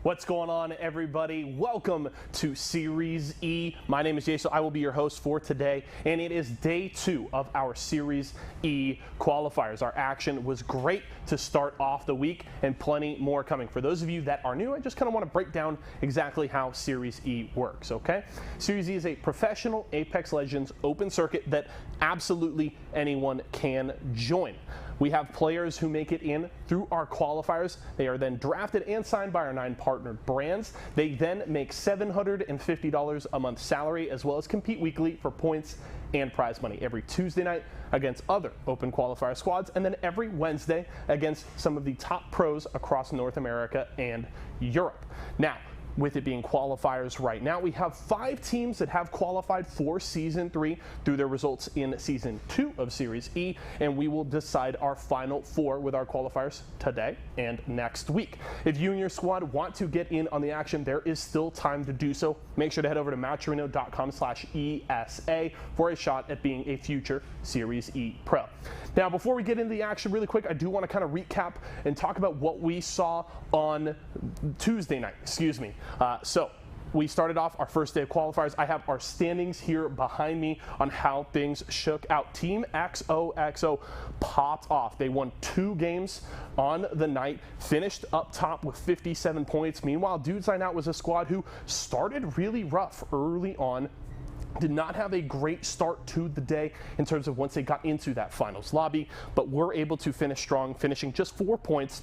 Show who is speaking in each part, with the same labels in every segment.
Speaker 1: What's going on, everybody? Welcome to Series E. My name is Jason. I will be your host for today, and it is day 2 of our Series E qualifiers. Our action was great to start off the week, and plenty more coming. For those of you that are new, I just kind of want to break down exactly how Series E works, okay? Series E is a professional Apex Legends open circuit that absolutely anyone can join. We have players who make it in through our qualifiers. They are then drafted and signed by our 9 partnered brands. They then make $750 a month salary, as well as compete weekly for points and prize money every Tuesday night against other open qualifier squads, and then every Wednesday against some of the top pros across North America and Europe. Now, with it being qualifiers right now, we have 5 teams that have qualified for Season 3 through their results in Season 2 of Series E, and we will decide our final 4 with our qualifiers today and next week. If you and your squad want to get in on the action, there is still time to do so. Make sure to head over to matcherino.com/ESA for a shot at being a future Series E Pro. Now, before we get into the action really quick, I do want to kind of recap and talk about what we saw on Tuesday night, So we started off our first day of qualifiers. I have our standings here behind me on how things shook out. Team XOXO popped off. They won 2 games on the night, finished up top with 57 points. Meanwhile, Dudes Line Out was a squad who started really rough early on. Did not have a great start to the day in terms of once they got into that finals lobby, but were able to finish strong, finishing just 4 points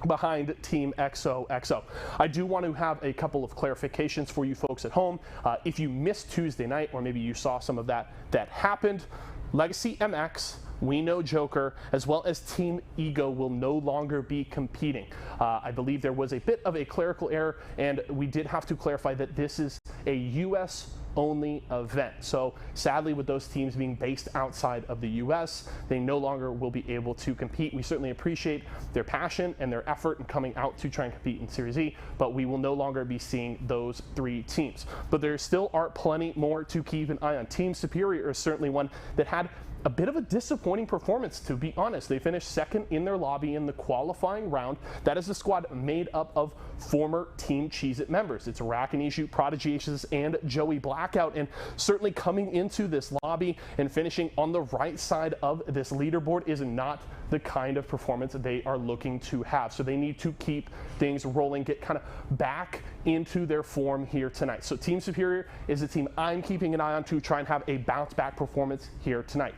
Speaker 1: behind Team XOXO. I do want to have a couple of clarifications for you folks at home. If you missed Tuesday night, or maybe you saw some of that happened, Legacy MX, We Know Joker, as well as Team Ego will no longer be competing. I believe there was a bit of a clerical error, and we did have to clarify that this is a US only event. So sadly, with those teams being based outside of the US, they no longer will be able to compete. We certainly appreciate their passion and their effort in coming out to try and compete in Series E, but we will no longer be seeing those 3 teams. But there still are plenty more to keep an eye on. Team Superior is certainly one that had a bit of a disappointing performance, to be honest. They finished 2nd in their lobby in the qualifying round. That is a squad made up of former Team Cheez-It members. It's Rakanishu, Prodigy Aces, and Joey Blackout, and certainly coming into this lobby and finishing on the right side of this leaderboard is not the kind of performance they are looking to have. So they need to keep things rolling, get kind of back into their form here tonight. So Team Superior is a team I'm keeping an eye on to try and have a bounce back performance here tonight.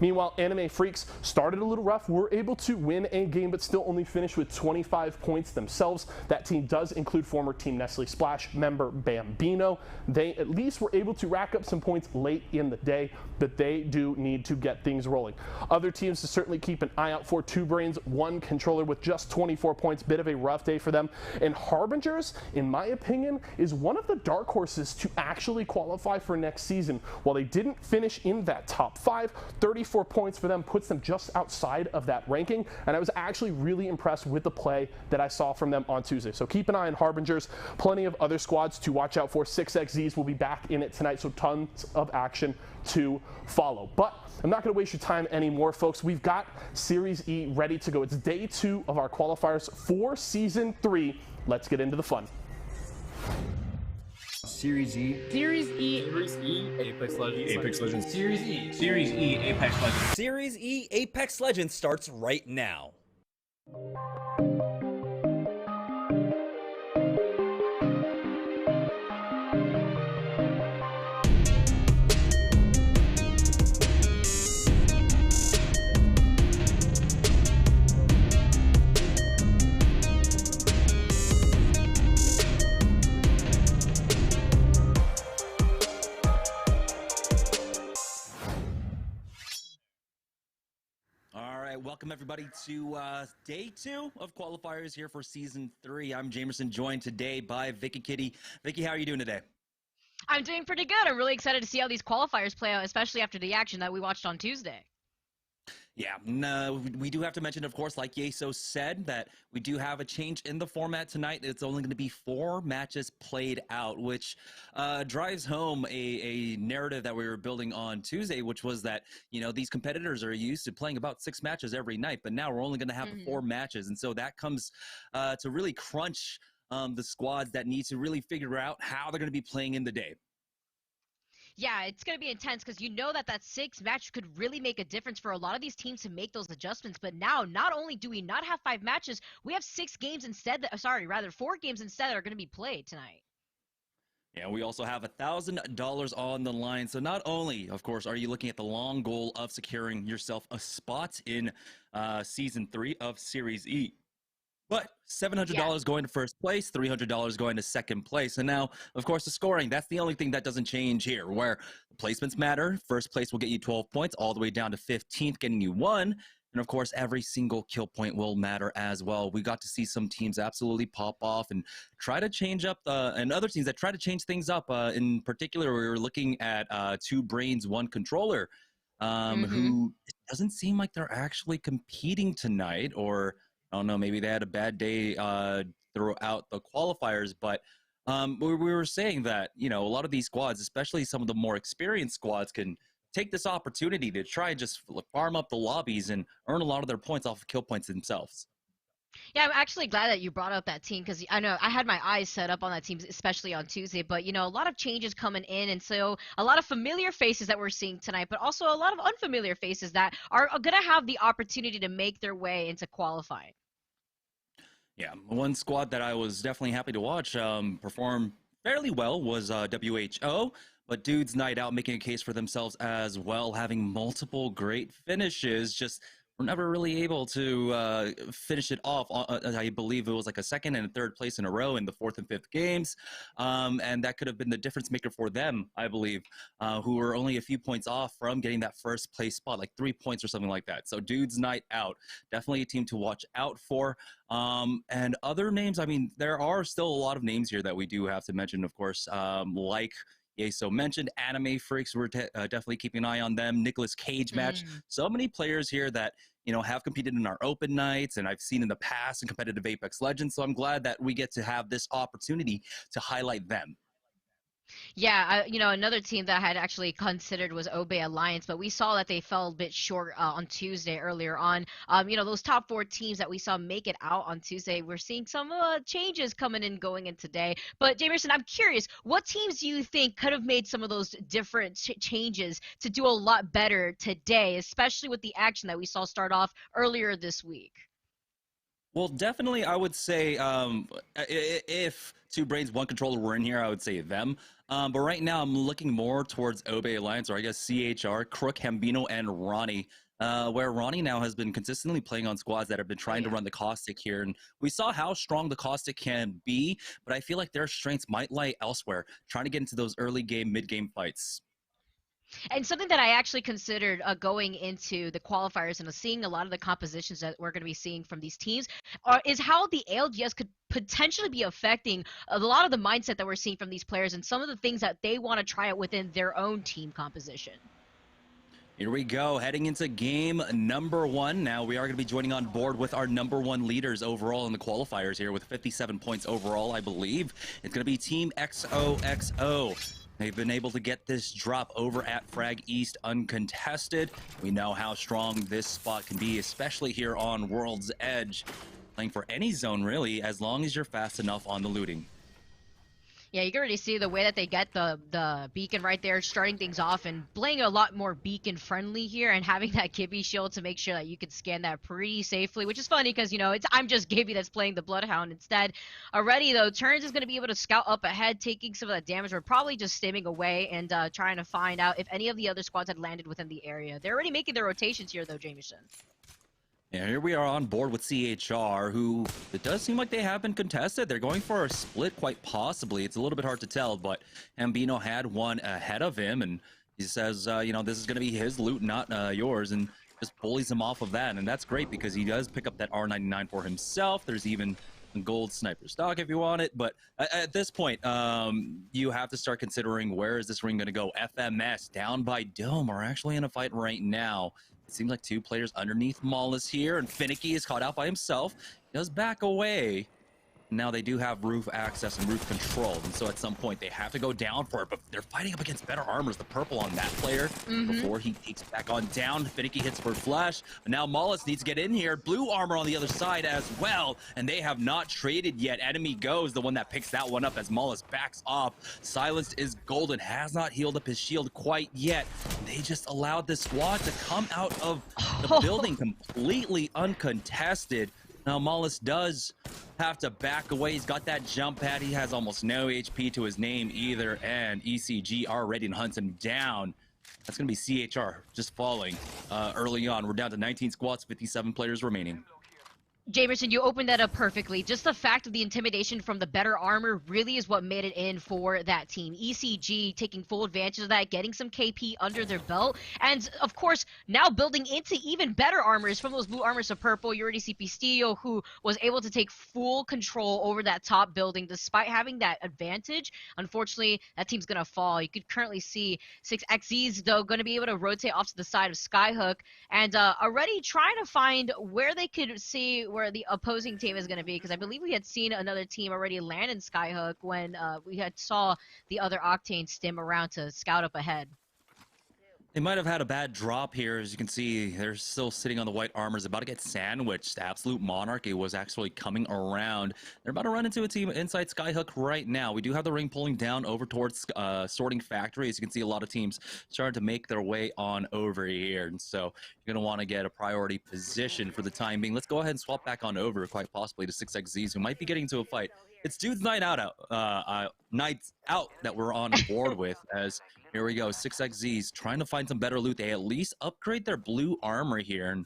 Speaker 1: Meanwhile, Anime Freaks started a little rough, were able to win a game, but still only finished with 25 points themselves. That team does include former Team Nestle Splash member Bambino. They at least were able to rack up some points late in the day, but they do need to get things rolling. Other teams to certainly keep an eye out for: 2 Brains, 1 Controller with just 24 points, bit of a rough day for them. And Harbingers, in my opinion, is one of the dark horses to actually qualify for next season. While they didn't finish in that top 5, 34 points for them puts them just outside of that ranking, and I was actually really impressed with the play that I saw from them on Tuesday. So keep an eye on Harbingers. Plenty of other squads to watch out for. 6XZs will be back in it tonight, so tons of action to follow. But I'm not going to waste your time anymore, folks. We've got Series E ready to go. It's day 2 of our qualifiers for Season 3. Let's get into the fun.
Speaker 2: Series E.
Speaker 3: Series E.
Speaker 2: Series E. Apex Legends.
Speaker 4: Apex Legends.
Speaker 2: Series E.
Speaker 4: Series E. Apex Legends.
Speaker 5: Series E Apex Legends starts right now. Welcome everybody to day 2 of qualifiers here for Season 3. I'm Jamerson, joined today by Vicky Kitty. Vicky, how are you doing today?
Speaker 3: I'm doing pretty good. I'm really excited to see how these qualifiers play out, especially after the action that we watched on Tuesday.
Speaker 5: Yeah, no, we do have to mention, of course, like Yeso said, that we do have a change in the format tonight. It's only going to be 4 matches played out, which drives home a narrative that we were building on Tuesday, which was that, you know, these competitors are used to playing about 6 matches every night, but now we're only going to have 4 matches. And so that comes to really crunch the squads that need to really figure out how they're going to be playing in the day.
Speaker 3: Yeah, it's going to be intense because you know that that six match could really make a difference for a lot of these teams to make those adjustments. But now, not only do we not have 5 matches, we have 6 games instead. Sorry, rather 4 games instead that are going to be played tonight.
Speaker 5: Yeah, we also have $1,000 on the line. So not only, of course, are you looking at the long goal of securing yourself a spot in Season 3 of Series E, but $700 going to first place, $300 going to second place. And now, of course, the scoring, that's the only thing that doesn't change here, where placements matter. First place will get you 12 points, all the way down to 15th, getting you 1. And of course, every single kill point will matter as well. We got to see some teams absolutely pop off and try to change up, and other teams that try to change things up. In particular, we were looking at 2 brains, 1 controller, who it doesn't seem like they're actually competing tonight, or I don't know, maybe they had a bad day throughout the qualifiers, but we were saying that, you know, a lot of these squads, especially some of the more experienced squads, can take this opportunity to try and just farm up the lobbies and earn a lot of their points off of kill points themselves.
Speaker 3: Yeah, I'm actually glad that you brought up that team because I know I had my eyes set up on that team, especially on Tuesday. But, you know, a lot of changes coming in. And so a lot of familiar faces that we're seeing tonight, but also a lot of unfamiliar faces that are going to have the opportunity to make their way into qualifying.
Speaker 5: Yeah, one squad that I was definitely happy to watch perform fairly well was WHO, but Dudes Night Out making a case for themselves as well, having multiple great finishes, just were never really able to finish it off. I believe it was like a second and a third place in a row in the 4th and 5th games, and that could have been the difference maker for them, I believe, who were only a few points off from getting that first place spot, like 3 points or something like that. So Dudes Night Out, definitely a team to watch out for. And other names, I mean, there are still a lot of names here that we do have to mention, of course, like Yeso mentioned, Anime Freaks, we're definitely keeping an eye on them. Nicolas Cage match. So many players here that, you know, have competed in our open nights and I've seen in the past in competitive Apex Legends. So I'm glad that we get to have this opportunity to highlight them.
Speaker 3: Yeah, you know, another team that I had actually considered was Obey Alliance, but we saw that they fell a bit short on Tuesday earlier on. You know, those top 4 teams that we saw make it out on Tuesday, we're seeing some changes coming in going in today. But Jamerson, I'm curious, what teams do you think could have made some of those different changes to do a lot better today, especially with the action that we saw start off earlier this week?
Speaker 5: Well, definitely, I would say if 2 brains, 1 controller were in here, I would say them. But right now, I'm looking more towards Obey Alliance, or I guess CHR, Crook, Hambino, and Ronnie, where Ronnie now has been consistently playing on squads that have been trying to run the Caustic here. And we saw how strong the Caustic can be, but I feel like their strengths might lie elsewhere, trying to get into those early game, mid-game fights.
Speaker 3: And something that I actually considered going into the qualifiers and seeing a lot of the compositions that we're going to be seeing from these teams is how the ALGS could potentially be affecting a lot of the mindset that we're seeing from these players and some of the things that they want to try out within their own team composition.
Speaker 5: Here we go, heading into game number 1. Now we are going to be joining on board with our number 1 leaders overall in the qualifiers here with 57 points overall, I believe. It's going to be Team XOXO. They've been able to get this drop over at Frag East uncontested. We know how strong this spot can be, especially here on World's Edge. Playing for any zone, really, as long as you're fast enough on the looting.
Speaker 3: Yeah, you can already see the way that they get the beacon right there, starting things off and playing a lot more beacon friendly here and having that Gibby shield to make sure that you can scan that pretty safely, which is funny because, you know, I'm just Gibby that's playing the Bloodhound instead. Already, though, Turns is going to be able to scout up ahead, taking some of that damage. We're probably just stimming away and trying to find out if any of the other squads had landed within the area. They're already making their rotations here, though, Jameson.
Speaker 5: Yeah, here we are on board with CHR, who it does seem like they have been contested. They're going for a split, quite possibly. It's a little bit hard to tell, but Hambino had one ahead of him, and he says, you know, this is going to be his loot, not yours, and just bullies him off of that. And that's great because he does pick up that R99 for himself. There's even a gold sniper stock if you want it, but at this point, you have to start considering where is this ring going to go. FMS down by Dome are actually in a fight right now. It seems like 2 players underneath Maul is here, and Finicky is caught out by himself. He does back away. Now they do have roof access and roof control, and so at some point they have to go down for it, but they're fighting up against better armors. The purple on that player before he peeks back on down. Finicky hits for flash, but now Mollis needs to get in here. Blue armor on the other side as well, and they have not traded yet. Enemy goes, the one that picks that one up as Mollis backs off. Silenced is golden, has not healed up his shield quite yet. They just allowed the squad to come out of the building completely uncontested. Now Mollis does have to back away. He's got that jump pad. He has almost no HP to his name either, and ECG are ready to hunt him down. That's going to be CHR just falling early on. We're down to 19 squads, 57 players remaining.
Speaker 3: Jamerson, you opened that up perfectly. Just the fact of the intimidation from the better armor really is what made it in for that team. ECG taking full advantage of that, getting some KP under their belt, and of course, now building into even better armors from those blue armors to purple. You already see Pistillo, who was able to take full control over that top building despite having that advantage. Unfortunately, that team's going to fall. You could currently see 6XZs, though, going to be able to rotate off to the side of Skyhook, and already trying to find where they could see where the opposing team is going to be, because I believe we had seen another team already land in Skyhook when we had saw the other Octane stim around to scout up ahead.
Speaker 5: They might have had a bad drop here. As you can see, they're still sitting on the white armors, about to get sandwiched. Absolute Monarchy was actually coming around. They're about to run into a team inside Skyhook right now. We do have the ring pulling down over towards Sorting Factory. As you can see, a lot of teams starting to make their way on over here. And so you're going to want to get a priority position for the time being. Let's go ahead and swap back on over, quite possibly, to 6XZs, who might be getting into a fight. It's Dude's nights out that we're on board with, as here we go, 6XZs trying to find some better loot. They at least upgrade their blue armor here and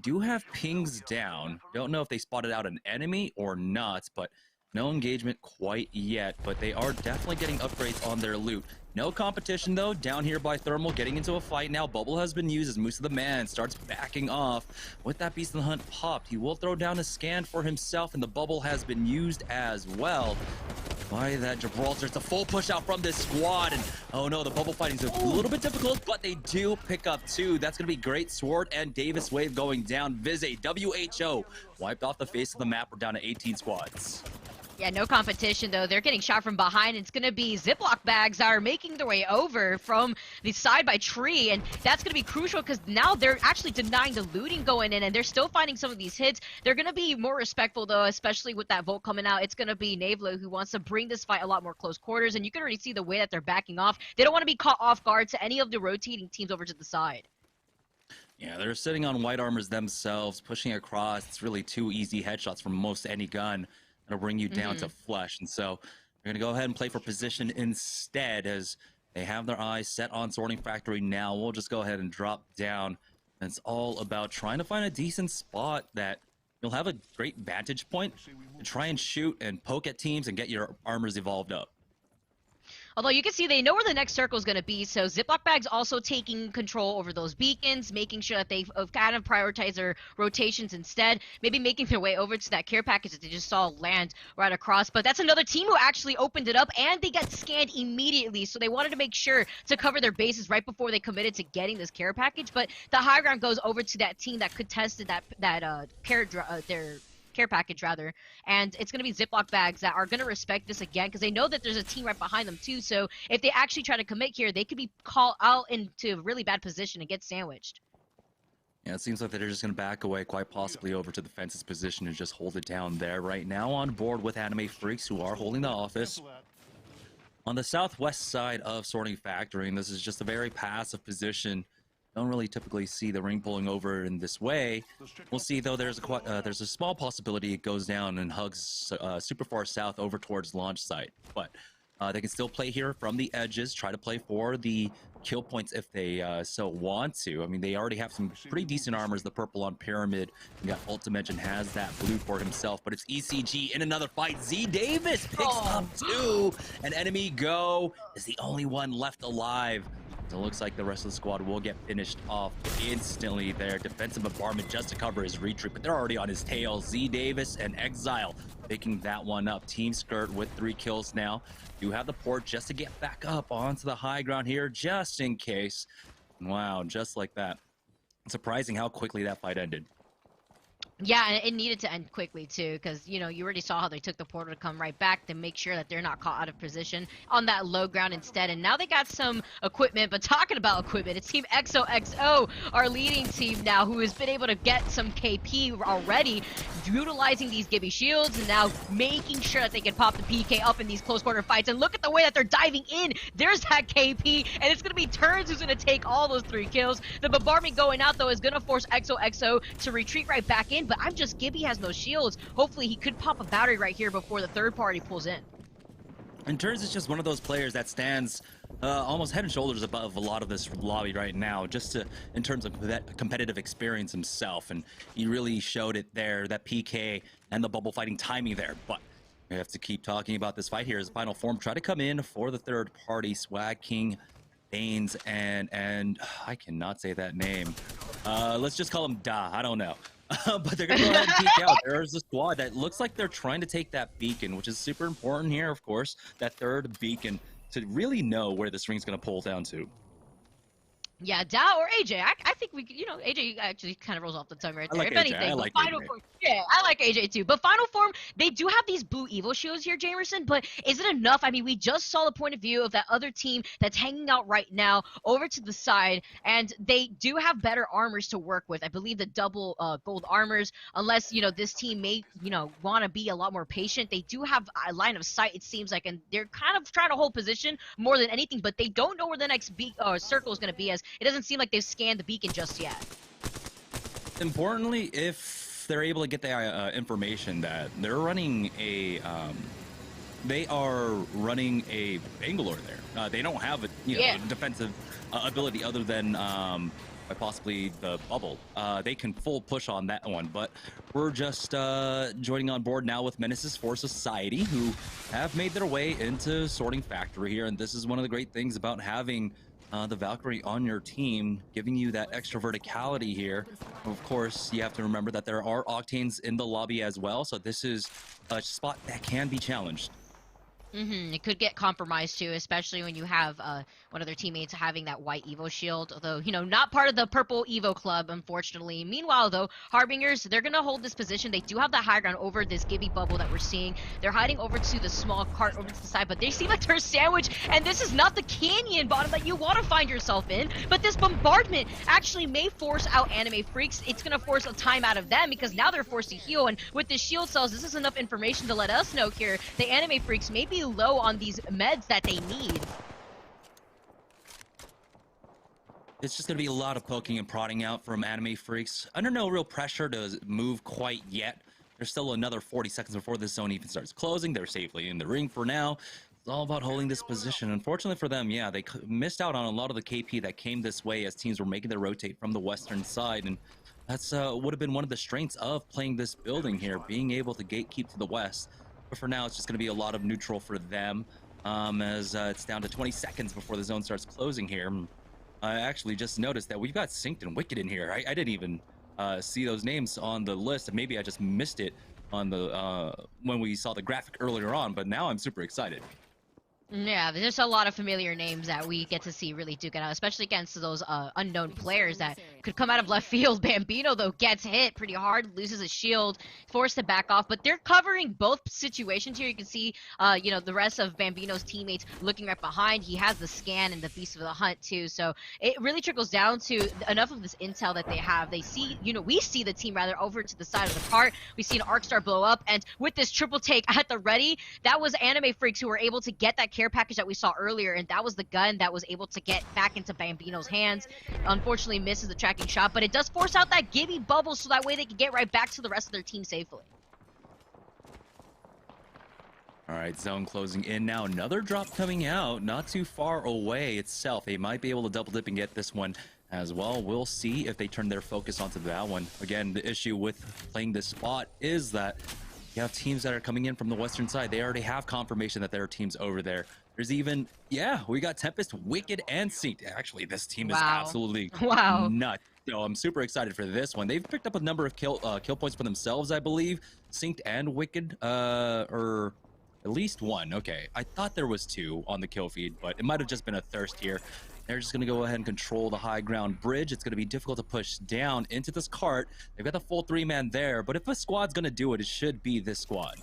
Speaker 5: do have pings down. Don't know if they spotted out an enemy or not, but no engagement quite yet, but they are definitely getting upgrades on their loot. No competition though, down here by Thermal, getting into a fight now. Bubble has been used as Moose of the Man starts backing off. With that Beast of the Hunt popped, he will throw down a scan for himself, and the bubble has been used as well. By that Gibraltar, it's a full push out from this squad, and oh no, the bubble fighting is a little bit difficult, but they do pick up two. That's gonna be great. Sword and Davis Wave going down. Vize, WHO, wiped off the face of the map. We're down to 18 squads.
Speaker 3: Yeah, no competition, though. They're getting shot from behind. It's going to be Ziploc bags that are making their way over from the side by tree, and that's going to be crucial because now they're actually denying the looting going in, and they're still finding some of these hits. They're going to be more respectful, though, especially with that Volt coming out. It's going to be Navelo who wants to bring this fight a lot more close quarters, and you can already see the way that they're backing off. They don't want to be caught off guard to any of the rotating teams over to the side.
Speaker 5: Yeah, they're sitting on white armors themselves, pushing across. It's really two easy headshots from most any gun. It'll bring you down to flesh, and so they're going to go ahead and play for position instead, as they have their eyes set on Sorting Factory now. We'll just go ahead and drop down. And it's all about trying to find a decent spot that you'll have a great vantage point to try and shoot and poke at teams and get your armors evolved up.
Speaker 3: Although you can see they know where the next circle is going to be, so Ziploc Bag's also taking control over those beacons, making sure that they kind of prioritize their rotations instead, maybe making their way over to that care package that they just saw land right across. But that's another team who actually opened it up, and they got scanned immediately, so they wanted to make sure to cover their bases right before they committed to getting this care package. But the high ground goes over to that team that contested their care package rather, and it's going to be Ziploc bags that are going to respect this again because they know that there's a team right behind them too, so if they actually try to commit here, they could be called out into a really bad position and get sandwiched.
Speaker 5: Yeah, it seems like they're just going to back away, quite possibly over to the fence's position and just hold it down there. Right now on board with Anime Freaks, who are holding the office on the southwest side of Sorting Factory, and this is just a very passive position. Don't really typically see the ring pulling over in this way. We'll see, though, there's a small possibility it goes down and hugs super far south over towards launch site. But they can still play here from the edges, try to play for the kill points if they so want to. I mean, they already have some pretty decent armors. The purple on Pyramid, you got Ultimension has that blue for himself, but it's ECG in another fight. Z Davis picks up two, and Enemy Go is the only one left alive. It looks like the rest of the squad will get finished off instantly there. Defensive bombardment just to cover his retreat, but they're already on his tail. Z Davis and Exile picking that one up. Team Skirt with 3 kills now. You have the port just to get back up onto the high ground here, just in case. Wow, just like that. Surprising how quickly that fight ended.
Speaker 3: Yeah, and it needed to end quickly too, because you already saw how they took the portal to come right back to make sure that they're not caught out of position on that low ground instead. And now they got some equipment. But talking about equipment, it's Team XOXO, our leading team now, who has been able to get some KP already, utilizing these Gibby shields and now making sure that they can pop the PK up in these close quarter fights. And look at the way that they're diving in. There's that KP, and it's gonna be Turns who's gonna take all those 3 kills. The bombardment going out though is gonna force XOXO to retreat right back in. But I'm just Gibby has no shields. Hopefully he could pop a battery right here before the third party pulls in.
Speaker 5: And Turns is just one of those players that stands almost head and shoulders above a lot of this lobby right now, just in terms of that competitive experience himself. And he really showed it there, that PK and the bubble fighting timing there. But we have to keep talking about this fight here as final form. Try to come in for the third party. Swag King, Baines, and I cannot say that name. Let's just call him Da. I don't know. But they're going to go ahead and peek out. There's a squad that looks like they're trying to take that beacon, which is super important here, of course, that third beacon, to really know where this ring's going to pull down to.
Speaker 3: Yeah, Dow or AJ. I think we, AJ actually kind of rolls off the tongue right there.
Speaker 5: I like
Speaker 3: If
Speaker 5: AJ.
Speaker 3: anything,
Speaker 5: I like
Speaker 3: final
Speaker 5: AJ.
Speaker 3: form. Yeah, I like AJ too. But final form, they do have these blue Evo shields here, Jamerson. But is it enough? I mean, we just saw the point of view of that other team that's hanging out right now over to the side, and they do have better armors to work with. I believe the double gold armors, unless this team may want to be a lot more patient. They do have a line of sight, it seems like, and they're kind of trying to hold position more than anything. But they don't know where the next circle is going to be, as it doesn't seem like they've scanned the beacon just yet.
Speaker 5: Importantly, if they're able to get the information that they're running a, they are running a Bangalore there. They don't have a defensive ability other than possibly the bubble. They can full push on that one, but we're just joining on board now with Menaces for Society, who have made their way into Sorting Factory here, and this is one of the great things about having the Valkyrie on your team, giving you that extra verticality here. Of course, you have to remember that there are Octanes in the lobby as well, so this is a spot that can be challenged.
Speaker 3: It could get compromised too, especially when you have one of their teammates having that white Evo shield, although, not part of the purple Evo club, unfortunately. Meanwhile, though, Harbingers, they're going to hold this position. They do have the high ground over this Gibby bubble that we're seeing. They're hiding over to the small cart over to the side, but they seem like they're sandwiched, and this is not the canyon bottom that you want to find yourself in, but this bombardment actually may force out Anime Freaks. It's going to force a time out of them, because now they're forced to heal, and with the shield cells, this is enough information to let us know here the Anime Freaks may be low on these meds that they need.
Speaker 5: It's just going to be a lot of poking and prodding out from Anime Freaks. Under no real pressure to move quite yet. There's still another 40 seconds before this zone even starts closing. They're safely in the ring for now. It's all about holding this position. Unfortunately for them, yeah, they missed out on a lot of the KP that came this way as teams were making their rotate from the western side. And that's would have been one of the strengths of playing this building here, being able to gatekeep to the west. But for now, it's just going to be a lot of neutral for them, as it's down to 20 seconds before the zone starts closing here. I actually just noticed that we've got Synced and Wicked in here. I didn't even see those names on the list, and maybe I just missed it on the when we saw the graphic earlier on, but now I'm super excited.
Speaker 3: Yeah, there's a lot of familiar names that we get to see really duke it out, especially against those unknown players that could come out of left field. Bambino, though, gets hit pretty hard, loses a shield, forced to back off, but they're covering both situations here. You can see, the rest of Bambino's teammates looking right behind. He has the scan and the Beast of the Hunt, too, so it really trickles down to enough of this intel that they have. They see, we see the team, rather, over to the side of the cart. We see an Arc Star blow up, and with this triple take at the ready, that was Anime Freaks who were able to get that care package that we saw earlier, and that was the gun that was able to get back into Bambino's hands. Unfortunately misses the tracking shot, but it does force out that Gibby bubble so that way they can get right back to the rest of their team safely.
Speaker 5: All right, zone closing in now. Another drop coming out, not too far away itself. They might be able to double dip and get this one as well. We'll see if they turn their focus onto that one. Again, the issue with playing this spot is that you have teams that are coming in from the western side. They already have confirmation that there are teams over there. There's even, we got Tempest, Wicked, and Synced. Actually, this team is absolutely nuts. So I'm super excited for this one. They've picked up a number of kill points for themselves, I believe. Synced and Wicked, or at least one. Okay, I thought there was 2 on the kill feed, but it might have just been a thirst here They're just going to go ahead and control the high ground bridge. It's going to be difficult to push down into this cart. They've got the full 3-man there, but if a squad's going to do it, it should be this squad.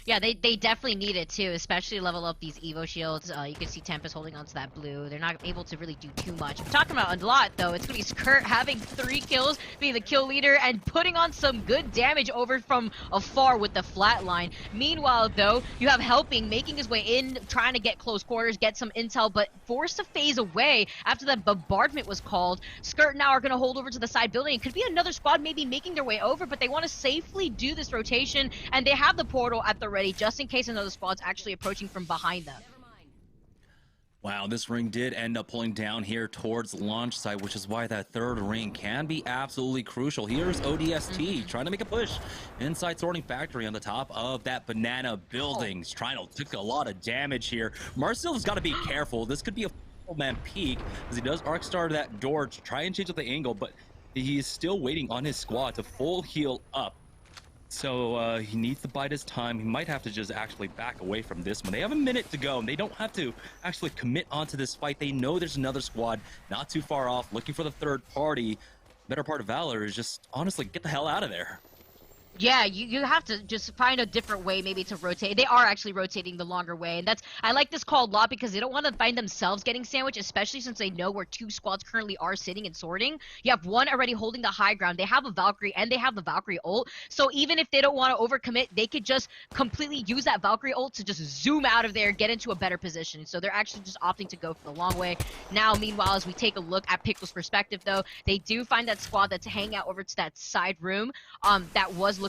Speaker 3: Yeah, they definitely need it too, especially level up these Evo shields. You can see Tempest holding onto that blue. They're not able to really do too much. We're talking about a lot though. It's gonna be Skirt having 3 kills, being the kill leader, and putting on some good damage over from afar with the flatline. Meanwhile though, you have Helping making his way in, trying to get close quarters, get some intel, but forced to phase away after that bombardment was called. Skirt now are gonna hold over to the side building. It could be another squad maybe making their way over, but they want to safely do this rotation, and they have the portal at the ready just in case another squad's actually approaching from behind them.
Speaker 5: Wow, this ring did end up pulling down here towards launch site, which is why that third ring can be absolutely crucial. Here's ODST trying to make a push inside Sorting Factory on the top of that banana building. He's trying to take a lot of damage here. Marcel's got to be careful. This could be a full-man peek as he does arc star that door to try and change up the angle, but he is still waiting on his squad to full heal up. So he needs to bide his time. He might have to just actually back away from this one. They have a minute to go, and they don't have to actually commit onto this fight. They know there's another squad not too far off, looking for the third party. Better part of Valor is just, honestly, get the hell out of there.
Speaker 3: Yeah, you have to just find a different way maybe to rotate. They are actually rotating the longer way, and I like this call a lot because they don't want to find themselves getting sandwiched, especially since they know where 2 squads currently are sitting and sorting. You have one already holding the high ground. They have a Valkyrie, and they have the Valkyrie ult, so even if they don't want to overcommit, they could just completely use that Valkyrie ult to just zoom out of there, get into a better position. So they're actually just opting to go for the long way. Now, meanwhile, as we take a look at Pickle's perspective, though, they do find that squad that's hanging out over to that side room that was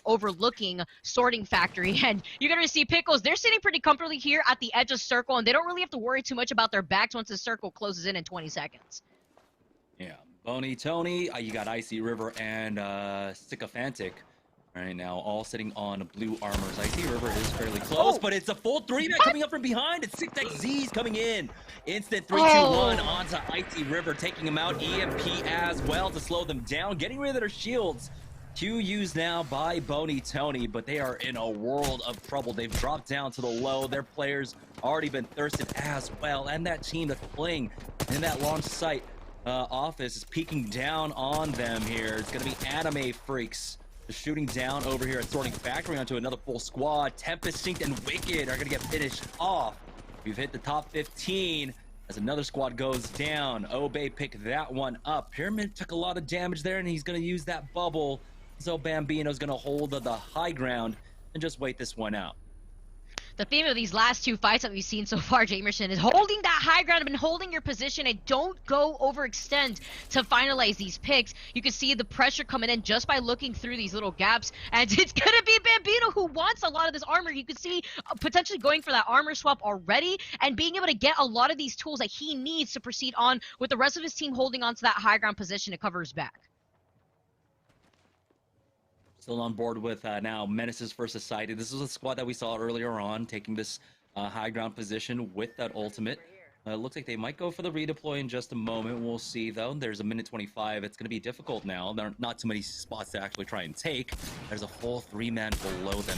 Speaker 3: overlooking Sorting Factory, and you're gonna see Pickles. They're sitting pretty comfortably here at the edge of circle, and they don't really have to worry too much about their backs once the circle closes in 20 seconds.
Speaker 5: Yeah, Boney, Tony, you got Icy River and Sycophantic right now, all sitting on blue armors. Icy River is fairly close, but it's a full 3-man coming up from behind. It's 6xZ's coming in. Instant 3-2-1 onto Icy River, taking him out. EMP as well to slow them down, getting rid of their shields. Q used now by Boney Tony, but they are in a world of trouble. They've dropped down to the low. Their players already been thirsted as well, and that team that's playing in that launch site office is peeking down on them here. It's going to be Anime Freaks shooting down over here at Sorting Factory onto another full squad. Tempest, Synced, and Wicked are going to get finished off. We've hit the top 15 as another squad goes down. Obey picked that one up. Pyramid took a lot of damage there, and he's going to use that bubble. So Bambino's going to hold the high ground and just wait this one out.
Speaker 3: The theme of these last 2 fights that we've seen so far, Jamerson, is holding that high ground and holding your position, and don't go overextend to finalize these picks. You can see the pressure coming in just by looking through these little gaps, and it's going to be Bambino who wants a lot of this armor. You can see potentially going for that armor swap already and being able to get a lot of these tools that he needs to proceed on with the rest of his team holding on to that high ground position to cover his back.
Speaker 5: Still on board with now Menaces for Society. This is a squad that we saw earlier on, taking this high ground position with that ultimate. Looks like they might go for the redeploy in just a moment. We'll see, though. There's a minute 25. It's going to be difficult now. There are not too many spots to actually try and take. There's a full 3-man below them.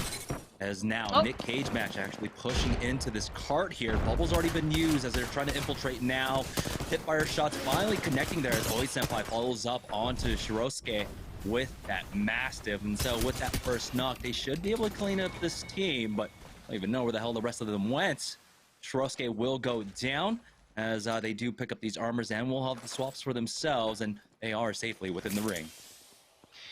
Speaker 5: As now Nick Cage Match actually pushing into this cart here. Bubble's already been used as they're trying to infiltrate now. Hipfire shots finally connecting there as Oi Senpai follows up onto Shirosuke with that Mastiff. And so with that first knock, they should be able to clean up this team, but I don't even know where the hell the rest of them went. Shirosuke will go down as they do pick up these armors and will have the swaps for themselves, and they are safely within the ring.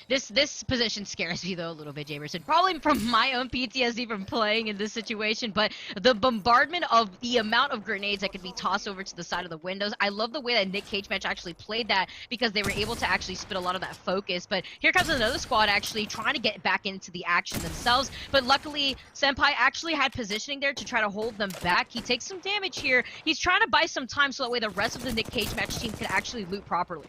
Speaker 3: This position scares me though a little bit, Jamerson. Probably from my own PTSD from playing in this situation, but the bombardment of the amount of grenades that could be tossed over to the side of the windows. I love the way that Nick Cage Match actually played that because they were able to actually spit a lot of that focus. But here comes another squad actually trying to get back into the action themselves. But luckily, Senpai actually had positioning there to try to hold them back. He takes some damage here. He's trying to buy some time so that way the rest of the Nick Cage Match team could actually loot properly.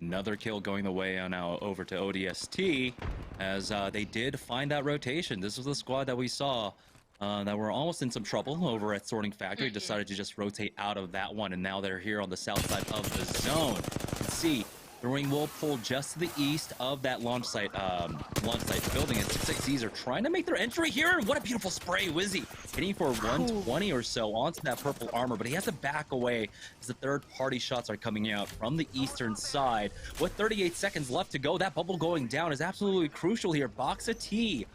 Speaker 5: Another kill going the way now over to ODST as they did find that rotation. This was the squad that we saw that were almost in some trouble over at Sorting Factory. Decided to just rotate out of that one, and now they're here on the south side of the zone. You can see Throwing Whirlpool just to the east of that launch site building. And 6x's are trying to make their entry here. And what a beautiful spray. Wizzy hitting for 120 or so onto that purple armor, but he has to back away as the third-party shots are coming out from the eastern side. With 38 seconds left to go, that bubble going down is absolutely crucial here. Boxa T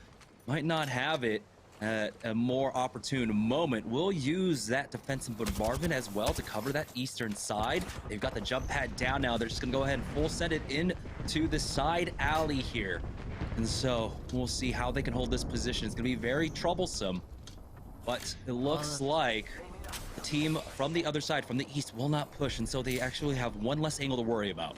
Speaker 5: might not have it at a more opportune moment. We'll use that defensive bombardment as well to cover that eastern side. They've got the jump pad down now. They're just gonna go ahead and full send it in to the side alley here. And so we'll see how they can hold this position. It's gonna be very troublesome, but it looks like the team from the other side, from the east, will not push, and so they actually have one less angle to worry about.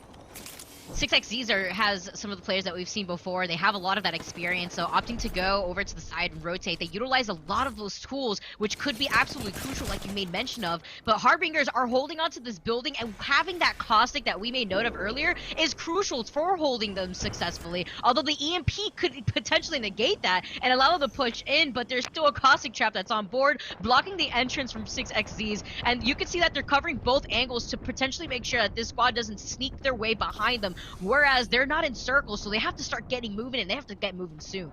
Speaker 3: 6x's has some of the players that we've seen before. They have a lot of that experience, so opting to go over to the side and rotate, they utilize a lot of those tools, which could be absolutely crucial, like you made mention of. But Harbingers are holding onto this building, and having that caustic that we made note of earlier is crucial for holding them successfully. Although the EMP could potentially negate that and allow them to push in, but there's still a caustic trap that's on board, blocking the entrance from 6x's. And you can see that they're covering both angles to potentially make sure that this squad doesn't sneak their way behind them. Whereas they're not in circles, so they have to start getting moving, and they have to get moving soon.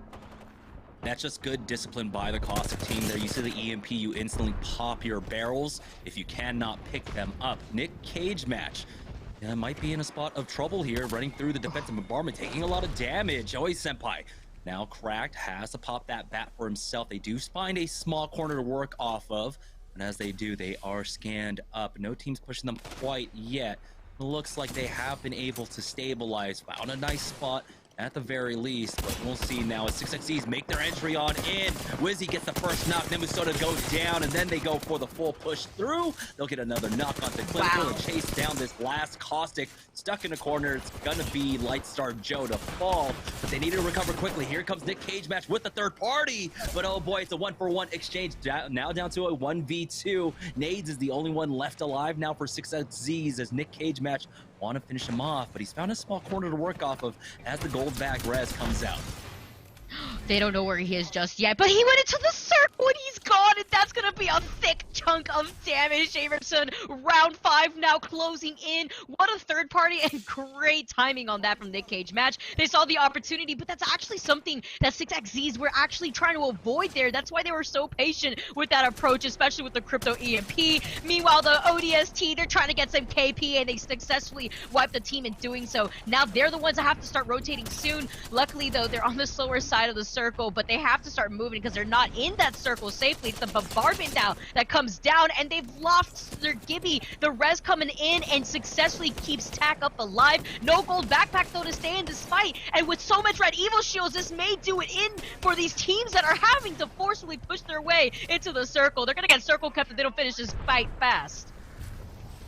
Speaker 5: That's just good discipline by the Caustic team there. You see the EMP, you instantly pop your barrels if you cannot pick them up. Nick Cage match. Yeah, might be in a spot of trouble here, running through the defensive bombardment, taking a lot of damage. Oi Senpai now cracked, has to pop that bat for himself. They do find a small corner to work off of, and as they do, they are scanned up. No team's pushing them quite yet. It looks like they have been able to stabilize, found a nice spot at the very least, but we'll see now as 6x's make their entry on in. Wizzy gets the first knock, then Minnesota goes down, and then they go for the full push through. They'll get another knock onto Clinical and chase down this last Caustic. Stuck in the corner, it's gonna be Lightstar Joe to fall, but they need to recover quickly. Here comes Nick Cage match with the third party, but oh boy, it's a 1-for-1 exchange, now down to a 1v2. Nades is the only one left alive now for 6x's as Nick Cage match want to finish him off, but he's found a small corner to work off of as the gold bag res comes out.
Speaker 3: They don't know where he is just yet, but he went into the circle and he's gone, and that's gonna be a thick chunk of damage. Averson, round 5 now closing in. What a third party, and great timing on that from Nick Cage match. They saw the opportunity, but that's actually something that 6x's were actually trying to avoid there. That's why they were so patient with that approach, especially with the crypto EMP. Meanwhile, the ODST, they're trying to get some KP, and they successfully wiped the team in doing so. Now they're the ones that have to start rotating soon. Luckily, though, they're on the slower side of the circle, but they have to start moving because they're not in that circle safely. It's the bombardment now that comes down, and they've lost their Gibby. The res coming in and successfully keeps Tack up alive. No gold backpack though to stay in this fight, and with so much red evil shields, this may do it in for these teams that are having to forcefully push their way into the circle. They're gonna get circle kept if they don't finish this fight fast.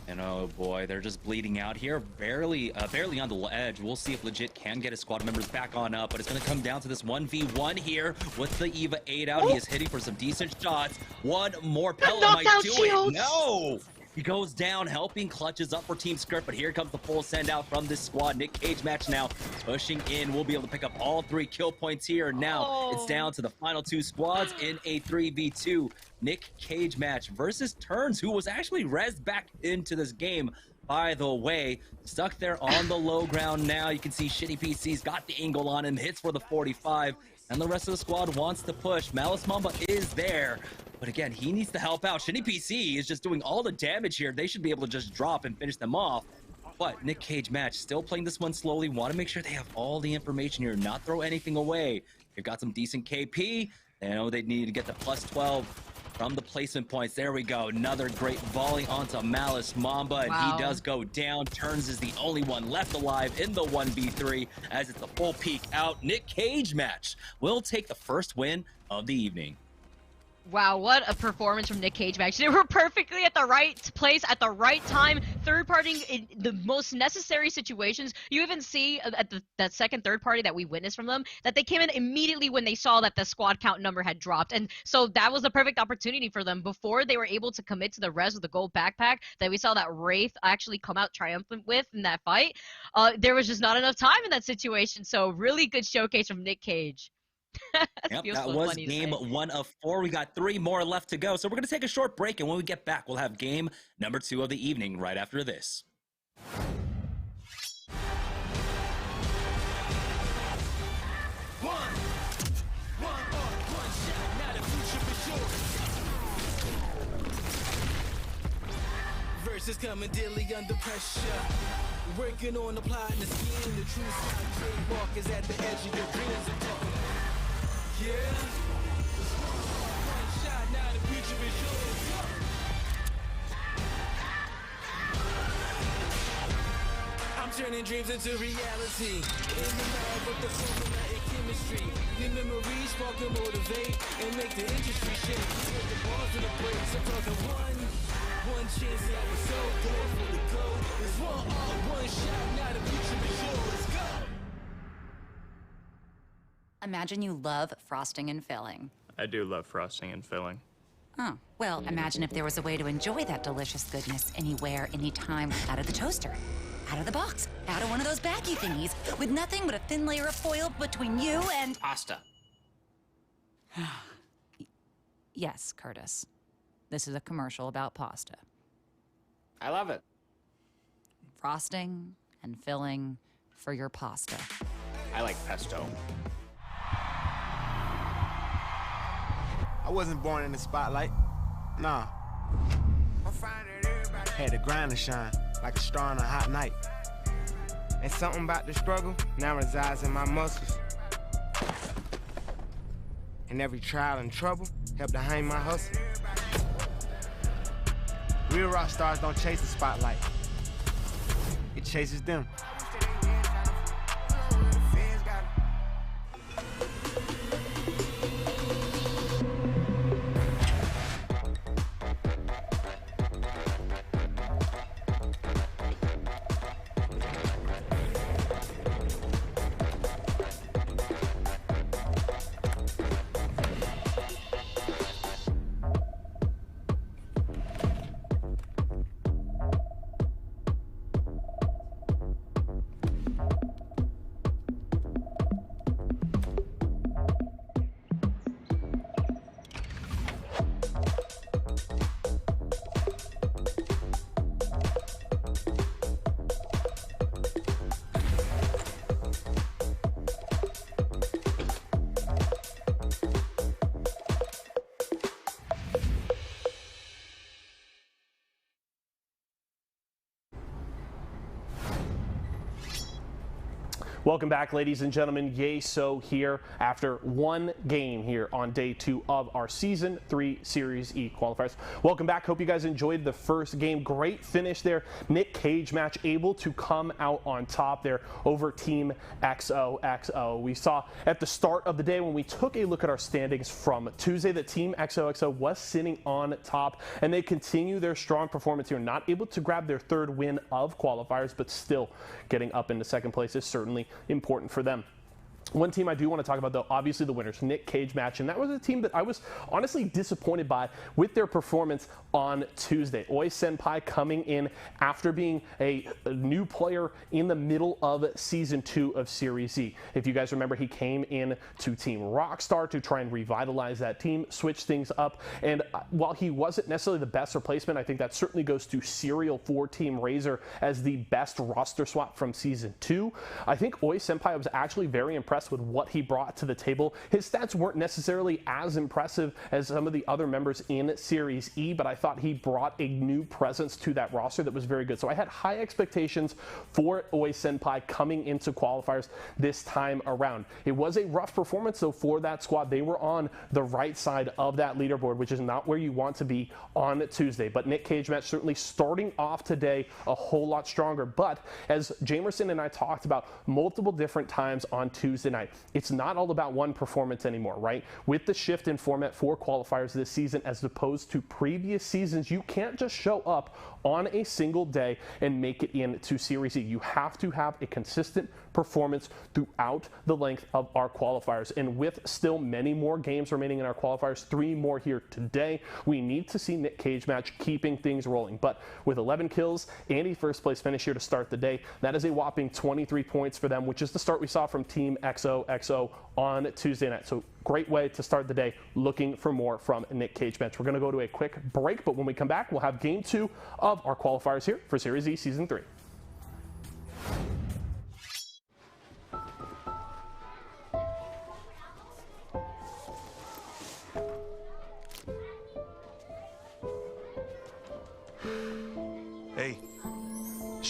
Speaker 5: And oh boy, they're just bleeding out here, barely on the edge. We'll see if Legit can get his squad members back on up, but it's going to come down to this 1v1 here with the EVA 8 out. He is hitting for some decent shots. One more pellet might do it. No! He goes down, helping clutches up for Team Skirt, but here comes the full send out from this squad. Nick Cage match now pushing in. We'll be able to pick up all 3 kill points here. Now it's down to the final 2 squads in a 3v2. Nick Cage match versus Turns, who was actually rezzed back into this game, by the way. Stuck there on the low ground now. You can see Shitty PC's got the angle on him, hits for the 45, and the rest of the squad wants to push. Malice Mamba is there, but again, he needs to help out. Shitty PC is just doing all the damage here. They should be able to just drop and finish them off. But Nick Cage match still playing this one slowly. Want to make sure they have all the information here, not throw anything away. They've got some decent KP. They know they need to get the plus 12 from the placement points. There we go. Another great volley onto Malice Mamba, and he does go down. Turns is the only one left alive in the 1v3 as it's a full peek out. Nick Cage match will take the first win of the evening.
Speaker 3: Wow, what a performance from Nick Cage match. They were perfectly at the right place at the right time, third partying in the most necessary situations. You even see at that second third party that we witnessed from them that they came in immediately when they saw that the squad count number had dropped. And so that was a perfect opportunity for them before they were able to commit to the res with the gold backpack that we saw that Wraith actually come out triumphant with in that fight. There was just not enough time in that situation. So really good showcase from Nick Cage.
Speaker 5: Yep, that was game 1 of 4. We got 3 more left to go. So we're going to take a short break, and when we get back, we'll have game number 2 of the evening right after this.
Speaker 4: Verses coming daily under pressure. Working on applying the scheme. The true sign trademark is at the edge of your dreams. I'm talking. Yeah. One shot, now the future is yours. I'm turning dreams into reality. In the lab with the formula and chemistry. The memories spark and motivate and make the industry shake. With the bars and the breaks, I'm talking one chance that I was so born for the goal. There's one shot, now the future is yours. Let's go.
Speaker 6: Imagine you love frosting and filling.
Speaker 2: I do love frosting and filling.
Speaker 6: Oh, well, imagine if there was a way to enjoy that delicious goodness anywhere, anytime, out of the toaster, out of the box, out of one of those baggy thingies, with nothing but a thin layer of foil between you and...
Speaker 2: Pasta.
Speaker 6: Yes, Curtis. This is a commercial about pasta.
Speaker 2: I love it.
Speaker 6: Frosting and filling for your pasta.
Speaker 2: I like pesto.
Speaker 7: I wasn't born in the spotlight. Nah. Had to grind and shine like a star on a hot night. And something about the struggle now resides in my muscles. And every trial and trouble helped to hang my hustle. Real rock stars don't chase the spotlight. It chases them.
Speaker 1: Welcome back, ladies and gentlemen. Yeso here after one game here on day 2 of our Season 3 Series E qualifiers. Welcome back. Hope you guys enjoyed the first game. Great finish there. Nick Cage match able to come out on top there over Team XOXO. We saw at the start of the day when we took a look at our standings from Tuesday that Team XOXO was sitting on top, and they continue their strong performance here. Not able to grab their 3rd win of qualifiers, but still getting up into 2nd place is certainly important for them. One team I do want to talk about, though, obviously the winners, Nick Cage match, and that was a team that I was honestly disappointed by with their performance on Tuesday. Oi Senpai coming in after being a new player in the middle of Season 2 of Series E. If you guys remember, he came in to Team Rockstar to try and revitalize that team, switch things up, and while he wasn't necessarily the best replacement, I think that certainly goes to Serial for Team Razor as the best roster swap from Season 2. I think Oi Senpai was actually very impressed with what he brought to the table. His stats weren't necessarily as impressive as some of the other members in Series E, but I thought he brought a new presence to that roster that was very good. So I had high expectations for Oi Senpai coming into qualifiers this time around. It was a rough performance, though, for that squad. They were on the right side of that leaderboard, which is not where you want to be on Tuesday. But Nick Cage match certainly starting off today a whole lot stronger. But as Jamerson and I talked about multiple different times on Tuesday night, it's not all about one performance anymore, right? With the shift in format for qualifiers this season as opposed to previous seasons, you can't just show up on a single day and make it into Series E. You have to have a consistent performance throughout the length of our qualifiers. And with still many more games remaining in our qualifiers, 3 more here today, we need to see Nick Cage match keeping things rolling. But with 11 kills and a 1st place finish here to start the day, that is a whopping 23 points for them, which is the start we saw from Team XOXO on Tuesday night. So great way to start the day, looking for more from Nick Cage match. We're going to go to a quick break, but when we come back, we'll have game 2 of our qualifiers here for Series E Season 3.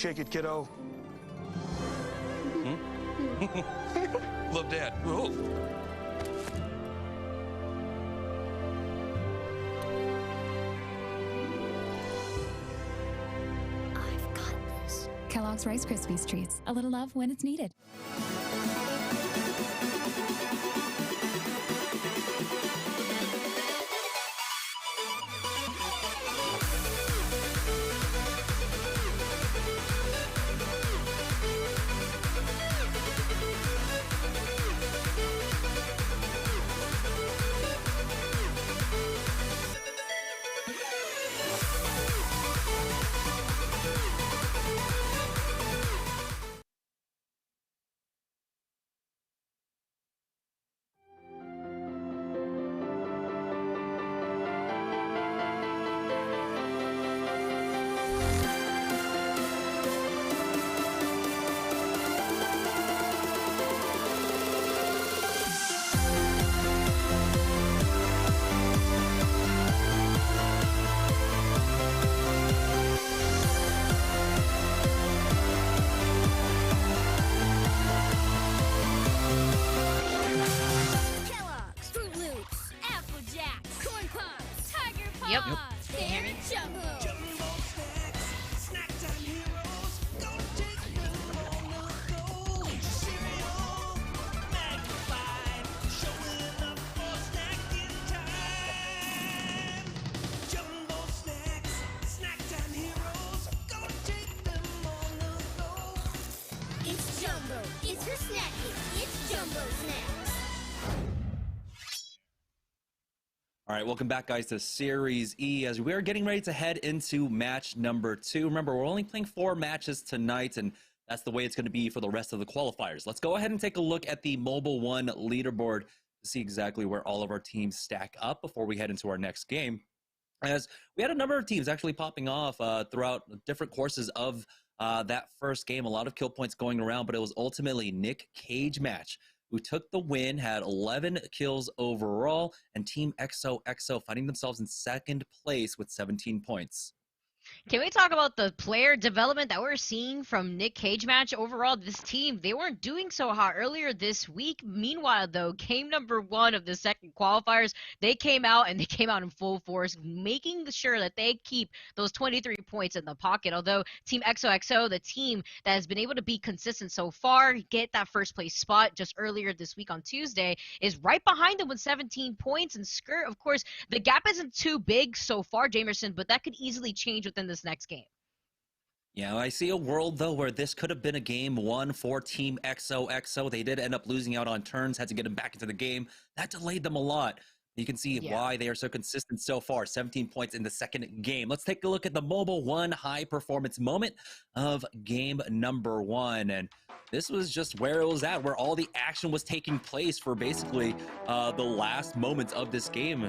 Speaker 8: Shake it, kiddo. Love Dad. Oh.
Speaker 9: I've got this. Kellogg's Rice Krispies Treats. A little love when it's needed.
Speaker 10: Kellogg's, Fruit Loops, Apple Jacks, Corn Pops, Tiger Paws.
Speaker 3: Yep.
Speaker 10: They're Jumbo.
Speaker 4: Snack time heroes, don't take them on the go. Cereal, magnified, showing up for snacking time. Jumbo snacks, snack time heroes, don't take them on the go.
Speaker 10: It's Jumbo. It's for snacking. It's Jumbo Snacks.
Speaker 5: All right, welcome back, guys, to Series E as we're getting ready to head into match number 2. Remember, we're only playing 4 matches tonight, and that's the way it's going to be for the rest of the qualifiers. Let's go ahead and take a look at the Mobile One leaderboard to see exactly where all of our teams stack up before we head into our next game. As we had a number of teams actually popping off throughout different courses of that first game. A lot of kill points going around, but it was ultimately Nick Cage Match who took the win, had 11 kills overall, and Team XOXO finding themselves in second place with 17 points.
Speaker 3: Can we talk about the player development that we're seeing from Nick Cage Match? Overall, this team, they weren't doing so hot earlier this week. Meanwhile, though, game number 1 of the second qualifiers, they came out and they came out in full force, making sure that they keep those 23 points in the pocket. Although Team XOXO, the team that has been able to be consistent so far, get that first place spot just earlier this week on Tuesday, is right behind them with 17 points. And Skirt, of course, the gap isn't too big so far, Jamerson, but that could easily change within this next game.
Speaker 5: Yeah, I see a world, though, where this could have been a game 1 for Team XOXO. They did end up losing out on turns, had to get them back into the game. That delayed them a lot. You can see why they are so consistent so far. 17 points in the second game. Let's take a look at the Mobile One high performance moment of game number 1. And this was just where it was at, where all the action was taking place for basically the last moments of this game.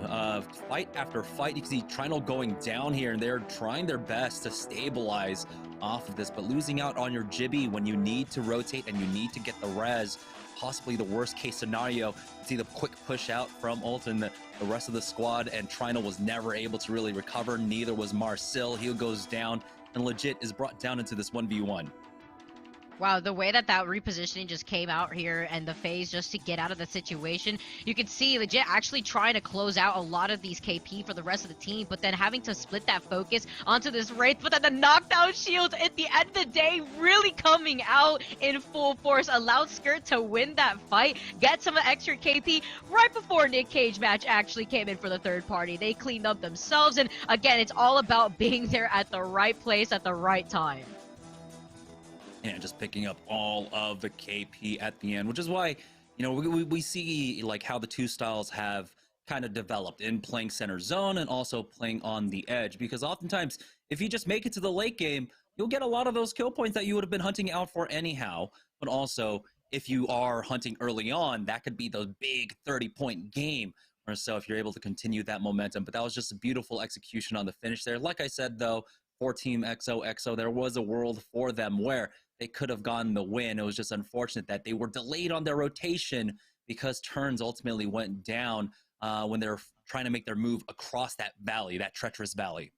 Speaker 5: Fight after fight, you can see Trinal going down here, and they're trying their best to stabilize off of this, but losing out on your Jibby when you need to rotate and you need to get the res. Possibly the worst case scenario. See the quick push out from Ult and the rest of the squad, and Trinal was never able to really recover. Neither was Marcel. He goes down and legit is brought down into this 1v1.
Speaker 3: Wow, the way that repositioning just came out here and the phase just to get out of the situation, you can see legit actually trying to close out a lot of these KP for the rest of the team, but then having to split that focus onto this Wraith, but then the knockdown shields at the end of the day really coming out in full force, allowed Skirt to win that fight, get some extra KP right before Nick Cage Match actually came in for the third party. They cleaned up themselves, and again, it's all about being there at the right place at the right time.
Speaker 5: And just picking up all of the KP at the end, which is why, you know, we see like how the two styles have kind of developed in playing center zone and also playing on the edge, because oftentimes if you just make it to the late game, you'll get a lot of those kill points that you would have been hunting out for anyhow. But also if you are hunting early on, that could be the big 30-point game or so if you're able to continue that momentum. But that was just a beautiful execution on the finish there. Like I said, though, for Team XOXO, there was a world for them where they could have gotten the win. It was just unfortunate that they were delayed on their rotation because turns ultimately went down when they were trying to make their move across that valley, that treacherous valley.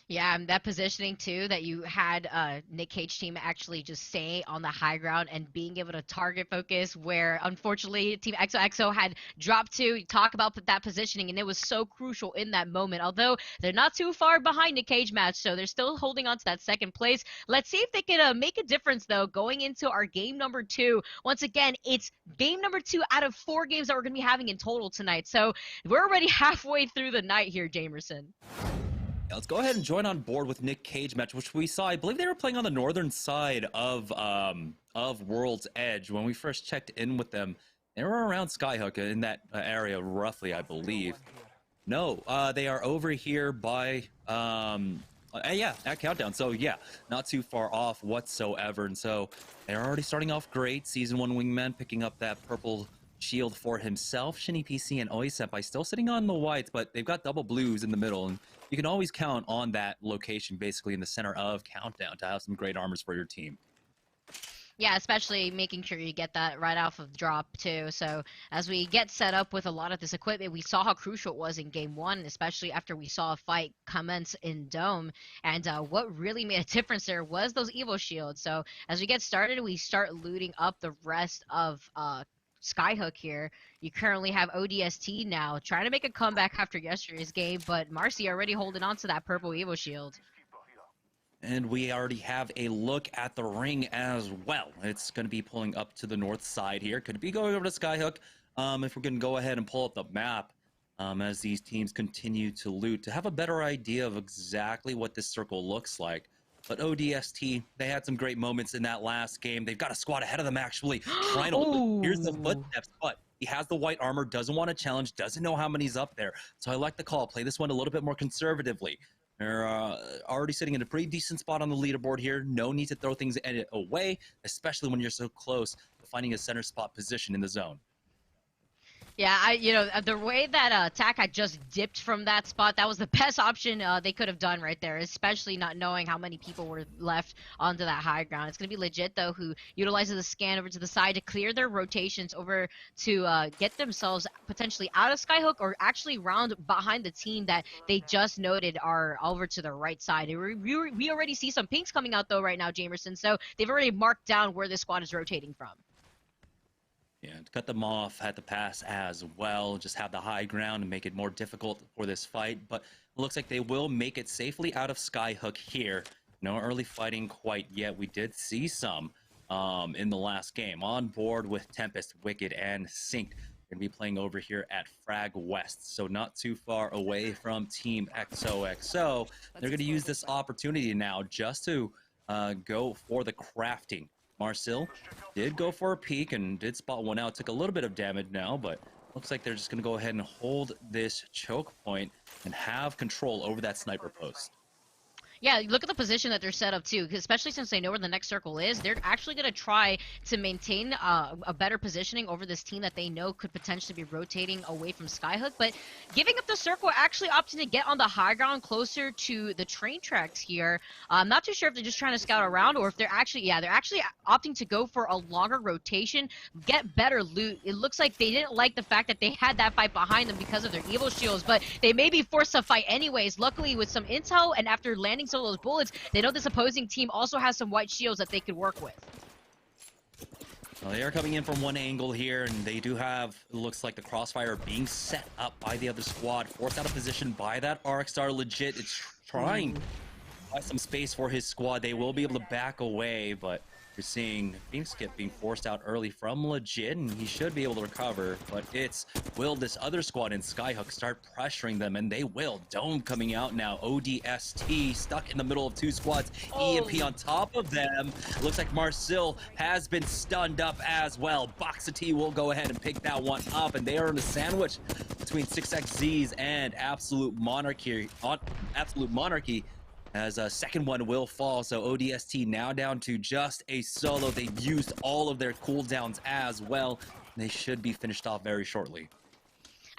Speaker 3: Yeah, and that positioning too that you had Nick Cage team actually just stay on the high ground and being able to target focus where unfortunately Team XOXO had dropped to talk about that positioning and it was so crucial in that moment. Although they're not too far behind Nick Cage match, so they're still holding on to that second place. Let's see if they can make a difference though going into our game number 2. Once again, it's game number 2 out of 4 games that we're going to be having in total tonight. So we're already halfway through the night here, Jamerson.
Speaker 5: Yeah, let's go ahead and join on board with Nick Cage match, which we saw. I believe they were playing on the northern side of World's Edge. When we first checked in with them, they were around Skyhook in that area, roughly, I believe. No, they are over here by yeah, at Countdown. So yeah, not too far off whatsoever. And so they're already starting off great. Season 1 wingman picking up that purple shield for himself. Shinny PC and Oi Senpai still sitting on the whites, but they've got double blues in the middle. And you can always count on that location basically in the center of Countdown to have some great armors for your team.
Speaker 3: Yeah, especially making sure you get that right off of drop too. So as we get set up with a lot of this equipment, we saw how crucial it was in game 1, especially after we saw a fight commence in Dome. And what really made a difference there was those Evo shields. So as we get started, we start looting up the rest of Skyhook here. You currently have ODST now trying to make a comeback after yesterday's game, but Marcy already holding on to that purple Evo shield.
Speaker 5: And we already have a look at the ring as well. It's going to be pulling up to the north side here. Could be going over to Skyhook. If we're going to go ahead and pull up the map as these teams continue to loot to have a better idea of exactly what this circle looks like. But ODST, they had some great moments in that last game. They've got a squad ahead of them, actually. Trying to here's the footsteps, but he has the white armor, doesn't want to challenge, doesn't know how many's up there. So I like the call. Play this one a little bit more conservatively. They're already sitting in a pretty decent spot on the leaderboard here. No need to throw things away, especially when you're so close to finding a center spot position in the zone.
Speaker 3: Yeah, you know, the way that Tack had just dipped from that spot, that was the best option they could have done right there, especially not knowing how many people were left onto that high ground. It's going to be Legit, though, who utilizes the scan over to the side to clear their rotations over to get themselves potentially out of Skyhook or actually round behind the team that they just noted are over to the right side. We already see some pinks coming out, though, right now, Jamerson, so they've already marked down where this squad is rotating from.
Speaker 5: Yeah, to cut them off, had to pass as well, just have the high ground and make it more difficult for this fight. But it looks like they will make it safely out of Skyhook here. No early fighting quite yet. We did see some in the last game. On board with Tempest, Wicked, and Synced. Going to be playing over here at Frag West, so not too far away from Team XOXO. They're going to use this opportunity now just to go for the crafting. Marcel did go for a peek and did spot one out. Took a little bit of damage now, but looks like they're just going to go ahead and hold this choke point and have control over that sniper post.
Speaker 3: Yeah, look at the position that they're set up too, especially since they know where the next circle is. They're actually going to try to maintain a better positioning over this team that they know could potentially be rotating away from Skyhook. But giving up the circle, actually opting to get on the high ground closer to the train tracks here. I'm not too sure if they're just trying to scout around or if they're actually, they're actually opting to go for a longer rotation, get better loot. It looks like they didn't like the fact that they had that fight behind them because of their evil shields, but they may be forced to fight anyways. Luckily, with some intel and after landing some of those bullets, they know this opposing team also has some white shields that they could work with.
Speaker 5: Well, they are coming in from one angle here, and they do have, it looks like, the crossfire being set up by the other squad, forced out of position by that Arcstar. Legit, it's trying to buy some space for his squad. They will be able to back away, but you're seeing Phoenix Skip being forced out early from Legit, and he should be able to recover, but it's, will this other squad in Skyhook start pressuring them? And they will. Dome coming out now. ODST stuck in the middle of two squads. EMP on top of them. Looks like Marcel has been stunned up as well. Boxity will go ahead and pick that one up, and they are in a sandwich between 6XZs and Absolute Monarchy. As a second one will fall, so ODST now down to just a solo. They've used all of their cooldowns as well. They should be finished off very shortly.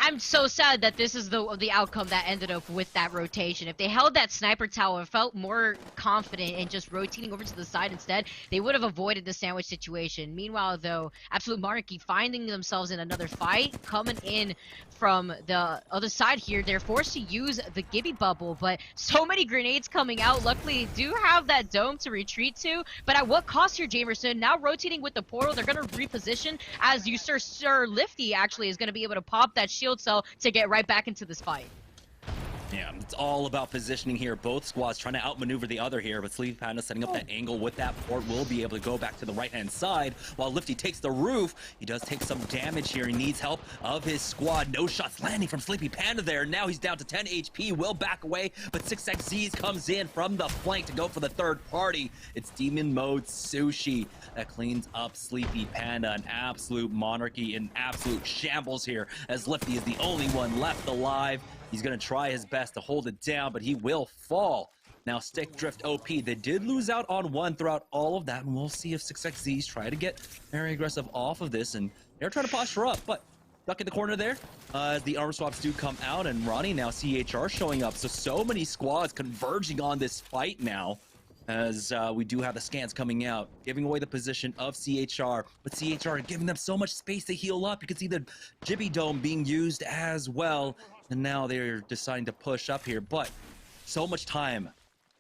Speaker 3: I'm so sad that this is the outcome that ended up with that rotation. If they held that sniper tower and felt more confident in just rotating over to the side instead, they would have avoided the sandwich situation. Meanwhile, though, Absolute Monarchy finding themselves in another fight, coming in from the other side here, they're forced to use the Gibby bubble, but so many grenades coming out. Luckily, do have that dome to retreat to, but at what cost here, Jamerson? Now rotating with the portal, they're going to reposition as you Sir Lifty actually is going to be able to pop that shield cell to get right back into this fight.
Speaker 5: Yeah, it's all about positioning here. Both squads trying to outmaneuver the other here, but Sleepy Panda setting up that angle with that port will be able to go back to the right-hand side while Lifty takes the roof. He does take some damage here. He needs help of his squad. No shots landing from Sleepy Panda there. Now he's down to 10 HP, will back away, but 6xZs comes in from the flank to go for the third party. It's Demon Mode Sushi that cleans up Sleepy Panda. An absolute monarchy in absolute shambles here as Lifty is the only one left alive. He's going to try his best to hold it down, but he will fall. Now, Stick Drift OP, they did lose out on one throughout all of that, and we'll see if 6xZs try to get very aggressive off of this, and they're trying to posture up, but stuck in the corner there as the armor swaps do come out, and Ronnie now CHR showing up. So many squads converging on this fight now as we do have the scans coming out, giving away the position of CHR, but CHR giving them so much space to heal up. You can see the Gibby Dome being used as well. And now they're deciding to push up here, but so much time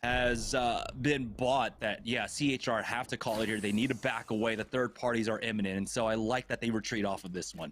Speaker 5: has been bought that, yeah, CHR have to call it here. They need to back away. The third parties are imminent, and so I like that they retreat off of this one.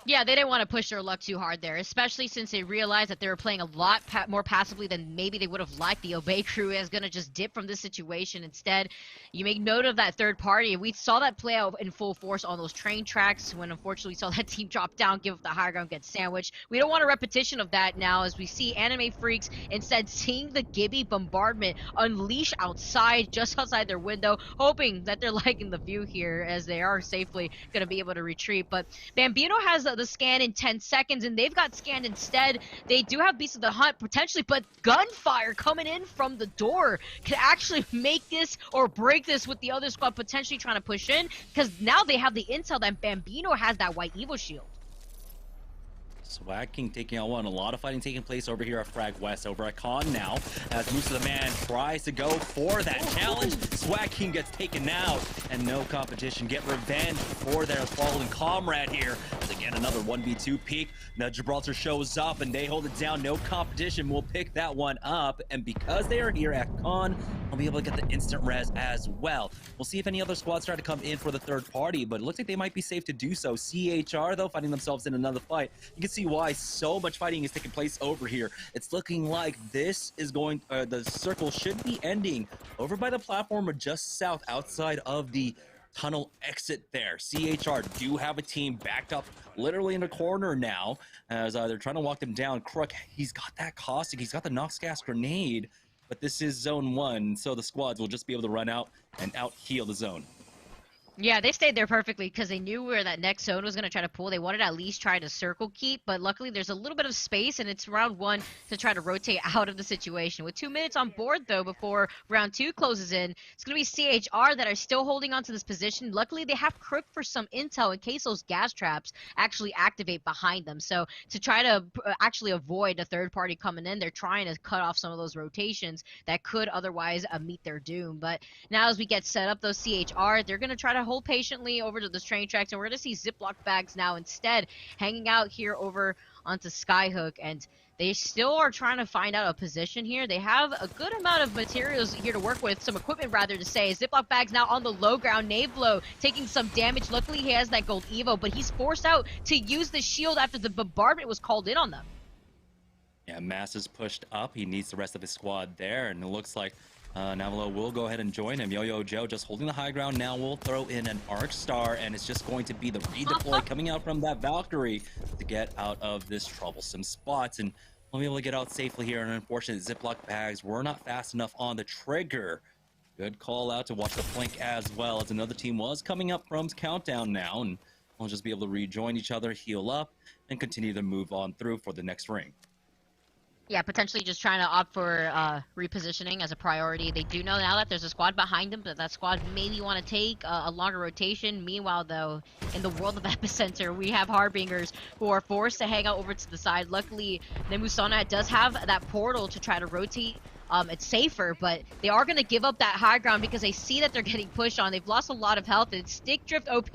Speaker 3: Yeah, they didn't want to push their luck too hard there, especially since they realized that they were playing a lot more passively than maybe they would have liked. The Obey crew is going to just dip from this situation. Instead, you make note of that third party. We saw that play out in full force on those train tracks when unfortunately we saw that team drop down, give up the high ground, get sandwiched. We don't want a repetition of that now as we see Anime Freaks instead seeing the Gibby bombardment unleash outside, just outside their window, hoping that they're liking the view here as they are safely going to be able to retreat. But Bambino has the scan in 10 seconds, and they've got scanned instead. They do have Beast of the Hunt potentially, but gunfire coming in from the door could actually make this or break this with the other squad potentially trying to push in, because now they have the intel that Bambino has that White Evo shield.
Speaker 5: Swag King taking out one. A lot of fighting taking place over here at Frag West. Over at Con now, as Moose of the Man tries to go for that challenge. Swag King gets taken out, and no competition. Get revenge for their fallen comrade here. As again, another 1v2 peak. Now Gibraltar shows up, and they hold it down. No competition will pick that one up, and because they are here at Con, they'll be able to get the instant res as well. We'll see if any other squads try to come in for the third party, but it looks like they might be safe to do so. CHR, though, finding themselves in another fight. You can see why so much fighting is taking place over here. It's looking like this is going, the circle should be ending over by the platform or just south outside of the tunnel exit there. CHR do have a team backed up literally in the corner now as they're trying to walk them down. Crook, he's got that caustic, he's got the Nox gas grenade, but this is zone 1, so the squads will just be able to run out and out heal the zone.
Speaker 3: Yeah, they stayed there perfectly because they knew where that next zone was going to try to pull. They wanted to at least try to circle keep, but luckily there's a little bit of space, and it's round 1 to try to rotate out of the situation. With 2 minutes on board, though, before round 2 closes in, it's going to be CHR that are still holding on to this position. Luckily, they have Crook for some intel in case those gas traps actually activate behind them. So to try to actually avoid a third party coming in, they're trying to cut off some of those rotations that could otherwise meet their doom. But now as we get set up, those CHR, they're going to try to hold patiently over to the train tracks, and we're going to see Ziploc bags now instead hanging out here over onto Skyhook, and they still are trying to find out a position here. They have a good amount of materials here to work with, some equipment rather to say. Ziploc bags now on the low ground. Navelo taking some damage. Luckily he has that gold Evo, but he's forced out to use the shield after the bombardment was called in on them.
Speaker 5: Yeah, Mass is pushed up. He needs the rest of his squad there, and it looks like Navelo will go ahead and join him. Yo-Yo Joe just holding the high ground now. Will throw in an Arc Star, and it's just going to be the redeploy coming out from that Valkyrie to get out of this troublesome spot. And we'll be able to get out safely here. And unfortunately, Ziploc bags were not fast enough on the trigger. Good call out to watch the flank as well, as another team was coming up from Countdown now. And we'll just be able to rejoin each other, heal up, and continue to move on through for the next ring.
Speaker 3: Yeah, potentially just trying to opt for repositioning as a priority. They do know now that there's a squad behind them, but that squad maybe want to take a longer rotation. Meanwhile, though, in the world of Epicenter, we have Harbingers who are forced to hang out over to the side. Luckily, Nemusana does have that portal to try to rotate. It's safer, but they are going to give up that high ground because they see that they're getting pushed on. They've lost a lot of health. It's Stick Drift OP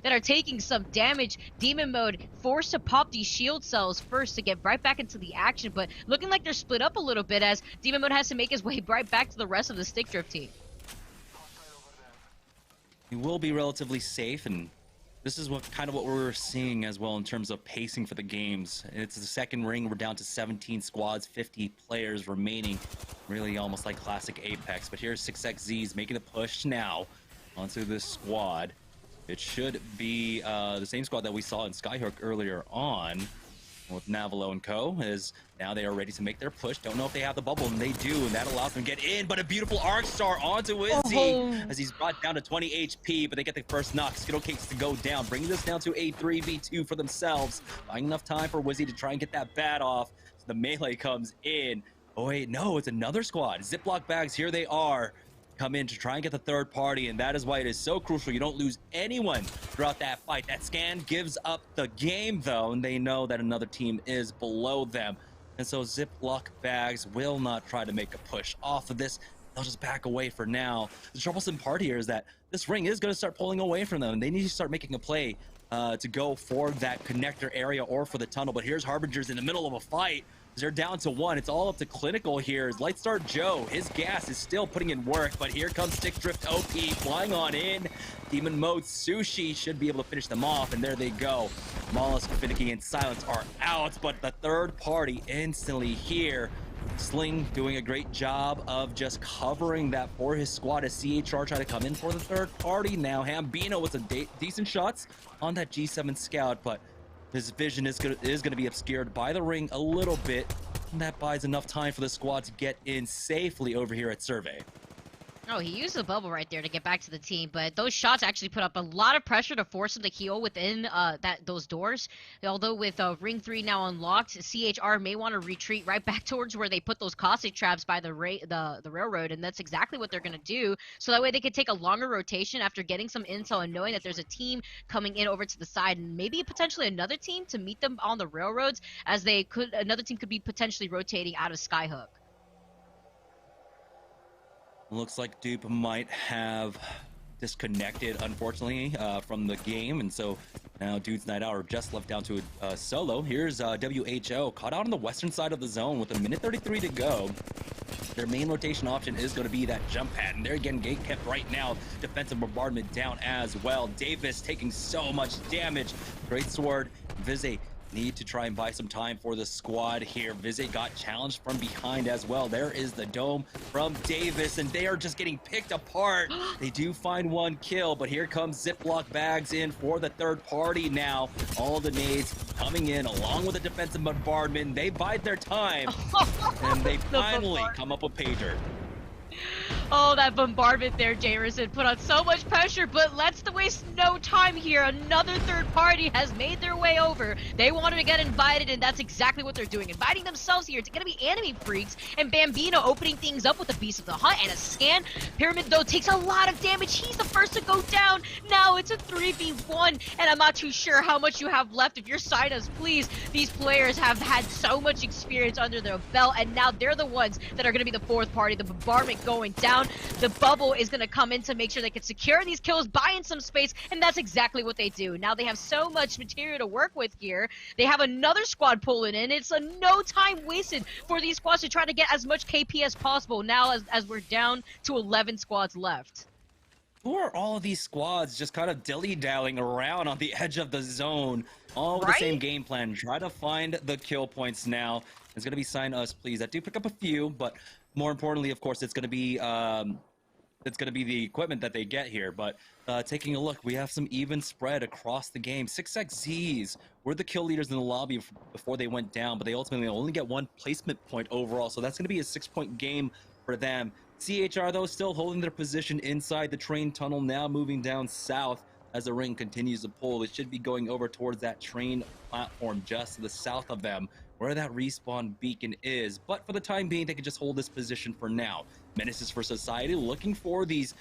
Speaker 3: that are taking some damage. Demon Mode forced to pop these shield cells first to get right back into the action, but looking like they're split up a little bit as Demon Mode has to make his way right back to the rest of the Stick Drift team.
Speaker 5: He will be relatively safe, and this is what we're seeing as well in terms of pacing for the games. It's the second ring. We're down to 17 squads, 50 players remaining. Really almost like classic Apex. But here's 6xZ's making the push now onto this squad. It should be the same squad that we saw in Skyhook earlier on with Navalo and co. Is now they are ready to make their push. Don't know if they have the bubble, and they do, and that allows them to get in. But a beautiful arc star onto Izzy as he's brought down to 20 HP, but they get the first knock. Skittle Cakes to go down, bringing this down to a 3v2 for themselves. Buying enough time for Wizzy to try and get that bat off. So the melee comes in. Oh wait, no, it's another squad. Ziploc bags, here they are. Come in to try and get the third party, and that is why it is so crucial you don't lose anyone throughout that fight. That scan gives up the game though, and they know that another team is below them, and so Ziploc bags will not try to make a push off of this. They'll just back away for now. The troublesome part here is that this ring is going to start pulling away from them. They need to start making a play to go for that connector area or for the tunnel, but here's Harbingers in the middle of a fight. They're down to one. It's all up to Clinical here. Lightstar Joe, his gas is still putting in work, but here comes Stick Drift OP flying on in. Demon Mode Sushi should be able to finish them off, and there they go. Mollusk, Finicky, and Silence are out, but the third party instantly here. Sling doing a great job of just covering that for his squad as CHR try to come in for the third party. Now Hambino with some decent shots on that G7 Scout, but his vision is going to be obscured by the ring a little bit, and that buys enough time for the squad to get in safely over here at Survey.
Speaker 3: Oh, he used the bubble right there to get back to the team, but those shots actually put up a lot of pressure to force him to heal within those doors. Although with Ring 3 now unlocked, CHR may want to retreat right back towards where they put those caustic traps by the railroad, and that's exactly what they're going to do. So that way they could take a longer rotation after getting some intel and knowing that there's a team coming in over to the side, and maybe potentially another team to meet them on the railroads, as another team could be potentially rotating out of Skyhook.
Speaker 5: Looks like Dupe might have disconnected, unfortunately, from the game, and so now Dude's Night Out are just left down to a solo. Here's WHO, caught out on the western side of the zone with 1:33 to go. Their main rotation option is going to be that jump pad, and they're getting gate kept right now. Defensive bombardment down as well. Davis taking so much damage. Great sword, Vize need to try and buy some time for the squad here. Vize got challenged from behind as well. There is the dome from Davis, and they are just getting picked apart. They do find one kill, but here comes Ziploc bags in for the third party now. All the nades coming in along with the defensive bombardment. They bide their time, and they finally come up with Pager.
Speaker 3: Oh, that bombardment there, Jamerson, put on so much pressure, but let's waste no time here. Another third party has made their way over. They wanted to get invited, and that's exactly what they're doing. Inviting themselves here. It's going to be Anime Freaks and Bambino opening things up with a Beast of the Hunt and a scan. Pyramid, though, takes a lot of damage. He's the first to go down. Now it's a 3v1, and I'm not too sure how much you have left. If you're Sidas, please. These players have had so much experience under their belt, and now they're the ones that are going to be the fourth party. The bombardment going down. The bubble is going to come in to make sure they can secure these kills, buy in some space, and that's exactly what they do. Now they have so much material to work with here. They have another squad pulling in. It's no time wasted for these squads to try to get as much KP as possible now as we're down to 11 squads left.
Speaker 5: Who are all of these squads just kind of dilly-dallying around on the edge of the zone? All with the same game plan. Try to find the kill points now. It's going to be Sign Us, please. I do pick up a few, but more importantly, of course, it's going to be the equipment that they get here. But taking a look, we have some even spread across the game. 6xZs were the kill leaders in the lobby before they went down, but they ultimately only get one placement point overall. So that's going to be a 6-point game for them. CHR, though, still holding their position inside the train tunnel, now moving down south. as the ring continues to pull. It should be going over towards that train platform just to the south of them, where that respawn beacon is. But for the time being, they can just hold this position for now. Menaces for Society looking for these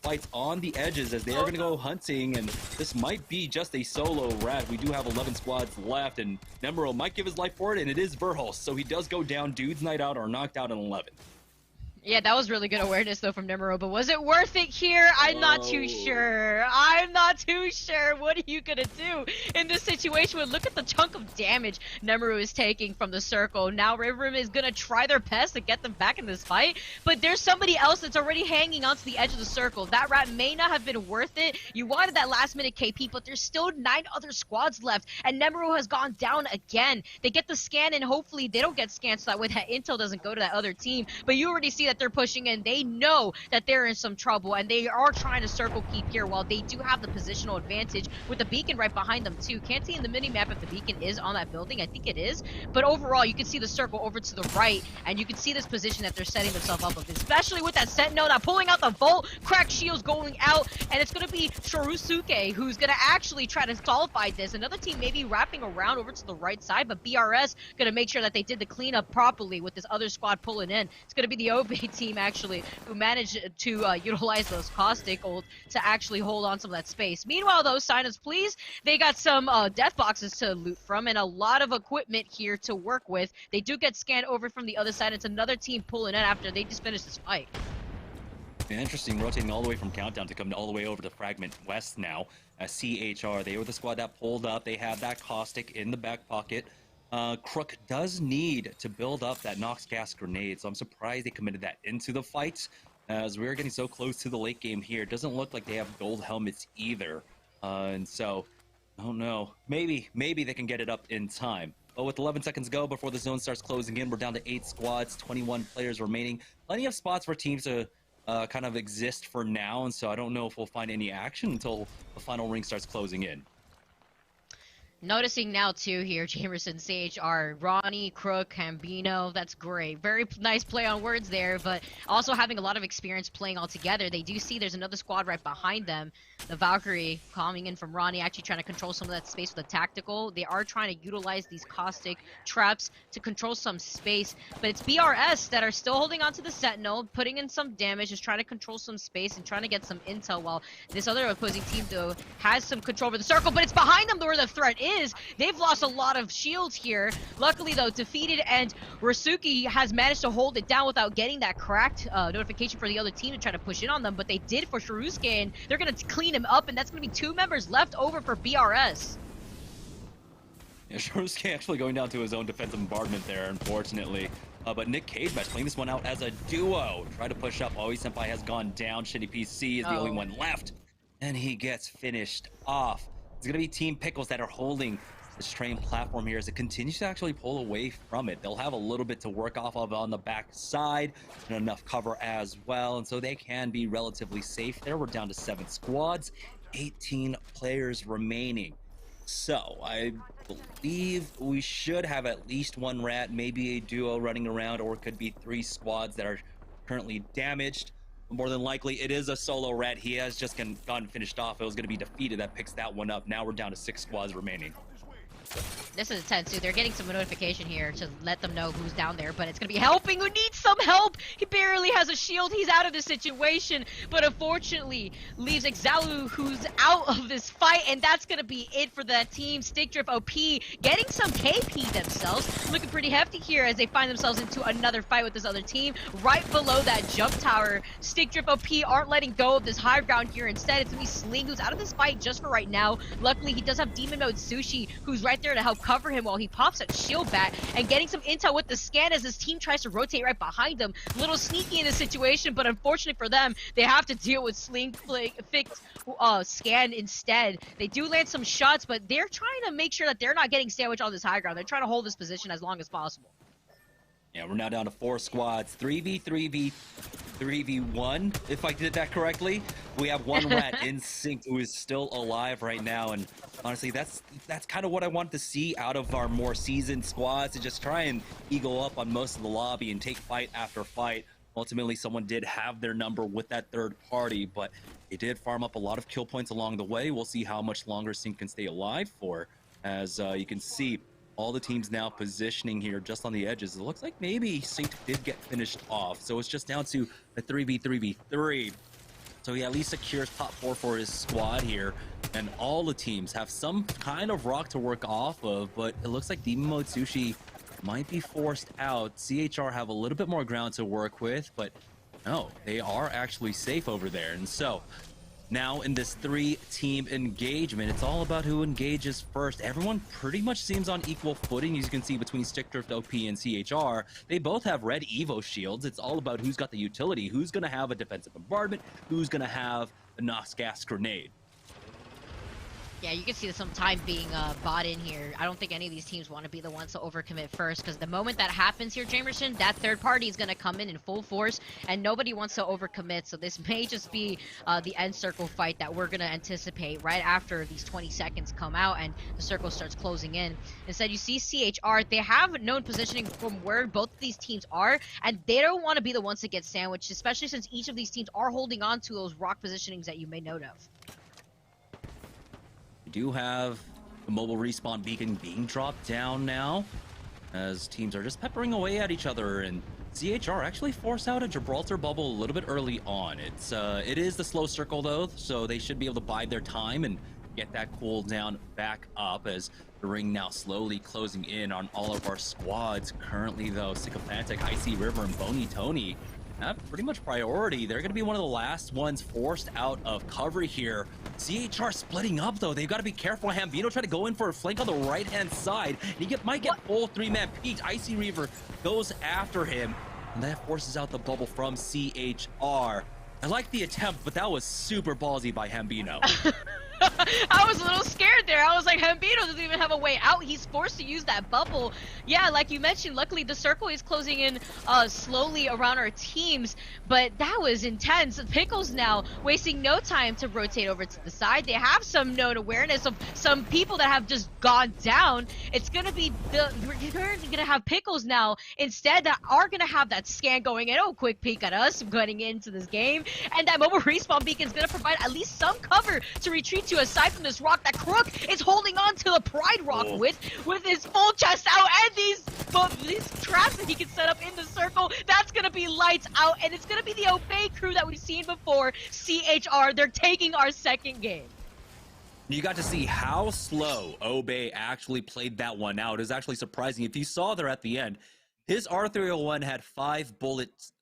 Speaker 5: fights on the edges as they are going to go hunting, and this might be just a solo rat. We do have 11 squads left, and Nemero might give his life for it, and it is Verhulst, so he does go down. Dude's night out are knocked out in 11.
Speaker 3: Yeah, that was really good awareness, though, from Nemero, but was it worth it here? I'm not too sure. I'm not too sure. What are you going to do in this situation? Look at the chunk of damage Nemero is taking from the circle. Now River is going to try their best to get them back in this fight, but there's somebody else that's already hanging onto the edge of the circle. That rat may not have been worth it. You wanted that last-minute KP, but there's still 9 other squads left, and Nemero has gone down again. They get the scan, and hopefully they don't get scanned so that way that intel doesn't go to that other team, but you already see that they're pushing in. They know that they're in some trouble, and they are trying to circle keep here while they do have the positional advantage with the beacon right behind them too. Can't see in the mini-map if the beacon is on that building. I think it is, but overall you can see the circle over to the right, and you can see this position that they're setting themselves up with, especially with that Sentinel now pulling out the Volt, cracked shields going out, and it's going to be Shorusuke who's going to actually try to solidify this. Another team maybe wrapping around over to the right side, but BRS going to make sure that they did the cleanup properly with this other squad pulling in. It's going to be the Obey team actually who managed to utilize those caustic ult to actually hold on some of that space. Meanwhile, those Sinus Please, they got some death boxes to loot from and a lot of equipment here to work with. They do get scanned over from the other side. It's another team pulling in after they just finished this fight.
Speaker 5: Yeah, interesting, rotating all the way from Countdown to come all the way over to Fragment West now. CHR, they were the squad that pulled up. They have that caustic in the back pocket. Crook does need to build up that Nox gas grenade, so I'm surprised they committed that into the fight, as we're getting so close to the late game here. It doesn't look like they have gold helmets either, and so, I don't know. Maybe they can get it up in time. But with 11 seconds to go before the zone starts closing in, we're down to 8 squads, 21 players remaining. Plenty of spots for teams to kind of exist for now, and so I don't know if we'll find any action until the final ring starts closing in.
Speaker 3: Noticing now too here, Jamerson, CHR, Ronnie, Crook, Hambino, that's great. Very nice play on words there, but also having a lot of experience playing all together. They do see there's another squad right behind them. The Valkyrie coming in from Ronnie, actually trying to control some of that space with a tactical. They are trying to utilize these caustic traps to control some space, but it's BRS that are still holding on to the Sentinel, putting in some damage, just trying to control some space and trying to get some intel, while this other opposing team though has some control over the circle, but it's behind them where the threat is. They've lost a lot of shields here. Luckily though, defeated, and Rasuki has managed to hold it down without getting that cracked notification for the other team to try to push in on them, but they did for Sharusuke, and they're going to clean him up, and that's going to be 2 members left over for BRS.
Speaker 5: Yeah, Sharusuke actually going down to his own defensive bombardment there, unfortunately. But Nick Cage match playing this one out as a duo. Try to push up. Aoi Senpai has gone down. Shitty PC is the only one left. And he gets finished off. It's going to be Team Pickles that are holding this train platform here as it continues to actually pull away from it. They'll have a little bit to work off of on the back side and enough cover as well. And so they can be relatively safe there. We're down to 7 squads, 18 players remaining. So I believe we should have at least 1 rat, maybe a duo running around, or it could be 3 squads that are currently damaged. More than likely, it is a solo rat. He has just gotten finished off. It was going to be defeated. That picks that one up. Now we're down to 6 squads remaining.
Speaker 3: This is intense too. They're getting some notification here to let them know who's down there, but it's going to be Helping, who needs some help. He barely has a shield. He's out of this situation, but unfortunately leaves Exalu, who's out of this fight, and that's going to be it for that team. Stickdrift OP getting some KP themselves, looking pretty hefty here as they find themselves into another fight with this other team right below that jump tower. Stickdrift OP aren't letting go of this high ground here. Instead, it's going to be Sling, who's out of this fight just for right now. Luckily, he does have Demon Mode Sushi, who's right there to help cover him while he pops that shield back, and getting some intel with the scan as his team tries to rotate right behind him. A little sneaky in this situation, but unfortunately for them, they have to deal with Sling fixed scan instead. They do land some shots, but they're trying to make sure that they're not getting sandwiched on this high ground. They're trying to hold this position as long as possible.
Speaker 5: Yeah, we're now down to 4 squads, 3v1, if I did that correctly. We have 1 rat in sync who is still alive right now, and honestly, that's kind of what I want to see out of our more seasoned squads, to just try and eagle up on most of the lobby and take fight after fight. Ultimately, someone did have their number with that third party, but They did farm up a lot of kill points along the way. We'll see how much longer Sync can stay alive for. As you can see, all the teams now positioning here just on the edges. It looks like maybe Sync did get finished off. So it's just down to a 3v3v3. So he at least secures top 4 for his squad here. And all the teams have some kind of rock to work off of, but it looks like Demon Mode Sushi might be forced out. CHR have a little bit more ground to work with, but no, they are actually safe over there. And so now in this 3-team engagement, it's all about who engages first. Everyone pretty much seems on equal footing, as you can see between Stickdrift OP and CHR. They both have red Evo shields. It's all about who's got the utility, who's going to have a defensive bombardment, who's going to have a Nos gas grenade.
Speaker 3: Yeah, you can see some time being bought in here. I don't think any of these teams want to be the ones to overcommit first, because the moment that happens here, Jamerson, that third party is going to come in full force, and nobody wants to overcommit. So this may just be the end circle fight that we're going to anticipate right after these 20 seconds come out and the circle starts closing in. Instead, you see CHR. They have known positioning from where both of these teams are, and they don't want to be the ones to get sandwiched, especially since each of these teams are holding on to those rock positionings that you may note of.
Speaker 5: We do have the mobile respawn beacon being dropped down now, as teams are just peppering away at each other, and CHR actually forced out a Gibraltar bubble a little bit early on. It is the slow circle though, so they should be able to bide their time and get that cooldown back up, as the ring now slowly closing in on all of our squads. Currently though, Sycophantic, Icy River, and Bony Tony have pretty much priority. They're going to be one of the last ones forced out of cover here. CHR splitting up though. They've got to be careful. Hambino trying to go in for a flank on the right hand side. And he might get full 3-man peaked. Icy Reaver goes after him, and that forces out the bubble from CHR. I like the attempt, but that was super ballsy by Hambino.
Speaker 3: I was a little scared there. I was like, Hambino doesn't even have a way out. He's forced to use that bubble. Yeah, like you mentioned, luckily the circle is closing in slowly around our teams, but that was intense. Pickles now wasting no time to rotate over to the side. They have some known awareness of some people that have just gone down. It's gonna be we're gonna have Pickles now instead that are gonna have that scan going in. Oh, quick peek at us getting into this game, and that mobile respawn beacon is gonna provide at least some cover to retreat to, aside from this rock that Crook is holding on to the Pride Rock with his full chest out, and these traps that he can set up in the circle. That's gonna be lights out, and it's gonna be the Obey crew that we've seen before. CHR, they're taking our second game.
Speaker 5: You got to see how slow Obey actually played that one out. It was actually surprising. If you saw there at the end, his R301 had 5 bullets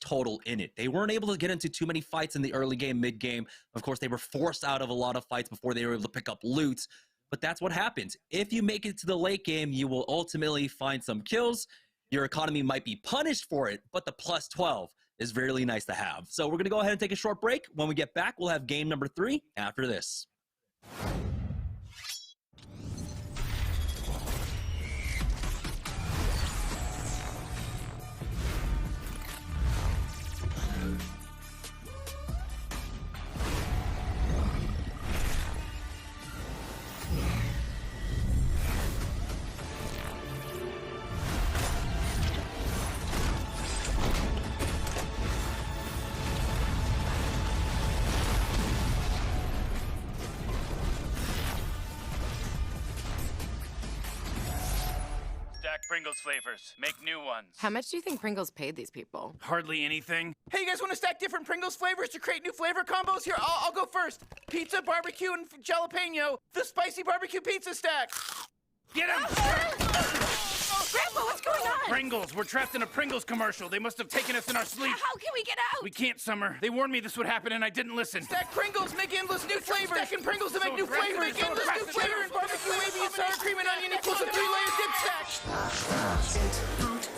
Speaker 5: total in it. They weren't able to get into too many fights in the early game, mid game. Of course, they were forced out of a lot of fights before they were able to pick up loot. But that's what happens. If you make it to the late game, you will ultimately find some kills. Your economy might be punished for it, but the plus 12 is really nice to have. So we're going to go ahead and take a short break. When we get back, we'll have game number 3 after this.
Speaker 11: Pringles flavors. Make new ones.
Speaker 12: How much do you think Pringles paid these people?
Speaker 11: Hardly anything.
Speaker 13: Hey, you guys want to stack different Pringles flavors to create new flavor combos? Here, I'll go first. Pizza, barbecue, and jalapeno. The spicy barbecue pizza stack.
Speaker 11: Get him!
Speaker 12: Grandpa, what's going on?
Speaker 11: Pringles. We're trapped in a Pringles commercial. They must have taken us in our sleep.
Speaker 12: How can we get out?
Speaker 11: We can't, Summer. They warned me this would happen, and I didn't listen.
Speaker 13: Stack Pringles, make endless new flavors. Stacking Pringles to make new flavors. Make endless new flavor and barbecue, wavy, and sour cream and onion equals a 3-layer dip stack.
Speaker 4: Fruit,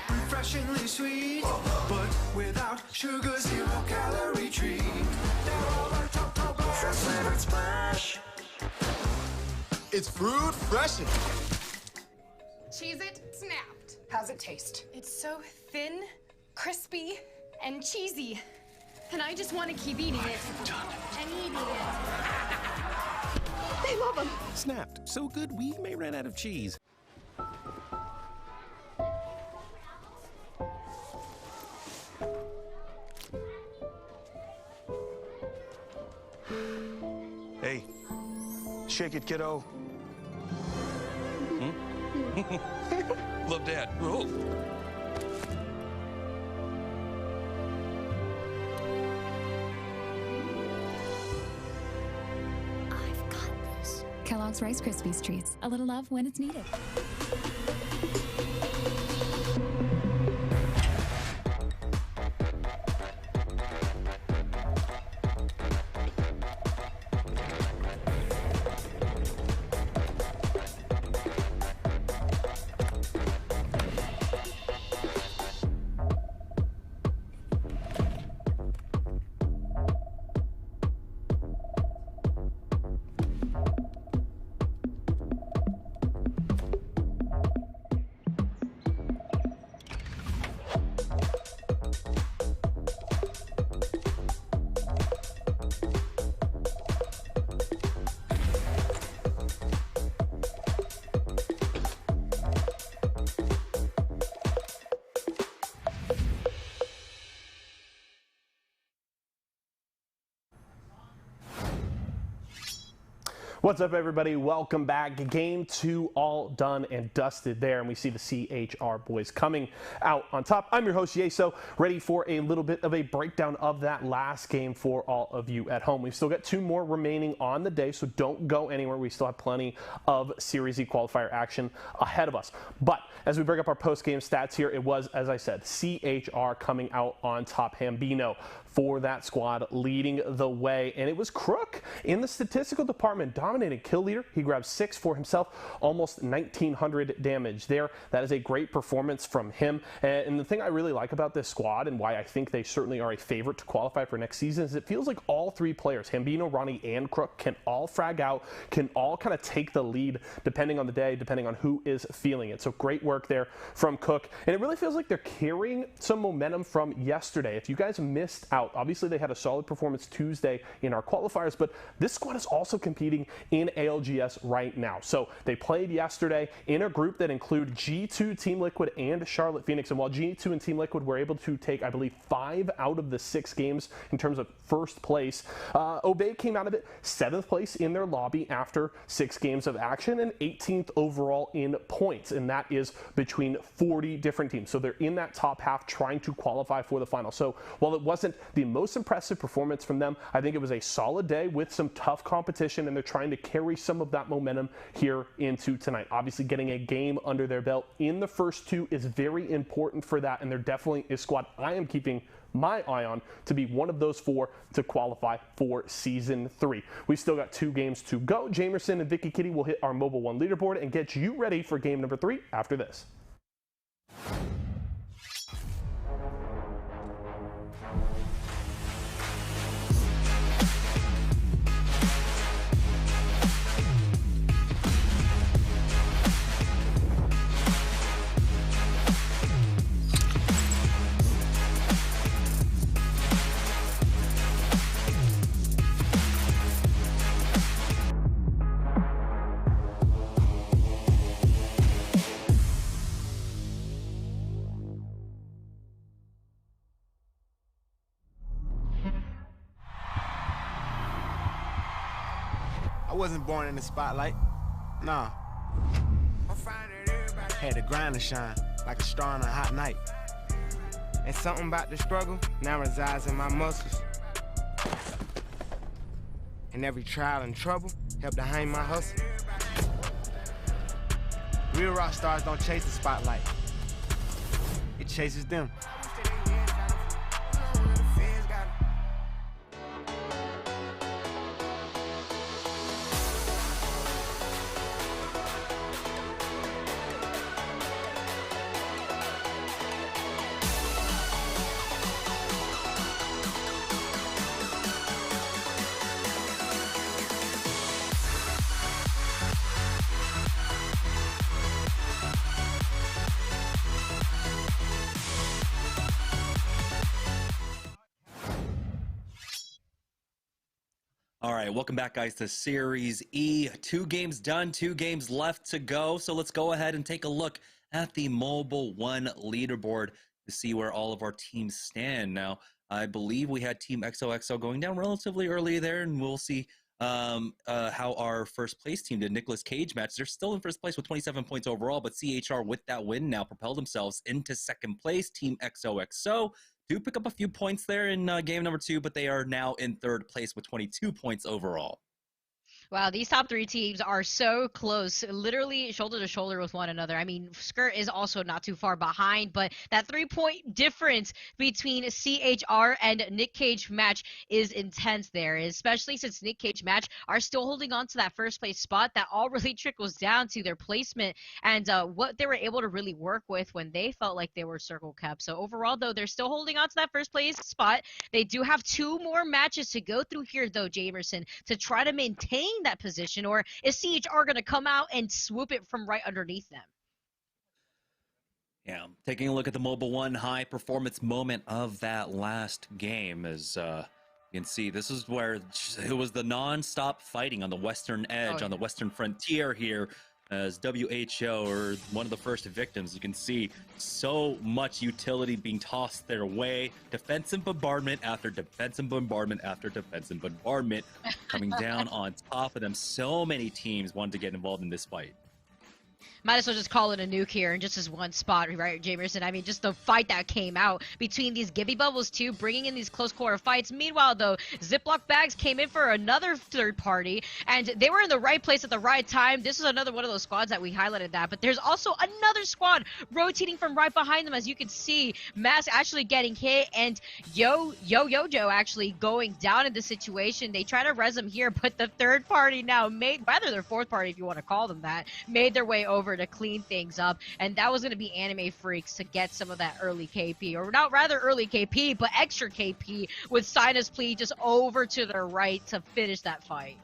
Speaker 4: refreshingly sweet, but without sugar, 0-calorie treat. They're all our top flavored splash.
Speaker 14: It's fruit freshin'.
Speaker 15: Cheez-It snapped. How's it taste? It's so thin, crispy, and cheesy. And I just want to keep eating it. And eating it. They love them.
Speaker 16: Snapped. So good we may run out of cheese.
Speaker 8: Shake it, kiddo. Love Dad. Oh.
Speaker 9: Kellogg's Rice Krispies Treats. A little love when it's needed.
Speaker 1: What's up, everybody? Welcome back. Game 2 all done and dusted there, and we see the CHR boys coming out on top. I'm your host, Yeso, ready for a little bit of a breakdown of that last game for all of you at home. We've still got 2 more remaining on the day, so don't go anywhere. We still have plenty of Series E qualifier action ahead of us. But as we bring up our post-game stats here, it was, as I said, CHR coming out on top. Hambino for that squad leading the way, and it was Crook in the statistical department, dominating kill leader. He grabbed 6 for himself, almost 1,900 damage there. That is a great performance from him. And the thing I really like about this squad, and why I think they certainly are a favorite to qualify for next season, is it feels like all 3 players, Hambino, Ronnie, and Crook, can all frag out, can all kind of take the lead depending on the day, depending on who is feeling it. So great work there from Cook, and it really feels like they're carrying some momentum from yesterday. If you guys missed out, obviously they had a solid performance Tuesday in our qualifiers, but this squad is also competing in ALGS right now. So they played yesterday in a group that include G2, Team Liquid, and Charlotte Phoenix. And while G2 and Team Liquid were able to take, I believe, 5 out of the 6 games in terms of first place, Obey came out of it 7th place in their lobby after 6 games of action and 18th overall in points. And that is between 40 different teams. So they're in that top half trying to qualify for the final. So while it wasn't the most impressive performance from them, I think it was a solid day with some tough competition, and they're trying to carry some of that momentum here into tonight. Obviously, getting a game under their belt in the first 2 is very important for that, and they're definitely a squad I am keeping my eye on to be one of those 4 to qualify for Season 3. We've still got 2 games to go. Jamerson and Vicky Kitty will hit our Mobile 1 leaderboard and get you ready for game number 3 after this.
Speaker 7: I wasn't born in the spotlight. Nah. Had to grind and shine like a star on a hot night. And something about the struggle now resides in my muscles. And every trial and trouble helped to hang my hustle. Real rock stars don't chase the spotlight. It chases them.
Speaker 5: All right, welcome back, guys, to Series E. 2 games done, 2 games left to go. So let's go ahead and take a look at the Mobile 1 leaderboard to see where all of our teams stand. Now, I believe we had Team XOXO going down relatively early there, and we'll see how our first place team did. Nicolas Cage match. They're still in first place with 27 points overall, but CHR with that win now propelled themselves into second place. Team XOXO do pick up a few points there in game number 2, but they are now in third place with 22 points overall.
Speaker 3: Wow, these top 3 teams are so close, literally shoulder to shoulder with one another. I mean, Skirt is also not too far behind, but that 3-point difference between CHR and Nick Cage match is intense there, especially since Nick Cage match are still holding on to that first place spot. That all really trickles down to their placement and what they were able to really work with when they felt like they were circle kept. So overall, though, they're still holding on to that first place spot. They do have 2 more matches to go through here, though, Jamerson, to try to maintain that position, or is CHR going to come out and swoop it from right underneath them?
Speaker 5: Yeah, taking a look at the Mobile One high performance moment of that last game, as you can see, this is where it was the non-stop fighting on the western edge, on the western frontier here, as WHO or one of the first victims. You can see so much utility being tossed their way. Defensive bombardment after defensive bombardment after defensive bombardment coming down on top of them. So many teams wanted to get involved in this fight.
Speaker 3: Might as well just call it a nuke here in just this one spot, right, Jamerson? I mean, just the fight that came out between these Gibby Bubbles, too, bringing in these close quarter fights. Meanwhile, though, Ziploc Bags came in for another third party, and they were in the right place at the right time. This is another one of those squads that we highlighted that, but there's also another squad rotating from right behind them, as you can see. Mask actually getting hit, and Yojo actually going down in the situation. They try to res him here, but the third party now made, rather their fourth party, if you want to call them that, made their way over to clean things up, and that was going to be Anime Freaks to get some of that early KP, or not rather early KP, but extra KP with Sinus Plea just over to their right to finish that fight.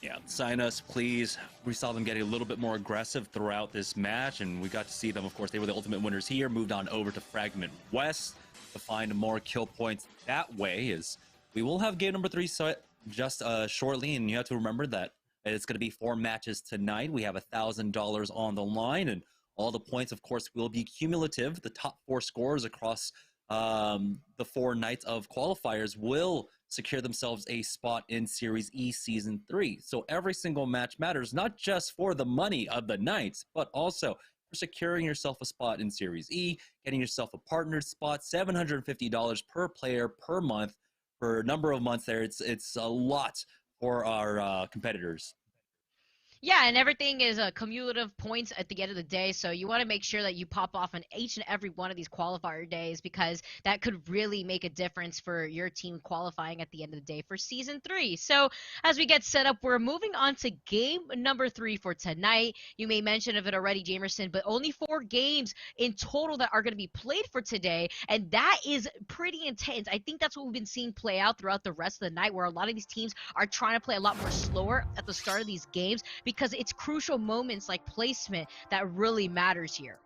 Speaker 5: Yeah, Sinus, please. We saw them getting a little bit more aggressive throughout this match, and we got to see them, of course, they were the ultimate winners here, moved on over to Fragment West to find more kill points that way. Is we will have game number 3 set just shortly, and you have to remember that it's going to be 4 matches tonight. We have $1,000 on the line, and all the points, of course, will be cumulative. The top 4 scorers across the 4 nights of qualifiers will secure themselves a spot in Series E Season 3. So every single match matters, not just for the money of the nights, but also for securing yourself a spot in Series E, getting yourself a partnered spot, $750 per player per month for a number of months there. It's a lot for our competitors.
Speaker 3: Yeah, and everything is cumulative points at the end of the day, so you want to make sure that you pop off on each and every one of these qualifier days, because that could really make a difference for your team qualifying at the end of the day for Season 3. So as we get set up, we're moving on to game number 3 for tonight. You may mention of it already, Jamerson, but only 4 games in total that are going to be played for today, and that is pretty intense. I think that's what we've been seeing play out throughout the rest of the night, where a lot of these teams are trying to play a lot more slower at the start of these games, because it's crucial moments like placement that really matters here.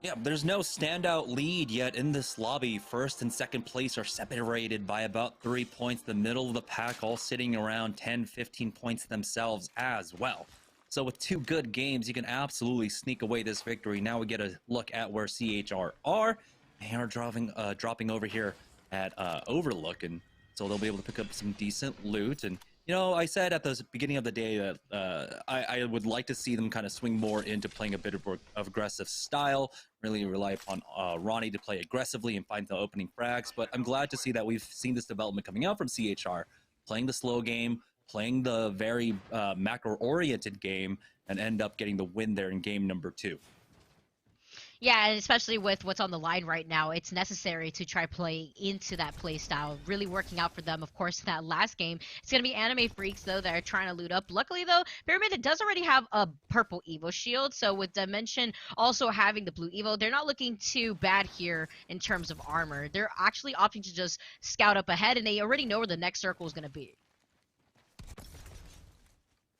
Speaker 5: Yeah, there's no standout lead yet in this lobby. First and second place are separated by about 3 points. The middle of the pack all sitting around 10, 15 points themselves as well. So with 2 good games, you can absolutely sneak away this victory. Now we get a look at where CHR are. They are dropping over here at Overlook, and so they'll be able to pick up some decent loot. And you know, I said at the beginning of the day that I would like to see them kind of swing more into playing a bit of aggressive style, really rely upon Ronnie to play aggressively and find the opening frags. But I'm glad to see that we've seen this development coming out from CHR, playing the slow game, playing the very macro-oriented game, and end up getting the win there in game number 2.
Speaker 3: Yeah, and especially with what's on the line right now, it's necessary to try playing into that play style, really working out for them. Of course, in that last game, it's going to be Anime Freaks, though, that are trying to loot up. Luckily, though, Pyramid does already have a purple Evo shield, so with Dimension also having the blue Evo, they're not looking too bad here in terms of armor. They're actually opting to just scout up ahead, and they already know where the next circle is going to be.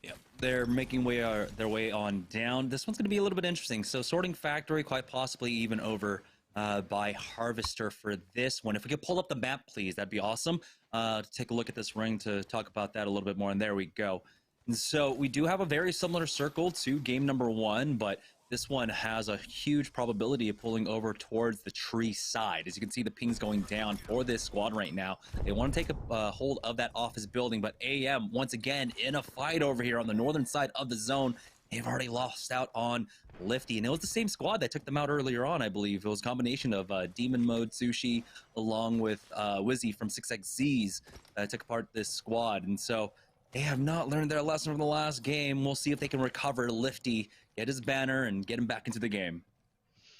Speaker 5: Yeah, they're making their way on down. This one's going to be a little bit interesting. So Sorting Factory, quite possibly even over by Harvester for this one. If we could pull up the map, please, that'd be awesome. To take a look at this ring to talk about that a little bit more, and there we go. And so we do have a very similar circle to game number 1, but this one has a huge probability of pulling over towards the tree side. As you can see, the ping's going down for this squad right now. They want to take a hold of that office building, but AM, once again, in a fight over here on the northern side of the zone. They've already lost out on Lifty, and it was the same squad that took them out earlier on, I believe. It was a combination of Demon Mode Sushi along with Wizzy from 6XZs that took apart this squad. And so they have not learned their lesson from the last game. We'll see if they can recover Lifty, get his banner, and get him back into the game.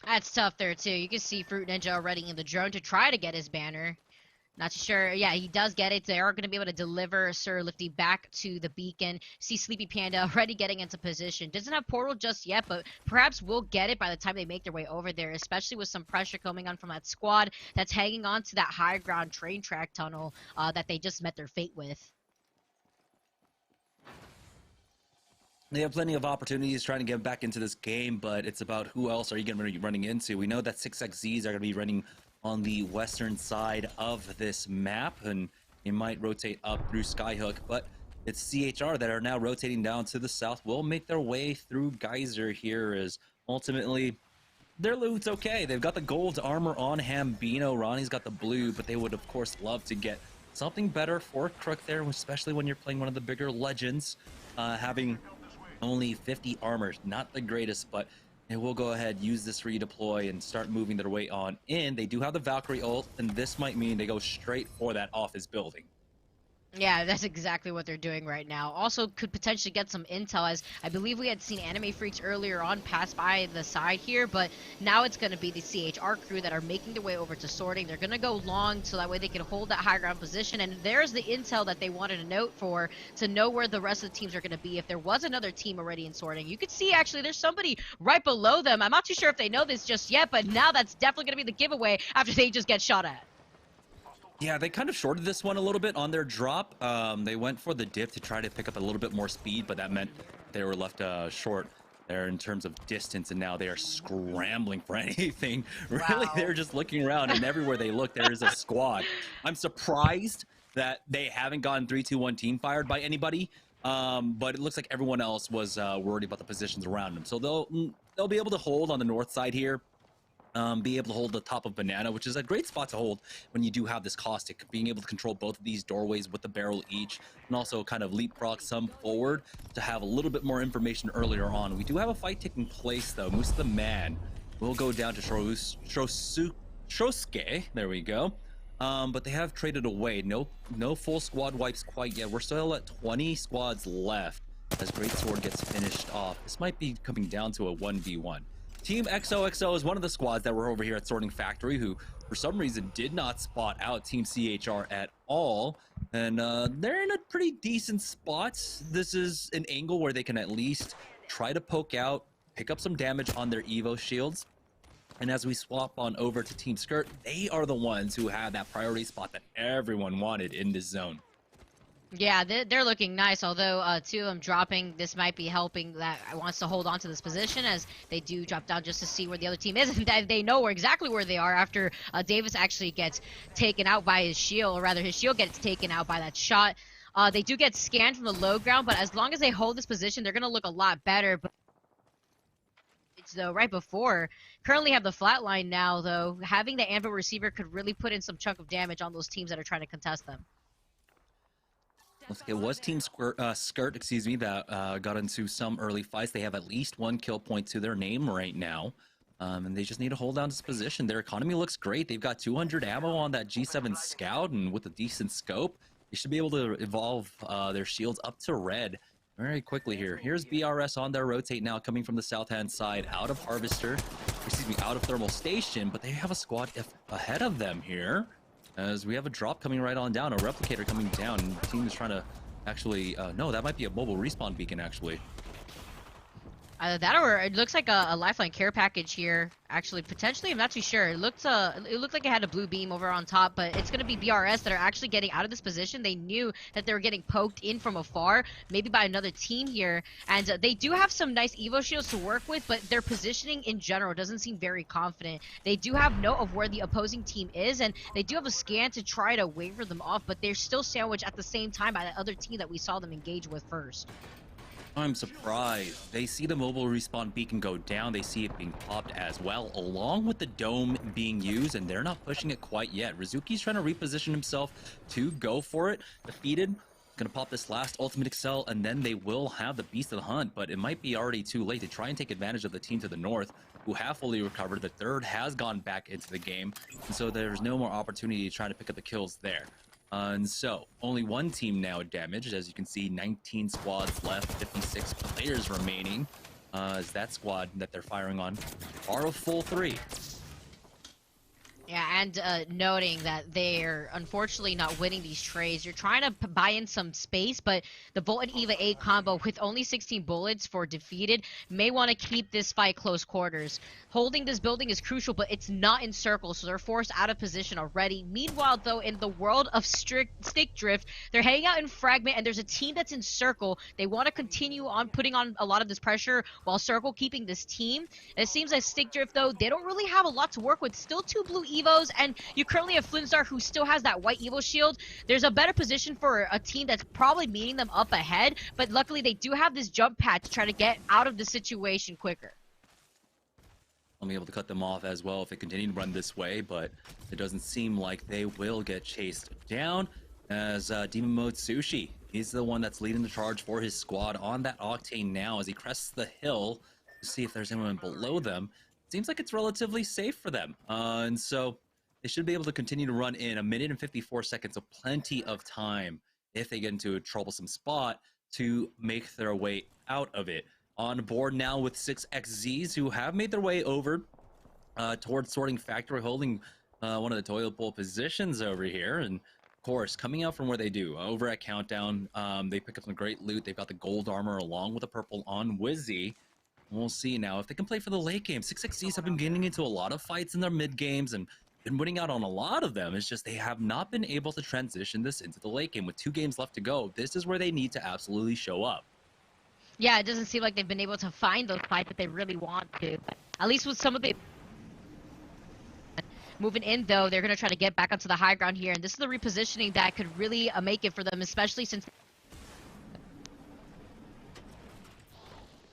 Speaker 3: That's tough there, too. You can see Fruit Ninja already in the drone to try to get his banner. Not too sure. Yeah, he does get it. They are going to be able to deliver Sir Lifty back to the beacon. See Sleepy Panda already getting into position. Doesn't have portal just yet, but perhaps will get it by the time they make their way over there, especially with some pressure coming on from that squad that's hanging on to that high ground train track tunnel that they just met their fate with.
Speaker 5: They have plenty of opportunities trying to get back into this game, but it's about who else are you going to be running into. We know that 6XZs are going to be running on the western side of this map, and you might rotate up through Skyhook, but it's CHR that are now rotating down to the south. Will make their way through Geyser here, as ultimately their loot's okay. They've got the gold armor on Hambino. Ronnie's got the blue, but they would of course love to get something better for Crook there, especially when you're playing one of the bigger legends. Having only 50 armor, not the greatest, but they will go ahead, use this redeploy, and start moving their way on in. They do have the Valkyrie ult, and this might mean they go straight for that office building.
Speaker 3: Yeah, that's exactly what they're doing right now. Also, could potentially get some intel, as I believe we had seen Anime Freaks earlier on pass by the side here, but now it's going to be the CHR crew that are making their way over to sorting. They're going to go long, so that way they can hold that high ground position, and there's the intel that they wanted to note for, to know where the rest of the teams are going to be. If there was another team already in sorting, you could see actually there's somebody right below them. I'm not too sure if they know this just yet, but now that's definitely going to be the giveaway after they just get shot at.
Speaker 5: Yeah, they kind of shorted this one a little bit on their drop. They went for the dip to try to pick up a little bit more speed, but that meant they were left short there in terms of distance, and now they are scrambling for anything. Really, they're just looking around, and everywhere they look, there is a squad. I'm surprised that they haven't gotten 3-2-1 team fired by anybody, but it looks like everyone else was worried about the positions around them. So they'll be able to hold on the north side here. Be able to hold the top of Banana, which is a great spot to hold when you do have this caustic. Being able to control both of these doorways with the barrel each, and also kind of leapfrog some forward to have a little bit more information earlier on. We do have a fight taking place though. Moose the Man will go down to Shosuke. There we go. But they have traded away. No full squad wipes quite yet. We're still at 20 squads left as Greatsword gets finished off. This might be coming down to a 1v1. Team XOXO is one of the squads that were over here at Sorting Factory, who for some reason did not spot out Team CHR at all. And they're in a pretty decent spot. This is an angle where they can at least try to poke out, pick up some damage on their Evo shields. And as we swap on over to Team Skirt, they are the ones who have that priority spot that everyone wanted in this zone.
Speaker 3: Yeah, they're looking nice, although two of them dropping. This might be helping that wants to hold on to this position, as they do drop down just to see where the other team is, and they know exactly where they are after Davis actually gets taken out by his shield, or rather his shield gets taken out by that shot. They do get scanned from the low ground, but as long as they hold this position, they're going to look a lot better. But though right before, currently have the flat line now, though. Having the Anvil receiver could really put in some chunk of damage on those teams that are trying to contest them.
Speaker 5: It was Team Skirt, excuse me, that got into some early fights. They have at least one kill point to their name right now, and they just need to hold down this position. Their economy looks great. They've got 200 ammo on that G7 Scout, and with a decent scope, they should be able to evolve their shields up to red very quickly here. Here's BRS on their rotate now, coming from the south-hand side, out of Harvester, excuse me, out of Thermal Station, but they have a squad ahead of them here, as we have a drop coming right on down, a replicator coming down, and the team is trying to actually, no, that might be a mobile respawn beacon, actually.
Speaker 3: That or it looks like a lifeline care package here. Actually, potentially, I'm not too sure. It looked like it had a blue beam over on top, but it's going to be BRS that are actually getting out of this position. They knew that they were getting poked in from afar, maybe by another team here, and they do have some nice Evo shields to work with, but their positioning in general doesn't seem very confident. They do have note of where the opposing team is, and they do have a scan to try to waver them off, but they're still sandwiched at the same time by the other team that we saw them engage with first.
Speaker 5: I'm surprised. They see the mobile respawn beacon go down. They see it being popped as well, along with the dome being used, and they're not pushing it quite yet. Rizuki's trying to reposition himself to go for it. Defeated. Gonna pop this last ultimate excel, and then they will have the Beast of the Hunt, but it might be already too late to try and take advantage of the team to the north, who have fully recovered. The third has gone back into the game, and so there's no more opportunity to try to pick up the kills there. And so, only one team now damaged. As you can see, 19 squads left, 56 players remaining. As that squad that they're firing on are a full 3.
Speaker 3: Yeah, and noting that they're unfortunately not winning these trades. You're trying to buy in some space, but the Volt and Eva 8 combo with only 16 bullets for defeated may want to keep this fight close quarters. Holding this building is crucial, but it's not in circle, so they're forced out of position already. Meanwhile, though, in the world of stick drift, they're hanging out in fragment, and there's a team that's in circle. They want to continue on putting on a lot of this pressure while circle keeping this team. And it seems like stick drift, though, they don't really have a lot to work with. Still 2 blue Evos, and you currently have Flintstar, who still has that white Evo shield. There's a better position for a team that's probably meeting them up ahead, but luckily they do have this jump pad to try to get out of the situation quicker.
Speaker 5: I'll be able to cut them off as well if they continue to run this way, but it doesn't seem like they will get chased down, as Demon Mode Sushi, he's the one that's leading the charge for his squad on that Octane now as he crests the hill to see if there's anyone below them. Seems like it's relatively safe for them, and so they should be able to continue to run in 1 minute and 54 seconds, so plenty of time if they get into a troublesome spot to make their way out of it. On board now with 6XZs, who have made their way over towards Sorting Factory, holding one of the toilet bowl positions over here. And of course, coming out from where they do, over at Countdown, they pick up some great loot. They've got the gold armor along with the purple on Wizzy. We'll see now if they can play for the late game. 6XZs have been getting into a lot of fights in their mid games and been winning out on a lot of them. It's just they have not been able to transition this into the late game. With 2 games left to go, this is where they need to absolutely show up.
Speaker 3: Yeah, it doesn't seem like they've been able to find those fights that they really want to. At least with some of the... Moving in, though, they're going to try to get back onto the high ground here. And this is the repositioning that could really make it for them, especially since...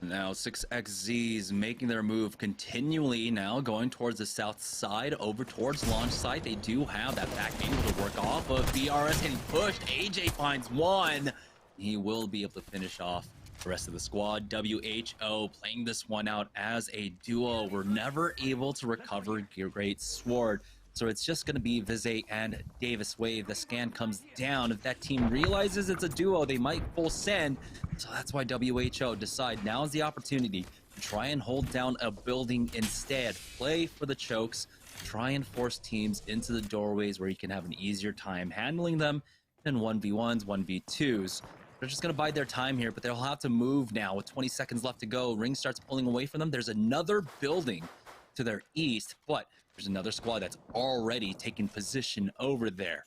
Speaker 5: Now 6XZs making their move continually now, going towards the south side, over towards launch site. They do have that back angle to work off of. BRS getting pushed. AJ finds one. He will be able to finish off the rest of the squad. WHO playing this one out as a duo. We're never able to recover Great Sword, so it's just going to be Vizay and Davis Wave. The scan comes down. If that team realizes it's a duo, they might full send. So that's why WHO decide now is the opportunity to try and hold down a building instead. Play for the chokes. Try and force teams into the doorways where you can have an easier time handling them than 1v1s, 1v2s. They're just going to bide their time here, but they'll have to move now with 20 seconds left to go. Ring starts pulling away from them. There's another building to their east, but there's another squad that's already taken position over there.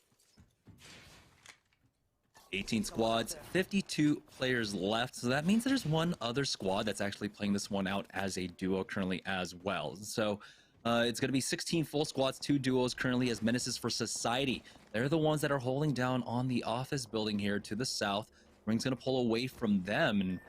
Speaker 5: 18 squads, 52 players left, so that means there's one other squad that's actually playing this one out as a duo currently as well. So it's going to be 16 full squads, 2 duos currently as Menaces for Society. They're the ones that are holding down on the office building here to the south. Ring's going to pull away from them, and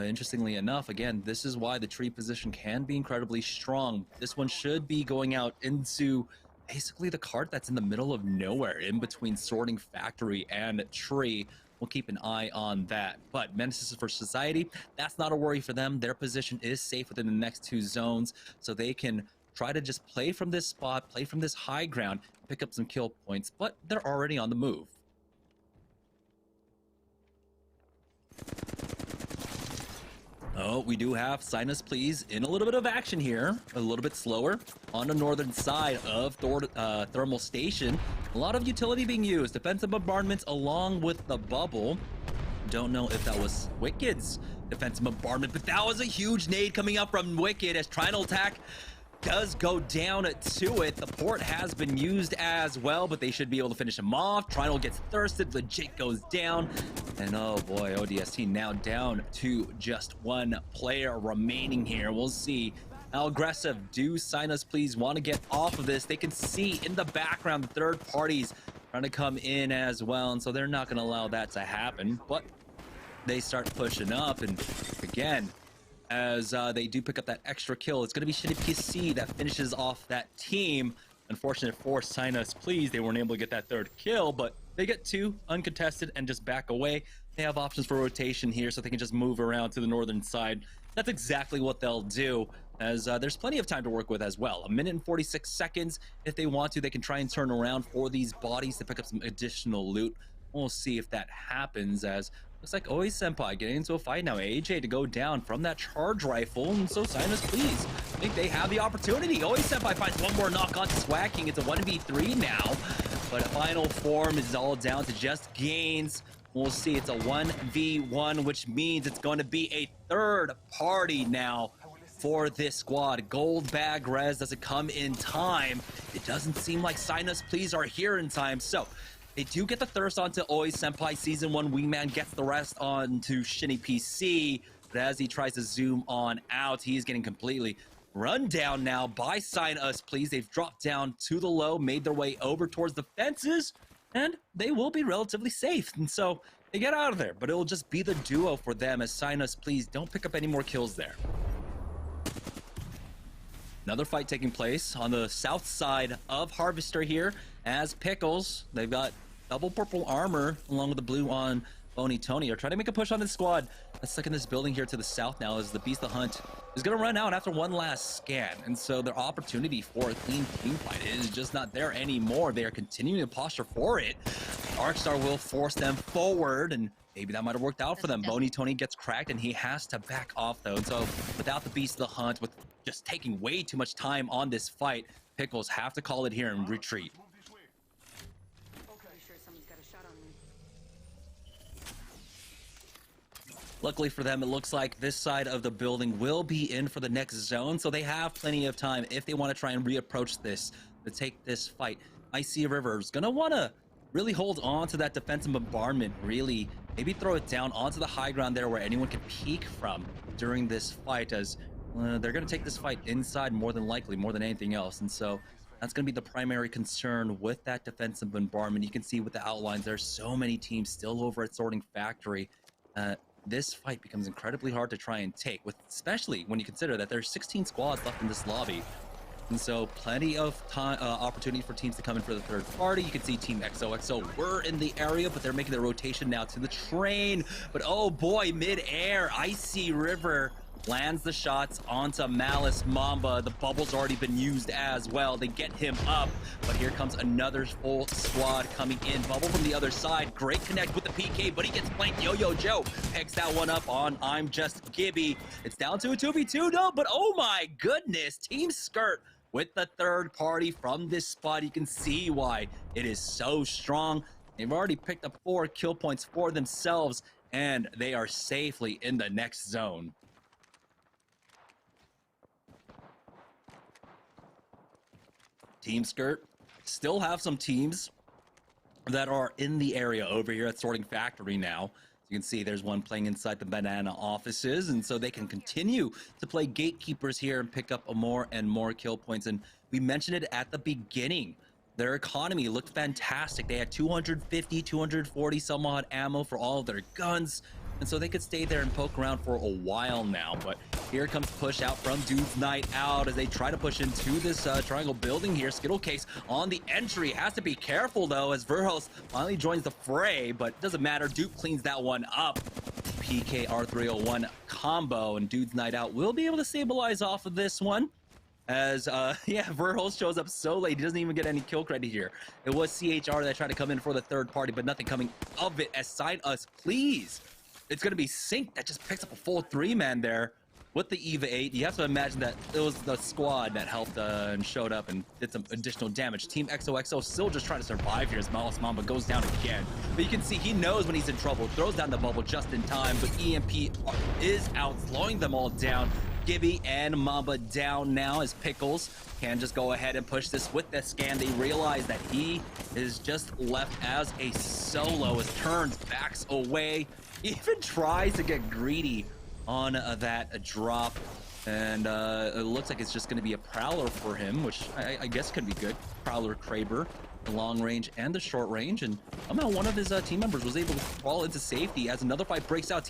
Speaker 5: interestingly enough, again, this is why the tree position can be incredibly strong. This one should be going out into basically the cart that's in the middle of nowhere, in between Sorting Factory and tree. We'll keep an eye on that. But Menaces for Society, that's not a worry for them. Their position is safe within the next 2 zones, so they can try to just play from this spot, play from this high ground, pick up some kill points, but they're already on the move. Oh, we do have Sign Us Please in a little bit of action here. A little bit slower on the northern side of Thermal Station. A lot of utility being used. Defensive bombardments along with the bubble. Don't know if that was Wicked's defensive bombardment, but that was a huge nade coming up from Wicked as Triangle Attack does go down to it. The port has been used as well, but they should be able to finish him off. Triangle gets thirsted, legit goes down. And oh boy, ODST now down to just 1 player remaining here. We'll see how aggressive do Sign Us Please want to get off of this. They can see in the background the third parties trying to come in as well, and so they're not going to allow that to happen. But they start pushing up, and again, as they do pick up that extra kill, it's going to be Shitty PC that finishes off that team. Unfortunate for Sign Us Please, they weren't able to get that third kill, but they get 2 uncontested and just back away. They have options for rotation here, so they can just move around to the northern side. That's exactly what they'll do, as there's plenty of time to work with as well. 1 minute and 46 seconds. If they want to, they can try and turn around for these bodies to pick up some additional loot. We'll see if that happens, as looks like Oi Senpai getting into a fight now. AJ to go down from that charge rifle, and so Sign Us Please, I think they have the opportunity. Oi Senpai finds one more knock on Swag King. It's a 1v3 now, but final form is all down to just gains. We'll see, it's a 1v1, which means it's going to be a third party now for this squad. Gold bag res doesn't come in time. It doesn't seem like Sign Us Please are here in time, so they do get the thirst onto Oi Senpai. Season 1 wingman gets the rest onto Shinny PC, but as he tries to zoom on out, he's getting completely run down now by Sign Us Please. They've dropped down to the low, made their way over towards the fences, and they will be relatively safe. And so they get out of there, but it'll just be the duo for them, as Sign Us Please don't pick up any more kills there. Another fight taking place on the south side of Harvester here, as Pickles, they've got double purple armor along with the blue on Boney Tony, are trying to make a push on this squad. Let's look in this building here to the south now, as the Beast the Hunt is going to run out after one last scan. And so their opportunity for a clean team fight is just not there anymore. They are continuing to posture for it. Arcstar will force them forward, and maybe that might have worked out for them. Boney Tony gets cracked, and he has to back off though. And so without the Beast of the Hunt, with just taking way too much time on this fight, Pickles have to call it here and retreat. Luckily for them, it looks like this side of the building will be in for the next zone, so they have plenty of time if they want to try and reapproach this to take this fight. Icy River's gonna want to really hold on to that defensive bombardment, really maybe throw it down onto the high ground there where anyone can peek from during this fight, as they're going to take this fight inside more than likely, more than anything else. And so that's going to be the primary concern with that defensive bombardment. You can see with the outlines, there's so many teams still over at Sorting Factory. This fight becomes incredibly hard to try and take, with especially when you consider that there's 16 squads left in this lobby. And so plenty of time, opportunity for teams to come in for the third party. You can see Team XOXO were in the area, but they're making their rotation now to the train. But oh boy, mid-air, Icy River lands the shots onto Malice Mamba. The bubble's already been used as well. They get him up, but here comes another full squad coming in. Bubble from the other side. Great connect with the PK, but he gets flanked. Yo-Yo Joe picks that one up on I'm Just Gibby. It's down to a 2v2 though, but oh my goodness, Team Skirt with the third party from this spot. You can see why it is so strong. They've already picked up 4 kill points for themselves, and they are safely in the next zone. Team Skirt still have some teams that are in the area over here at Sorting Factory now. You can see there's one playing inside the banana offices, and so they can continue to play gatekeepers here and pick up more and more kill points. And we mentioned it at the beginning. Their economy looked fantastic. They had 250, 240 some odd ammo for all of their guns. And so they could stay there and poke around for a while now. But here comes push out from Dude's Night Out as they try to push into this triangle building here. Skittle Case on the entry. Has to be careful though, as Verhos finally joins the fray, but it doesn't matter. Duke cleans that one up. PK R301 combo, and Dude's Night Out will be able to stabilize off of this one. As, Verhos shows up so late, he doesn't even get any kill credit here. It was CHR that tried to come in for the third party, but nothing coming of it, as Sign Us Please. It's going to be Sync that just picks up a full 3-man there with the EVA 8. You have to imagine that it was the squad that helped and showed up and did some additional damage. Team XOXO still just trying to survive here as Malice Mamba goes down again. But you can see he knows when he's in trouble, throws down the bubble just in time, but EMP is out, slowing them all down. Gibby and Mamba down now as Pickles can just go ahead and push this with the scan. They realize that he is just left as a solo, as turns, backs away, even tries to get greedy on that drop. And it looks like it's just going to be a Prowler for him, which I guess could be good. Prowler Kraber, the long range and the short range. And somehow one of his team members was able to fall into safety as another fight breaks out.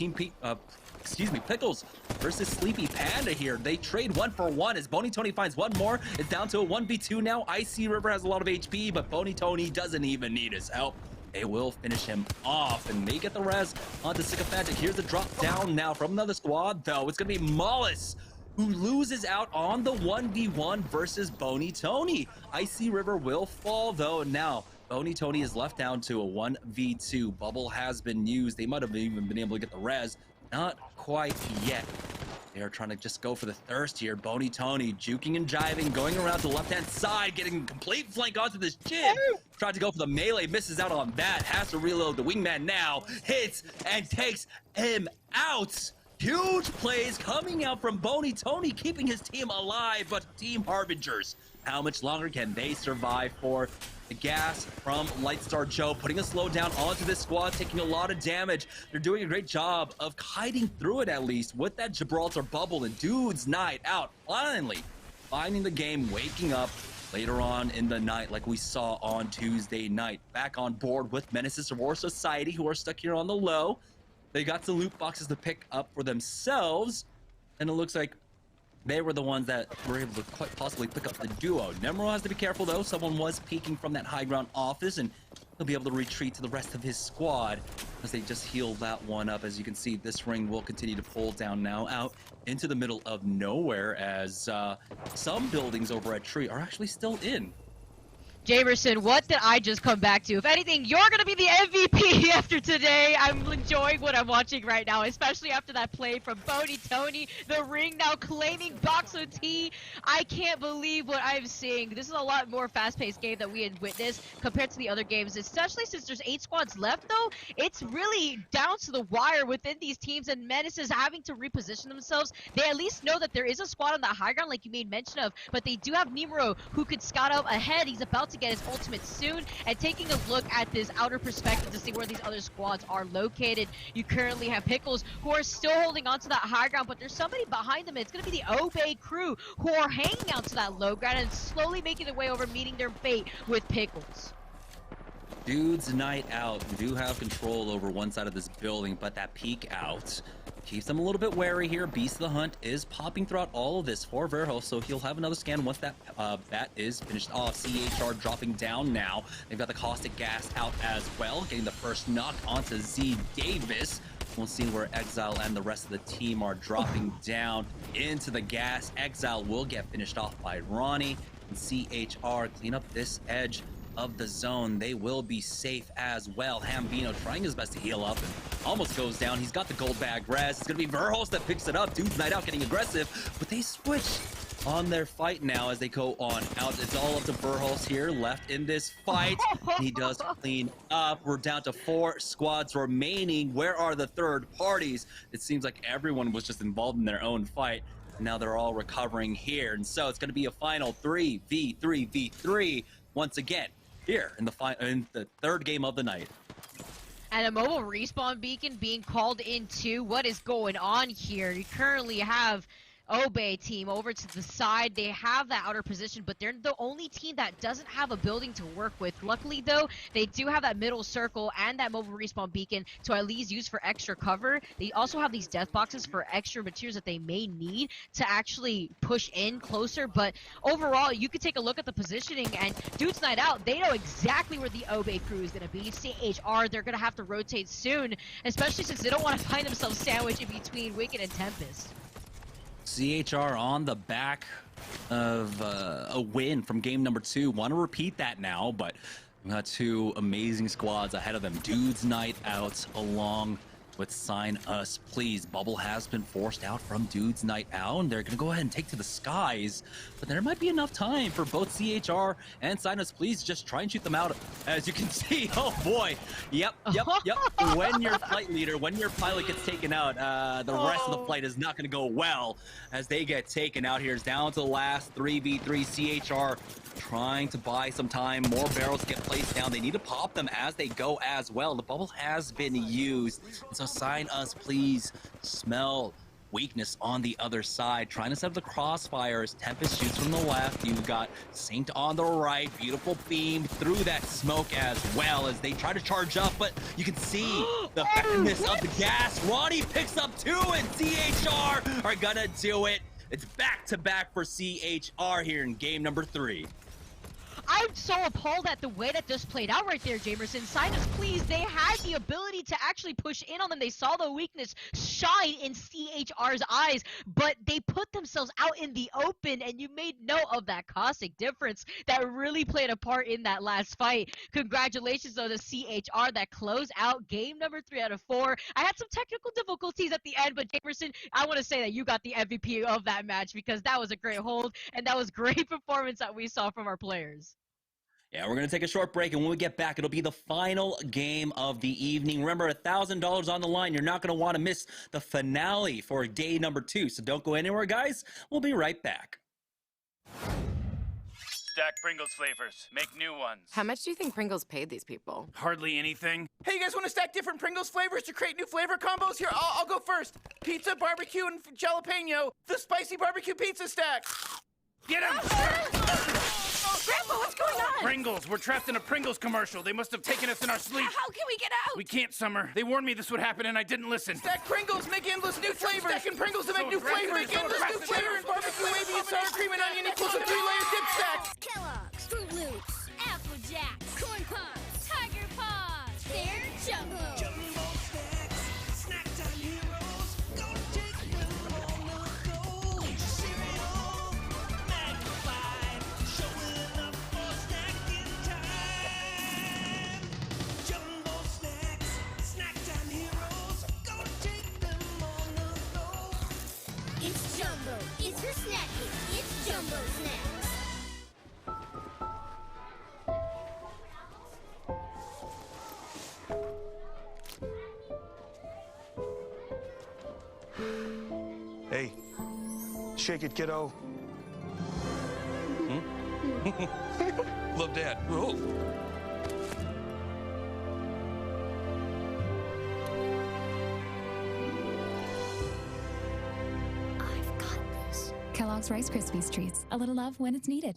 Speaker 5: Pickles versus Sleepy Panda here. They trade 1-for-1 as Bony Tony finds one more. It's down to a 1v2 now. Icy River has a lot of HP, but Bony Tony doesn't even need his help. They will finish him off and may get the res onto Sycophantic. Here's the drop down now from another squad, though. It's going to be Mollis who loses out on the 1v1 versus Bony Tony. Icy River will fall, though. Now, Bony Tony is left down to a 1v2. Bubble has been used. They might have even been able to get the res. Not quite yet. They are trying to just go for the thirst here. Bony Tony juking and jiving, going around to the left-hand side, getting complete flank onto this jib. Tried to go for the melee, misses out on that. Has to reload. The wingman now hits and takes him out. Huge plays coming out from Bony Tony, keeping his team alive, but Team Harbingers, how much longer can they survive for? The gas from Lightstar Joe, putting a slowdown onto this squad, taking a lot of damage. They're doing a great job of hiding through it, at least, with that Gibraltar bubble. And Dude's Night Out, finally finding the game, waking up later on in the night like we saw on Tuesday night. Back on board with Menaces of War Society, who are stuck here on the low. They got some loot boxes to pick up for themselves, and it looks like they were the ones that were able to quite possibly pick up the duo. Nemro has to be careful, though. Someone was peeking from that high ground office, and he'll be able to retreat to the rest of his squad as they just healed that one up. As you can see, this ring will continue to pull down now out into the middle of nowhere as some buildings over at Tree are actually still in.
Speaker 3: Jamerson, what did I just come back to? If anything, you're going to be the MVP after today. I'm enjoying what I'm watching right now, especially after that play from Bony Tony. The ring now claiming Boxo T. I can't believe what I'm seeing. This is a lot more fast-paced game that we had witnessed compared to the other games, especially since there's 8 squads left, though. It's really down to the wire within these teams, and Menaces having to reposition themselves. They at least know that there is a squad on the high ground, like you made mention of, but they do have Nimuro, who could scout out ahead. He's about to get his ultimate soon, and taking a look at this outer perspective to see where these other squads are located. You currently have Pickles, who are still holding on to that high ground, but there's somebody behind them. It's going to be the Obey crew, who are hanging out to that low ground and slowly making their way over, meeting their fate with Pickles.
Speaker 5: Dude's Night Out do have control over one side of this building, but that peek out keeps them a little bit wary here. Beast of the Hunt is popping throughout all of this for Verho, so he'll have another scan once that that is finished off. CHR dropping down now. They've got the caustic gas out as well, getting the first knock onto Z Davis. We'll see where Exile and the rest of the team are dropping down into the gas. Exile will get finished off by Ronnie, and CHR clean up this edge of the zone. They will be safe as well. Hambino trying his best to heal up and almost goes down. He's got the gold bag res. It's gonna be Verhulst that picks it up. Dude's Night Out getting aggressive, but they switch on their fight now as they go on out. It's all up to Verhulst here left in this fight. He does clean up. We're down to 4 squads remaining. Where are the third parties? It seems like everyone was just involved in their own fight. Now they're all recovering here, and so it's going to be a final 3v3v3 once again here in the third game of the night.
Speaker 3: And a mobile respawn beacon being called into. What is going on here? You currently have Obey team over to the side. They have that outer position, but they're the only team that doesn't have a building to work with. Luckily, though, they do have that middle circle and that mobile respawn beacon to at least use for extra cover. They also have these death boxes for extra materials that they may need to actually push in closer. But overall, you could take a look at the positioning, and Dude's Night Out, they know exactly where the Obey crew is going to be. CHR, they're going to have to rotate soon, especially since they don't want to find themselves sandwiched in between Wicked and Tempest.
Speaker 5: CHR on the back of a win from game number 2. Want to repeat that now, but we got 2 amazing squads ahead of them. Dude's Night Out along with Sign Us Please. Bubble has been forced out from Dude's Night Out, and they're going to go ahead and take to the skies. But there might be enough time for both CHR and Sign Us Please just try and shoot them out. As you can see, oh boy. Yep. When your flight leader, when your pilot gets taken out, the rest of the flight is not going to go well as they get taken out here. It's down to the last 3v3. CHR trying to buy some time. More barrels get placed down. They need to pop them as they go as well. The bubble has been used. And so Sign Us Please smell weakness on the other side, trying to set up the crossfires. Tempest shoots from the left. You've got Saint on the right. Beautiful beam through that smoke as well as they try to charge up, but you can see the effectiveness of the gas. Ronnie picks up 2, and CHR are gonna do it. It's back-to-back for CHR here in game number 3.
Speaker 3: I'm so appalled at the way that this played out right there, Jamerson. Sign us, please. They had the ability to actually push in on them. They saw the weakness shine in CHR's eyes, but they put themselves out in the open, and you made note of that caustic difference that really played a part in that last fight. Congratulations, though, to CHR that closed out game number 3 out of 4. I had some technical difficulties at the end, but Jamerson, I want to say that you got the MVP of that match because that was a great hold, and that was great performance that we saw from our players.
Speaker 5: Yeah, we're going to take a short break, and when we get back, it'll be the final game of the evening. Remember, $1,000 on the line. You're not going to want to miss the finale for day number 2, so don't go anywhere, guys. We'll be right back.
Speaker 11: Stack Pringles flavors. Make new ones.
Speaker 12: How much do you think Pringles paid these people?
Speaker 11: Hardly anything.
Speaker 13: Hey, you guys want to stack different Pringles flavors to create new flavor combos? Here, I'll go first. Pizza, barbecue, and jalapeno. The spicy barbecue pizza stack.
Speaker 11: Get him!
Speaker 12: Grandpa, what's going on?
Speaker 11: Pringles. We're trapped in a Pringles commercial. They must have taken us in our sleep.
Speaker 12: How can we get out?
Speaker 11: We can't, Summer. They warned me this would happen, and I didn't listen.
Speaker 13: Stack Pringles, make endless new flavors. Stacking Pringles to make new flavors. Make endless new flavors. Barbecue, wavy, and sour cream and onion equals a 3-layer dip stack.
Speaker 10: Kellogg's, Fruit Loops, Apple Jacks, Corn Pops, Tiger Paws. They're Jumbo. Jumbo snacks, snack time heroes. Go take them on the go. Cereal, magnified, showing up for snacking time. Jumbo snacks, snack time heroes. Go take them on the go. It's Jumbo. It's your snack hit. It's Jumbo Snacks.
Speaker 14: Hey, shake it, kiddo.
Speaker 8: Love Dad. Oh.
Speaker 10: I've got this.
Speaker 9: Kellogg's Rice Krispies Treats. A little love when it's needed.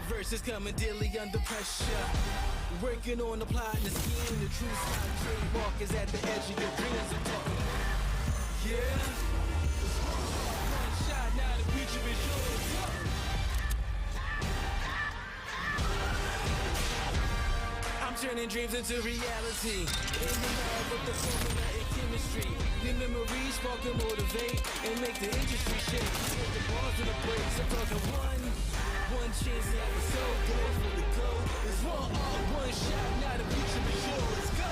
Speaker 4: Verses coming daily under pressure. Working on the plot and the scheme. The true style trademark is at the edge of your dreams. I'm talking. Yeah. One shot, now the future is yours. I'm turning dreams into reality. In the lab with the formula and chemistry. New memories spark and motivate and make the industry shake. Put the bars in the brakes. I'm talking one chance to have a soul. Goes for the goal. It's one shot. Now the future is yours. Let's go.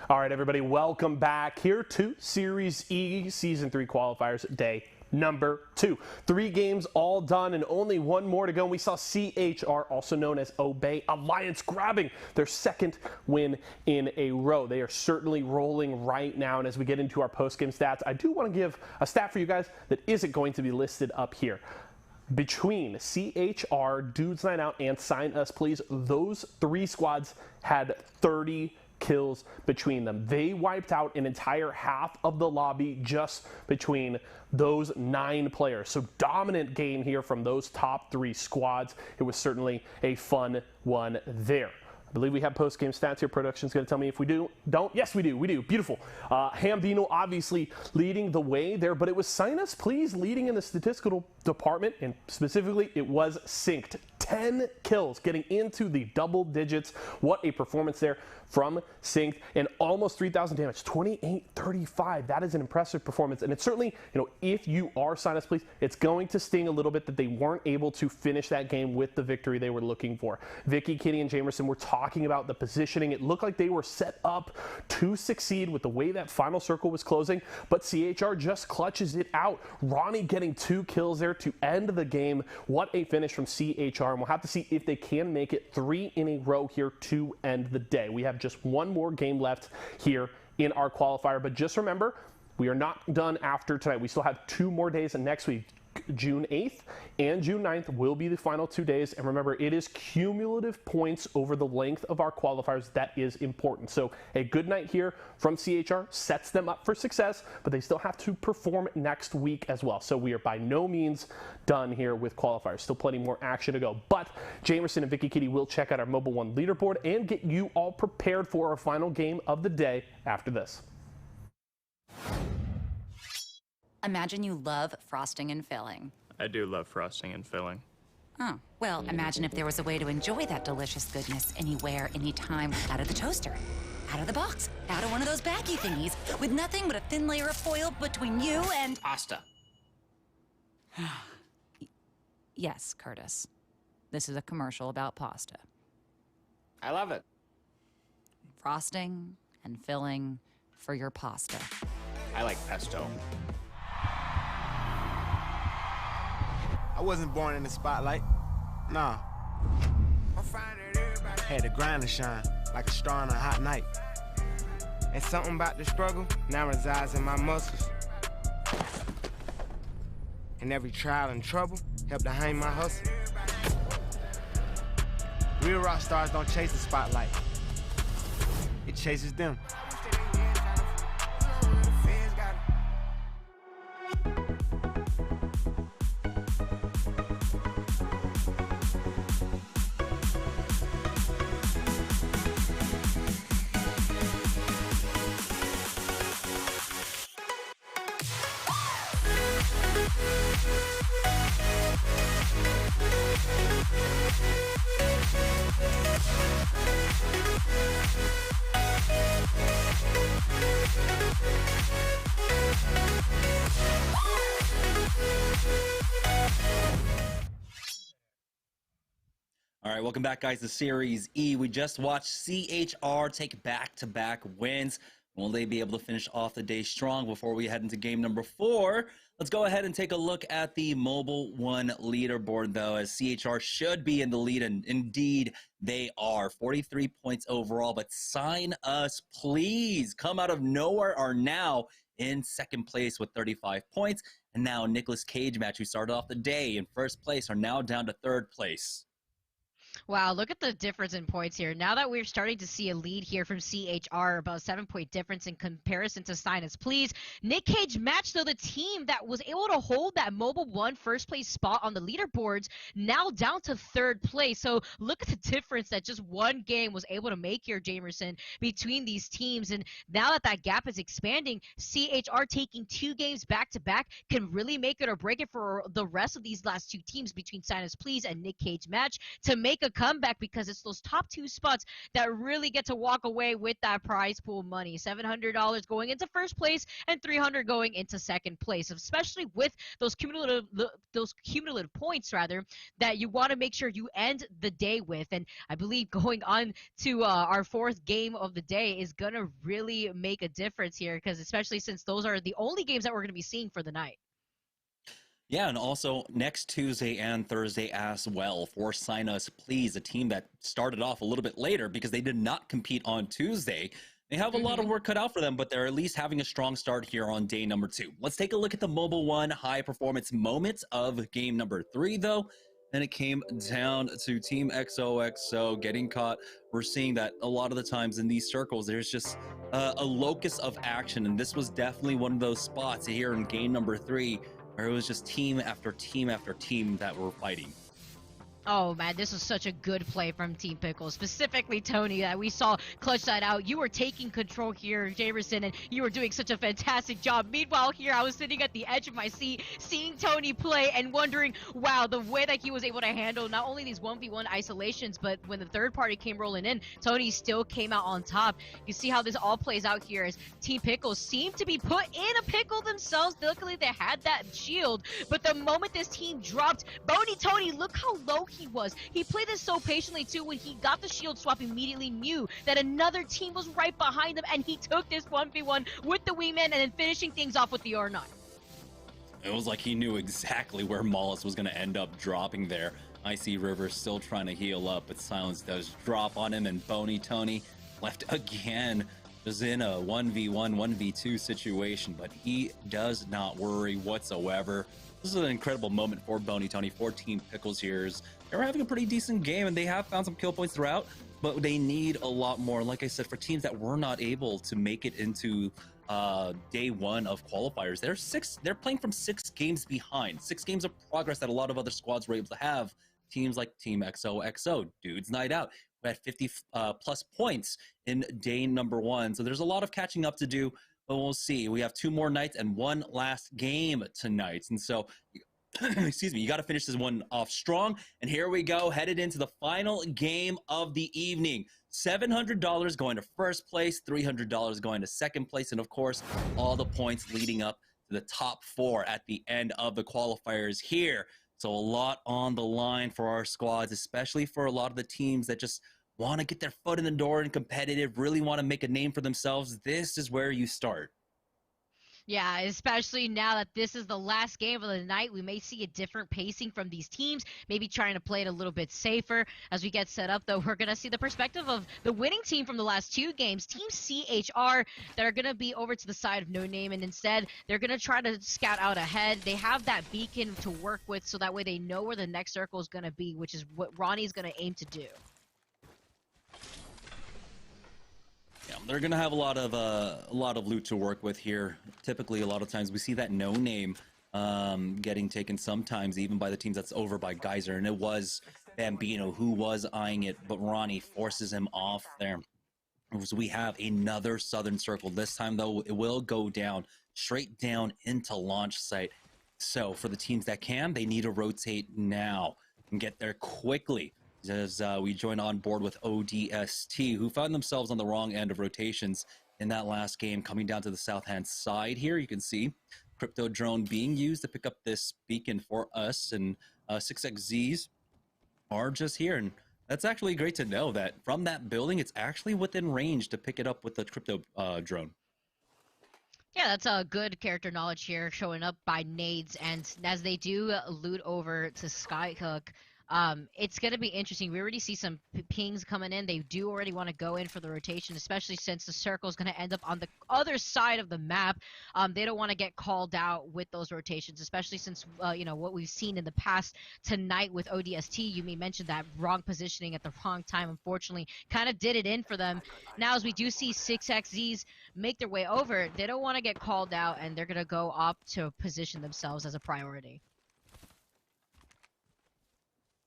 Speaker 1: All right, everybody, welcome back here to Series E Season 3 Qualifiers Day number 2. 3 games all done and only one more to go. And we saw CHR, also known as Obey Alliance, grabbing their 2nd win in a row. They are certainly rolling right now. And as we get into our post-game stats, I do want to give a stat for you guys that isn't going to be listed up here. Between CHR, Dudes Night Out, and Sign Us Please, those 3 squads had 30 kills between them. They wiped out an entire half of the lobby just between those 9 players. So dominant game here from those top 3 squads. It was certainly a fun one there. I believe we have post-game stats here. Production's going to tell me if we don't. Yes, we do. We do. Beautiful. Hambino obviously leading the way there, but it was Sinus Please leading in the statistical department, and specifically it was synced. 10 kills, getting into the double digits. What a performance there from Synced, and almost 3,000 damage, 2835. That is an impressive performance, and it's certainly, if you are Sinus Please, it's going to sting a little bit that they weren't able to finish that game with the victory they were looking for. Vicky, Kitty, and Jamerson were talking about the positioning. It looked like they were set up to succeed with the way that final circle was closing, but CHR just clutches it out. Ronnie getting 2 kills there to end the game. What a finish from CHR, and we'll have to see if they can make it 3 in a row here to end the day. We have just one more game left here in our qualifier, but just remember, we are not done after tonight. We still have 2 more days, and next week, June 8th and June 9th will be the final 2 days. And remember, it is cumulative points over the length of our qualifiers that is important. So a good night here from CHR sets them up for success, but they still have to perform next week as well. So we are by no means done here with qualifiers. Still plenty more action to go. But Jamerson and Vicky Kitty will check out our Mobile One leaderboard and get you all prepared for our final game of the day after this.
Speaker 6: Imagine you love frosting and filling.
Speaker 2: I do love frosting and filling.
Speaker 6: Oh, well, imagine if there was a way to enjoy that delicious goodness anywhere, anytime, out of the toaster, out of the box, out of one of those baggy thingies, with nothing but a thin layer of foil between you and...
Speaker 2: Pasta.
Speaker 6: Yes, Curtis. This is a commercial about pasta.
Speaker 2: I love it.
Speaker 6: Frosting and filling for your pasta.
Speaker 2: I like pesto.
Speaker 7: I wasn't born in the spotlight. Nah. Had to grind and shine like a star on a hot night. And something about the struggle now resides in my muscles. And every trial and trouble helped to hang my hustle. Real rock stars don't chase the spotlight. It chases them.
Speaker 5: All right, welcome back, guys, to Series E. We just watched CHR take back-to-back wins. Will they be able to finish off the day strong before we head into game number 4? Let's go ahead and take a look at the Mobile One leaderboard, though, as CHR should be in the lead, and indeed they are. 43 points overall, but Sign Us Please come out of nowhere are now in second place with 35 points. And now Nicolas Cage Match, who started off the day in first place, are now down to third place.
Speaker 3: Wow, look at the difference in points here. Now that we're starting to see a lead here from CHR, about a 7-point difference in comparison to Sinus Please. Nick Cage Match, though, the team that was able to hold that Mobile One first place spot on the leaderboards, now down to third place. So look at the difference that just one game was able to make here, Jamerson, between these teams. And now that that gap is expanding, CHR taking 2 games back-to-back can really make it or break it for the rest of these last 2 teams between Sinus Please and Nick Cage Match to make a comeback, because it's those top 2 spots that really get to walk away with that prize pool money. $700 going into first place and $300 going into second place, especially with those cumulative points rather that you want to make sure you end the day with. And I believe going on to our 4th game of the day is gonna really make a difference here, because especially since those are the only games that we're gonna be seeing for the night.
Speaker 5: Yeah, and also next Tuesday and Thursday as well for Sign Us Please, a team that started off a little bit later because they did not compete on Tuesday. They have a lot of work cut out for them, but they're at least having a strong start here on day number 2. Let's take a look at the Mobile One high performance moments of game number 3, though. and it came down to Team XOXO getting caught. We're seeing that a lot of the times in these circles, there's just a locus of action, and this was definitely one of those spots here in game number 3, where it was just team after team after team that were fighting.
Speaker 3: Oh man, this was such a good play from Team Pickles, specifically Tony, that we saw clutch side out. You were taking control here, Jamerson, and you were doing such a fantastic job. Meanwhile, here I was sitting at the edge of my seat, seeing Tony play and wondering, wow, the way that he was able to handle not only these 1v1 isolations, but when the third party came rolling in, Tony still came out on top. You see how this all plays out here as Team Pickles seem to be put in a pickle themselves. Luckily, they had that shield, but the moment this team dropped, Boney Tony, look how low he was. He played this so patiently too. When he got the shield swap, immediately knew that another team was right behind him, and he took this 1v1 with the wingman and then finishing things off with the R9.
Speaker 5: It was like he knew exactly where Mollis was going to end up dropping there. I see Rivers still trying to heal up, but Silence does drop on him, and Boney Tony left again. Is in a 1v1, 1v2 situation, but he does not worry whatsoever. This is an incredible moment for Boney Tony, for Team Pickles here. They're having a pretty decent game, and they have found some kill points throughout, but they need a lot more. Like I said, for teams that were not able to make it into day 1 of qualifiers, they're playing from 6 games behind, 6 games of progress that a lot of other squads were able to have. Teams like Team XOXO, Dudes Night Out, we had 50 plus points in day number 1, so there's a lot of catching up to do, but we'll see. We have 2 more nights and 1 last game tonight, and so excuse me, you got to finish this one off strong. And here we go, headed into the final game of the evening. $700 going to first place, $300 going to second place, and of course, all the points leading up to the top 4 at the end of the qualifiers here. So a lot on the line for our squads, especially for a lot of the teams that just want to get their foot in the door and competitive, really want to make a name for themselves. This is where you start.
Speaker 3: Yeah, especially now that this is the last game of the night, we may see a different pacing from these teams, maybe trying to play it a little bit safer. As we get set up, though, we're going to see the perspective of the winning team from the last 2 games, Team CHR, that are going to be over to the side of No Name, and instead, they're going to try to scout out ahead. They have that beacon to work with, so that way they know where the next circle is going to be, which is what Ronnie's going to aim to do.
Speaker 5: Yeah, they're gonna have a lot of loot to work with here. Typically, a lot of times we see that No Name getting taken sometimes even by the teams that's over by Geyser, and it was Bambino who was eyeing it, but Ronnie forces him off there. So we have another Southern Circle. This time, though, it will go down, straight down into launch site. So for the teams that can, they need to rotate now and get there quickly. As we join on board with ODST, who found themselves on the wrong end of rotations in that last game. Coming down to the south-hand side here, you can see Crypto Drone being used to pick up this beacon for us, and 6XZs are just here. And that's actually great to know that from that building, it's actually within range to pick it up with the Crypto Drone.
Speaker 3: Yeah, that's a good character knowledge here, showing up by nades, and as they do loot over to Skyhook, it's going to be interesting. We already see some pings coming in. They do already want to go in for the rotation, especially since the circle is going to end up on the other side of the map. They don't want to get called out with those rotations, especially since, you know, what we've seen in the past tonight with ODST. You may mention that wrong positioning at the wrong time, unfortunately, kind of did it in for them. Now, as we do see 6XZs make their way over, they don't want to get called out, and they're going to go up to position themselves as a priority.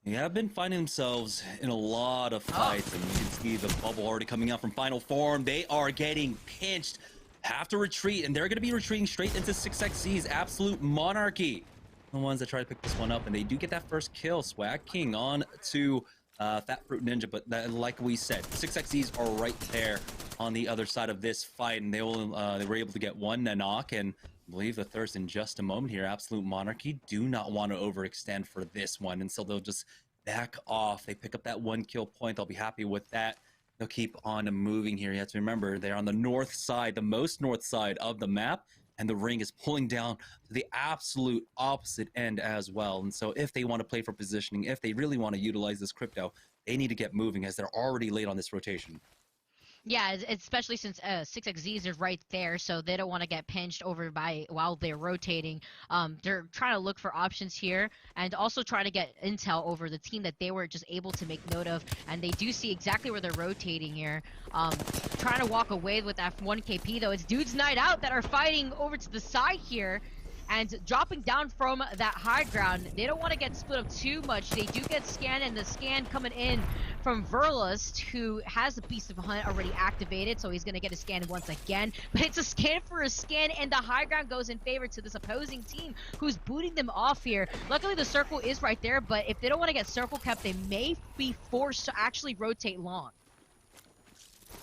Speaker 5: They have been finding themselves in a lot of fights, and you can see the bubble already coming out from final form. They are getting pinched, have to retreat, and they're going to be retreating straight into 6XZ's Absolute Monarchy. The ones that try to pick this one up, and they do get that first kill. Swag King on to Fat Fruit Ninja, but like we said, 6XZs are right there on the other side of this fight, and they were able to get one knock, and I believe the thirst in just a moment here. Absolute Monarchy do not want to overextend for this one, and so they'll just back off. They pick up that 1 kill point. They'll be happy with that. They'll keep on moving here. You have to remember, they're on the north side, the most north side of the map, and the ring is pulling down to the absolute opposite end as well. And so if they want to play for positioning, if they really want to utilize this crypto, they need to get moving as they're already late on this rotation.
Speaker 3: Yeah, especially since 6xZs is right there, so they don't want to get pinched over by while they're rotating. They're trying to look for options here and also try to get intel over the team that they were just able to make note of, and they do see exactly where they're rotating here. Trying to walk away with that 1 KP though. It's Dude's Night Out that are fighting over to the side here. And dropping down from that high ground, they don't want to get split up too much. They do get scanned, and the scan coming in from Verlust, who has the Beast of Hunt already activated, so he's going to get a scan once again. But it's a scan for a scan, and the high ground goes in favor to this opposing team, who's booting them off here. Luckily, the circle is right there, but if they don't want to get circle kept, they may be forced to actually rotate long.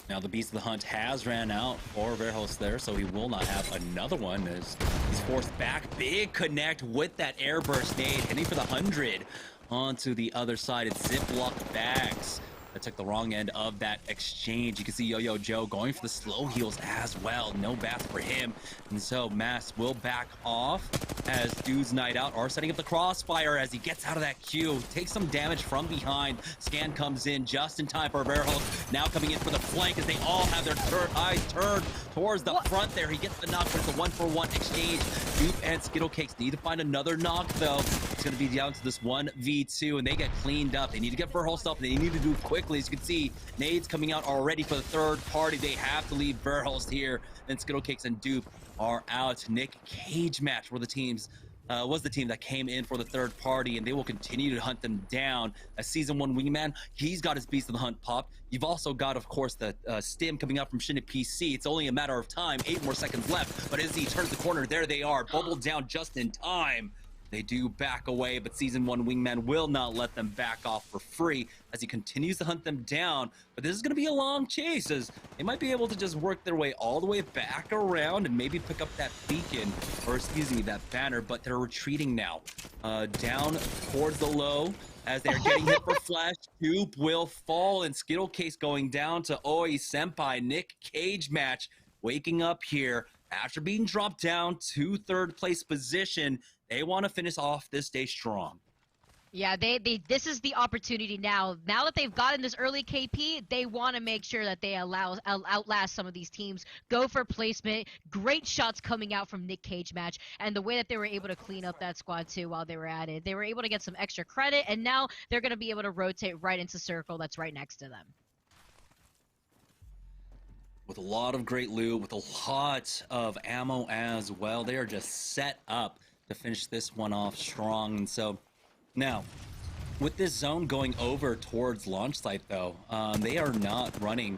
Speaker 5: Now the Beast of the Hunt has ran out for Verhulst there, so he will not have another one as he's forced back. Big connect with that airburst nade, hitting for the 100 onto the other side. It's Ziploc bags that took the wrong end of that exchange. You can see Yo-Yo Joe going for the slow heals as well. No bats for him. And so Mass will back off as Dude's Night Out are setting up the crossfire as he gets out of that queue. Takes some damage from behind. Scan comes in just in time for Verhulst. Now coming in for the flank as they all have their eyes turned towards the front there. He gets the knock, but it's a 1-for-1 exchange. Dude and Skittlecakes need to find another knock though. It's going to be down to this 1v2 and they get cleaned up. They need to get Verhulst up. They need to do it quickly. As you can see, nades coming out already for the third party. They have to leave Verhulst here. And Skittlecakes and Dupe are out. Nick Cage match were the teams was the team that came in for the third party, and they will continue to hunt them down. A Season 1 wingman, he's got his Beast of the Hunt popped. You've also got, of course, the stim coming out from Shinnet PC. It's only a matter of time, 8 more seconds left, but as he turns the corner, there they are, bubbled down just in time. They do back away, but Season 1 wingman will not let them back off for free as he continues to hunt them down. But this is going to be a long chase as they might be able to just work their way all the way back around and maybe pick up that beacon, or excuse me, that banner, but they're retreating now. Down towards the low as they're getting hit for flash. Dupe will fall, and Skittlecase going down to Oi Senpai. Nick Cage match waking up here after being dropped down to third place position. They want to finish off this day strong.
Speaker 3: Yeah, this is the opportunity now. Now that they've gotten this early KP, they want to make sure that they outlast some of these teams. Go for placement. Great shots coming out from Nick Cage match, and the way that they were able to clean up that squad too while they were at it. They were able to get some extra credit, and now they're going to be able to rotate right into circle that's right next to them.
Speaker 5: With a lot of great loot, with a lot of ammo as well, they are just set up to finish this one off strong. And so now with this zone going over towards launch site though, they are not running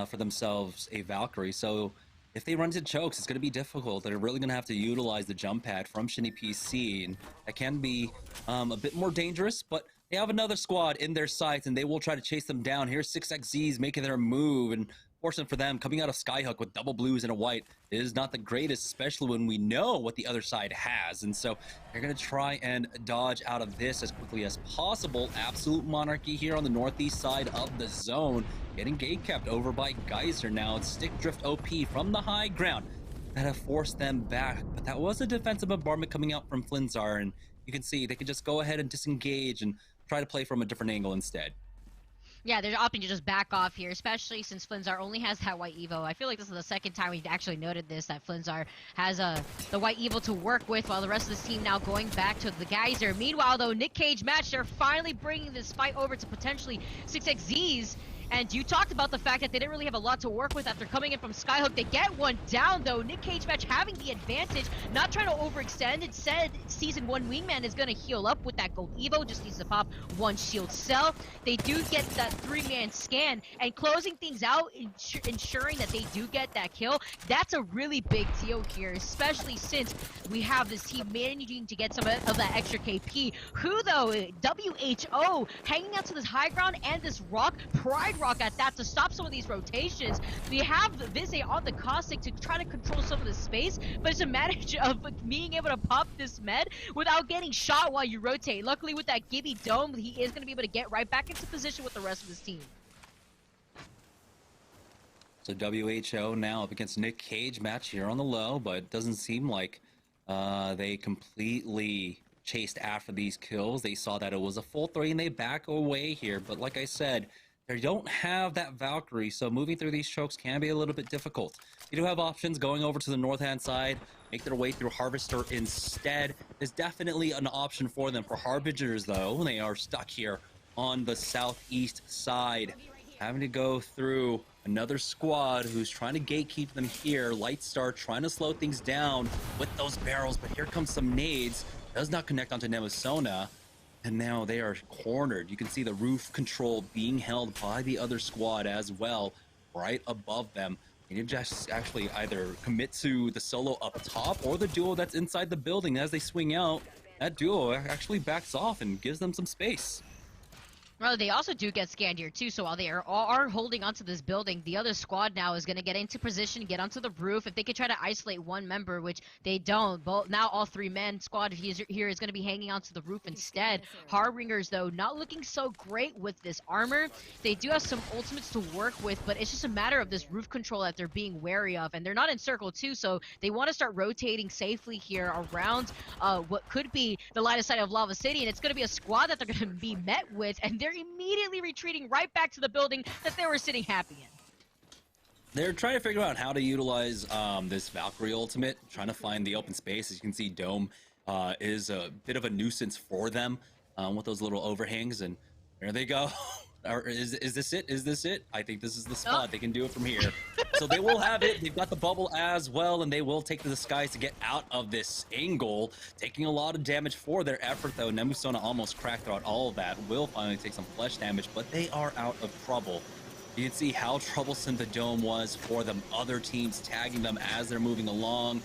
Speaker 5: for themselves a Valkyrie. So if they run into chokes, it's going to be difficult. They're really going to have to utilize the jump pad from Shinny PC, and that can be a bit more dangerous, but they have another squad in their sights and they will try to chase them down. Here's 6xZs making their move, and fortunate for them, coming out of Skyhook with double blues and a white is not the greatest, especially when we know what the other side has. And so they're going to try and dodge out of this as quickly as possible. Absolute Monarchy here on the northeast side of the zone, getting gate kept over by Geyser now. It's Stick Drift OP from the high ground that have forced them back. But that was a defensive bombardment coming out from Flinzar, and you can see they can just go ahead and disengage and try to play from a different angle instead.
Speaker 3: Yeah, they're opting to just back off here, especially since Flinzar only has that white Evo. I feel like this is the second time we've actually noted this, that Flinzar has the white Evo to work with, while the rest of this team now going back to the Geyser. Meanwhile, though, Nick Cage match, they're finally bringing this fight over to potentially 6xZs. And you talked about the fact that they didn't really have a lot to work with after coming in from Skyhook. They get one down, though. Nick Cage match having the advantage, not trying to overextend. It said Season 1 wingman is going to heal up with that gold Evo, just needs to pop one shield cell. They do get that 3-man scan, and closing things out, ensuring that they do get that kill. That's a really big deal here, especially since we have this team managing to get some of that extra KP. Who, though, WHO, hanging out to this high ground and this rock, Pride Rock at that, to stop some of these rotations. We have Vise on the Caustic to try to control some of the space, but it's a matter of being able to pop this med without getting shot while you rotate. Luckily with that Gibby Dome, he is going to be able to get right back into position with the rest of his team.
Speaker 5: So WHO now up against Nick Cage match here on the low, but it doesn't seem like they completely chased after these kills. They saw that it was a full 3 and they back away here, but like I said, they don't have that Valkyrie, so moving through these chokes can be a little bit difficult. You do have options going over to the north-hand side, make their way through Harvester instead. Is definitely an option for them. For Harbingers, though, they are stuck here on the southeast side, having to go through another squad who's trying to gatekeep them here. Lightstar trying to slow things down with those barrels, but here comes some nades. Does not connect onto Nemusona. And now they are cornered. You can see the roof control being held by the other squad as well, right above them. They need to just actually either commit to the solo up top or the duo that's inside the building. As they swing out, that duo actually backs off and gives them some space.
Speaker 3: Well, they also do get scanned here too, so while they are holding onto this building, the other squad now is going to get into position, get onto the roof. If they could try to isolate one member, which they don't, but now all three-man squad here is going to be hanging onto the roof instead. Harbingers, though, not looking so great with this armor. They do have some ultimates to work with, but it's just a matter of this roof control that they're being wary of, and they're not in circle too, so they want to start rotating safely here around what could be the line of sight of Lava City, and it's going to be a squad that they're going to be met with, and they're immediately retreating right back to the building that they were sitting happy in.
Speaker 5: They're trying to figure out how to utilize this Valkyrie ultimate, trying to find the open space. As you can see, Dome is a bit of a nuisance for them with those little overhangs, and there they go. Is this it? Is this it? I think this is the spot. They can do it from here. So they will have it. They've got the bubble as well, and they will take to the skies to get out of this angle, taking a lot of damage for their effort, though. Nemusona almost cracked throughout all of that. Will finally take some flesh damage, but they are out of trouble. You can see how troublesome the Dome was for them. Other teams tagging them as they're moving along.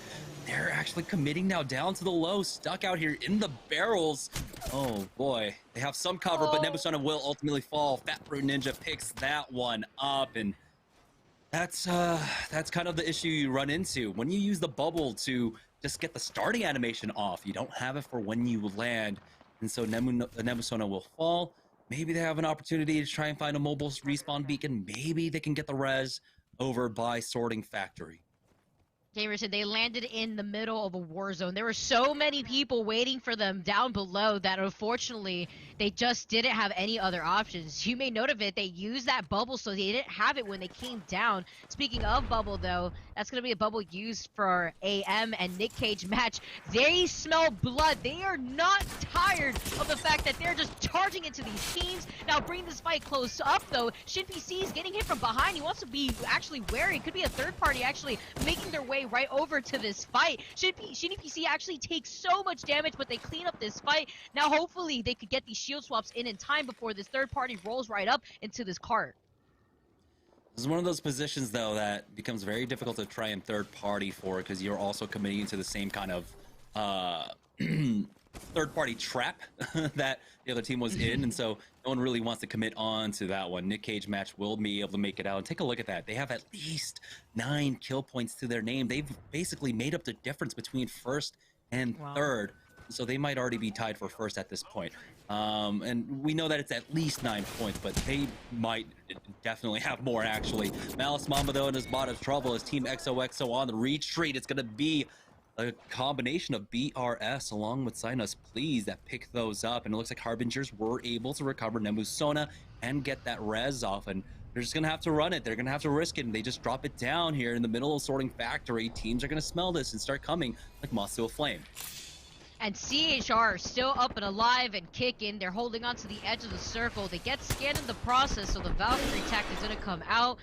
Speaker 5: They're actually committing now down to the low, stuck out here in the barrels. Oh boy, they have some cover, but Nemusona will ultimately fall. Fat Fruit Ninja picks that one up, and that's kind of the issue you run into when you use the bubble to just get the starting animation off. You don't have it for when you land, and so Nemusona will fall. Maybe they have an opportunity to try and find a mobile respawn beacon. Maybe they can get the res over by Sorting Factory.
Speaker 3: Jamerson, they landed in the middle of a war zone. There were so many people waiting for them down below that unfortunately they just didn't have any other options. You may note of it, they used that bubble so they didn't have it when they came down. Speaking of bubble though, that's going to be a bubble used for AM and Nick Cage match. They smell blood. They are not tired of the fact that they're just charging into these teams. Now bring this fight close up though. Shin PC is getting hit from behind. He wants to be actually wary. It could be a third party actually making their way right over to this fight. Shinny PC actually takes so much damage, but they clean up this fight. Now hopefully they could get these shield swaps in time before this third party rolls right up into this cart.
Speaker 5: This is one of those positions though that becomes very difficult to try and third party for, because you're also committing into the same kind of third party trap that the other team was in, and so no one really wants to commit on to that one. Nick Cage match will be able to make it out, and take a look at that. They have at least 9 kill points to their name. They've basically made up the difference between first and third, so they might already be tied for first at this point. And we know that it's at least 9 points, but they might definitely have more actually. Malice Mamba though in his bot of trouble as Team XOXO on the retreat. It's gonna be a combination of BRS along with Sign Us Please that pick those up, and it looks like Harbingers were able to recover Nemusona and get that res off, and they're just gonna have to run it. They're gonna have to risk it, and they just drop it down here in the middle of Sorting Factory. Teams are gonna smell this and start coming like moths to a flame.
Speaker 3: And CHR are still up and alive and kicking. They're holding on to the edge of the circle. They get scanned in the process, so the Valkyrie attack is gonna come out.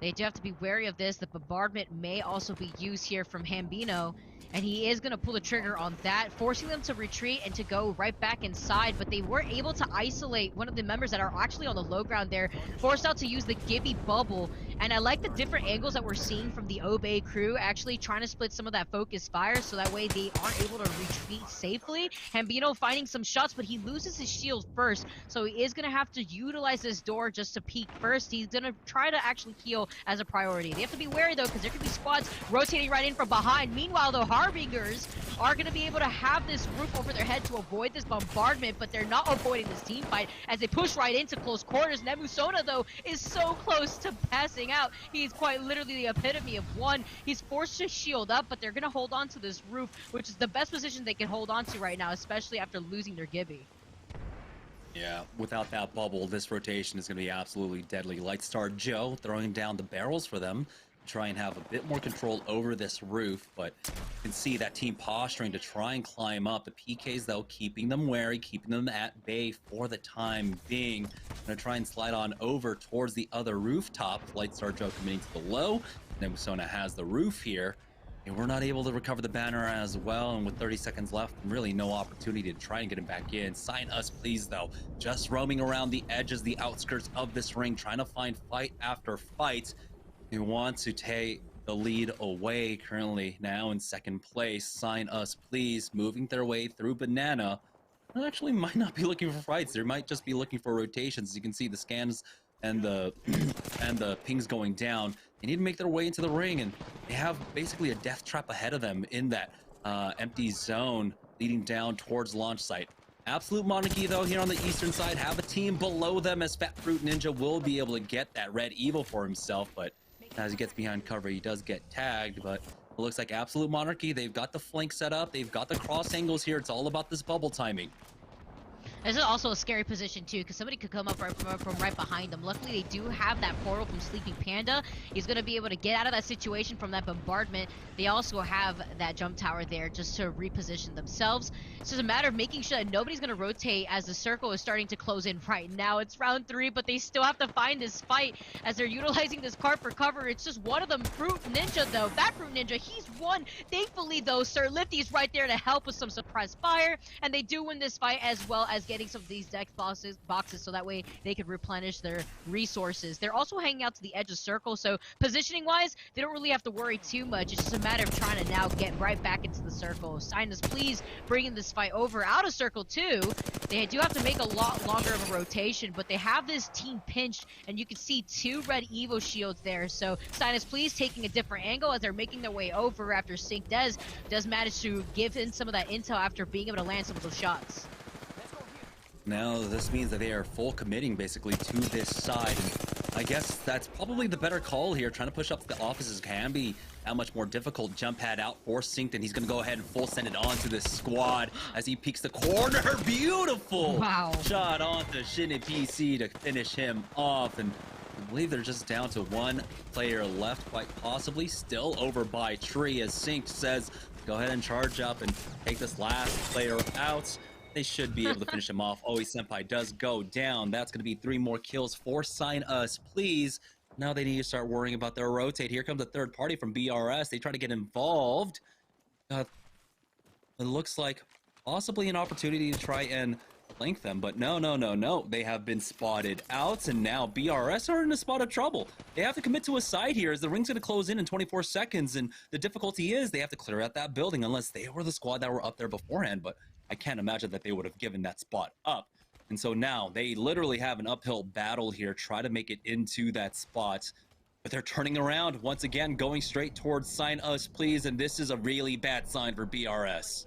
Speaker 3: They do have to be wary of this. The bombardment may also be used here from Hambino, and he is going to pull the trigger on that, forcing them to retreat and to go right back inside, but they were able to isolate one of the members that are actually on the low ground there, forced out to use the Gibby bubble. And I like the different angles that we're seeing from the Obey crew, actually trying to split some of that focus fire so that way they aren't able to retreat safely. Hambino finding some shots, but he loses his shield first, so he is going to have to utilize this door just to peek first. He's going to try to actually heal as a priority. They have to be wary though, because there could be squads rotating right in from behind. Meanwhile though, Harbingers are going to be able to have this roof over their head to avoid this bombardment, but they're not avoiding this team fight as they push right into close quarters. Nemusona though is so close to passing out. He's quite literally the epitome of one. He's forced to shield up, but they're going to hold on to this roof, which is the best position they can hold on to right now, especially after losing their Gibby.
Speaker 5: Yeah, without that bubble, this rotation is going to be absolutely deadly. Lightstar Joe throwing down the barrels for them to try and have a bit more control over this roof, but you can see that team posturing to try and climb up. The PKs, though, keeping them wary, keeping them at bay for the time being. Going to try and slide on over towards the other rooftop. Lightstar Joe committing to the low, and then Musona has the roof here. And we're not able to recover the banner as well, and with 30 seconds left, really no opportunity to try and get him back in. Sign us, please, though. Just roaming around the edges, the outskirts of this ring, trying to find fight after fight. We want to take the lead away currently now in second place. Sign us, please, moving their way through Banana. They actually might not be looking for fights. They might just be looking for rotations. As you can see, the scans and the and the pings going down. They need to make their way into the ring, and they have basically a death trap ahead of them in that empty zone leading down towards launch site. Absolute Monarchy, though, here on the eastern side, have a team below them, as Fat Fruit Ninja will be able to get that red evil for himself, but as he gets behind cover, he does get tagged. But it looks like Absolute Monarchy, they've got the flank set up, they've got the cross angles here. It's all about this bubble timing.
Speaker 3: This is also a scary position too, because somebody could come up from right behind them. Luckily, they do have that portal from Sleeping Panda. He's going to be able to get out of that situation from that bombardment. They also have that jump tower there just to reposition themselves. It's just a matter of making sure that nobody's going to rotate as the circle is starting to close in right now. It's round 3, but they still have to find this fight as they're utilizing this cart for cover. It's just one of them, Fruit Ninja, though. That Fruit Ninja, he's won. Thankfully, though, Sir Lifty's right there to help with some suppressed fire, and they do win this fight as well as getting some of these deck boxes so that way they can replenish their resources. They're also hanging out to the edge of circle, so positioning wise they don't really have to worry too much. It's just a matter of trying to now get right back into the circle. Sinus, please, bringing this fight over out of circle 2. They do have to make a lot longer of a rotation, but they have this team pinched, and you can see 2 red Evo shields there. So Sinus, please, taking a different angle as they're making their way over after Sync does manage to give in some of that intel after being able to land some of those shots.
Speaker 5: Now, this means that they are full committing basically to this side, and I guess that's probably the better call here. Trying to push up the offices can be that much more difficult. Jump pad out for Synced, and he's going to go ahead and full send it onto this squad as he peeks the corner. Beautiful shot onto Shinny PC to finish him off, and I believe they're just down to 1 player left, quite possibly. Still over by Tree, as Synced says, go ahead and charge up and take this last player out. They should be able to finish him off. Oe Senpai does go down. That's going to be 3 more kills for Sign Us, please. Now they need to start worrying about their rotate. Here comes a third party from BRS. They try to get involved. It looks like possibly an opportunity to try and flank them, but no. They have been spotted out, and now BRS are in a spot of trouble. They have to commit to a side here as the ring's going to close in 24 seconds, and the difficulty is they have to clear out that building unless they were the squad that were up there beforehand, but I can't imagine that they would have given that spot up. And so now they literally have an uphill battle here, try to make it into that spot. But they're turning around once again, going straight towards Sign Us, please. And this is a really bad sign for BRS.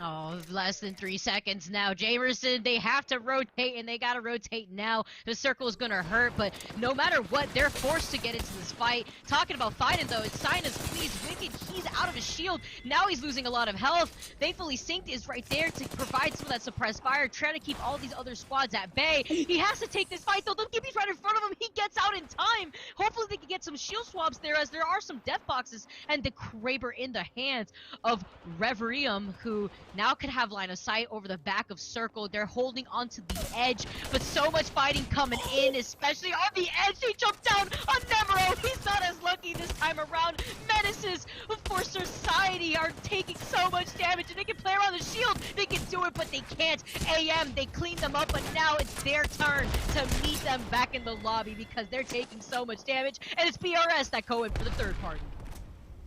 Speaker 3: Oh, less than 3 seconds now. Jamerson, they have to rotate, and they got to rotate now. The circle is going to hurt, but no matter what, they're forced to get into this fight. Talking about fighting, though, it's Sinus, please. Wicked, he's out of his shield. Now he's losing a lot of health. Thankfully, Synced is right there to provide some of that suppressed fire, trying to keep all these other squads at bay. He has to take this fight, though. The Gibby's right in front of him. He gets out in time. Hopefully, they can get some shield swaps there, as there are some death boxes, and the Kraber in the hands of Reverium, who now could have line of sight over the back of circle. They're holding onto the edge, but so much fighting coming in, especially on the edge. They jump down on Nemero. He's not as lucky this time around. Menaces for Society are taking so much damage, and they can play around the shield. They can do it, but they can't. AM, they cleaned them up, but now it's their turn to meet them back in the lobby because they're taking so much damage, and it's BRS that go in for the third party.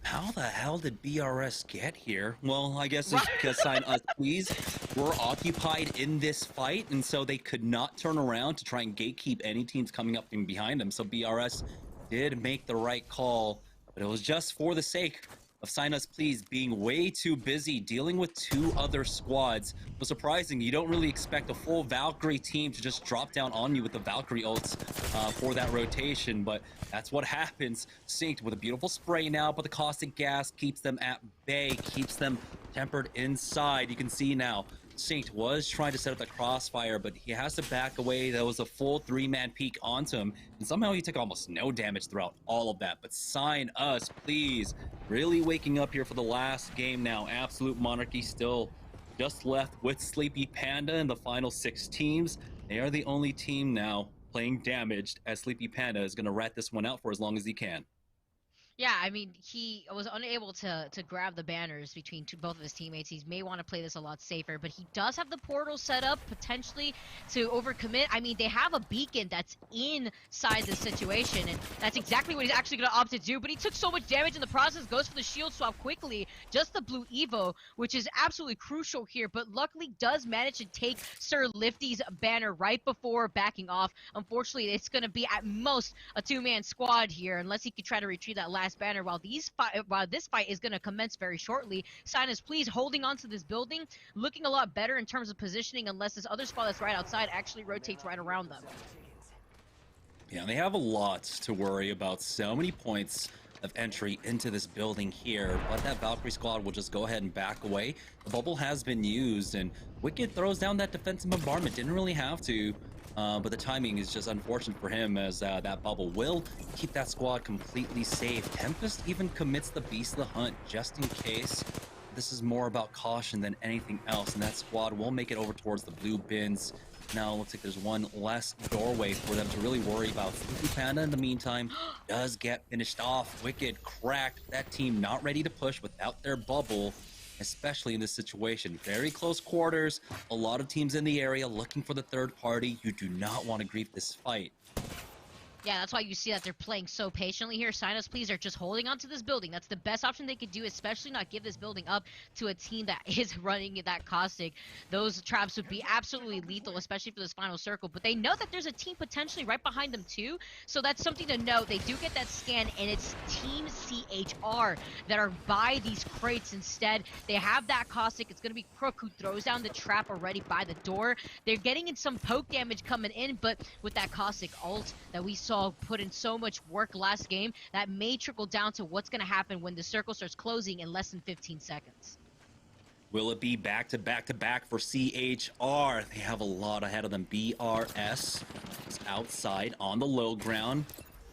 Speaker 5: How the hell did BRS get here? Well, I guess it's because Sign Us, please, were occupied in this fight, and so they could not turn around to try and gatekeep any teams coming up from behind them. So BRS did make the right call, but it was just for the sake of Sign Us, please, being way too busy dealing with 2 other squads. So surprising, you don't really expect a full Valkyrie team to just drop down on you with the Valkyrie ults for that rotation, but that's what happens. Synced with a beautiful spray now, but the caustic gas keeps them at bay, keeps them tempered inside. You can see now Saint was trying to set up the crossfire, but he has to back away. That was a full 3-man peek onto him, and somehow he took almost no damage throughout all of that. But sign us, please. Really waking up here for the last game now. Absolute Monarchy still just left with Sleepy Panda in the final 6 teams. They are the only team now playing damaged, as Sleepy Panda is going to rat this one out for as long as he can.
Speaker 3: Yeah, I mean, he was unable to grab the banners between both of his teammates. He may want to play this a lot safer, but he does have the portal set up potentially to overcommit. I mean, they have a beacon that's inside the situation, and that's exactly what he's actually going to opt to do. But he took so much damage in the process, goes for the shield swap quickly, just the blue Evo, which is absolutely crucial here, but luckily does manage to take Sir Lifty's banner right before backing off. Unfortunately, it's going to be at most a 2-man squad here, unless he could try to retrieve that last banner while this fight is going to commence very shortly. Sinus, please, holding on to this building, looking a lot better in terms of positioning, unless this other squad that's right outside actually rotates right around them.
Speaker 5: Yeah, they have a lot to worry about. So many points of entry into this building here, but that Valkyrie squad will just go ahead and back away. The bubble has been used, and Wicked throws down that defensive bombardment. Didn't really have to. But the timing is just unfortunate for him, as that bubble will keep that squad completely safe. Tempest even commits the Beast of the Hunt just in case. This is more about caution than anything else, and that squad will make it over towards the blue bins. Now it looks like there's one less doorway for them to really worry about. Sleepy Panda, in the meantime, does get finished off. Wicked cracked. That team not ready to push without their bubble, especially in this situation. Very close quarters, a lot of teams in the area looking for the third party. You do not want to grief this fight.
Speaker 3: Yeah, that's why you see that they're playing so patiently here. Sinus, please, are just holding on to this building. That's the best option they could do, especially not give this building up to a team that is running that caustic. Those traps would be absolutely lethal, especially for this final circle. But they know that there's a team potentially right behind them too, so that's something to note. They do get that scan, and it's Team CHR that are by these crates instead. They have that caustic. It's going to be Crook who throws down the trap already by the door. They're getting in some poke damage coming in, but with that caustic ult that we saw put in so much work last game, that may trickle down to what's going to happen when the circle starts closing in less than 15 seconds.
Speaker 5: Will it be back to back to back for CHR? They have a lot ahead of them. BRS is outside on the low ground.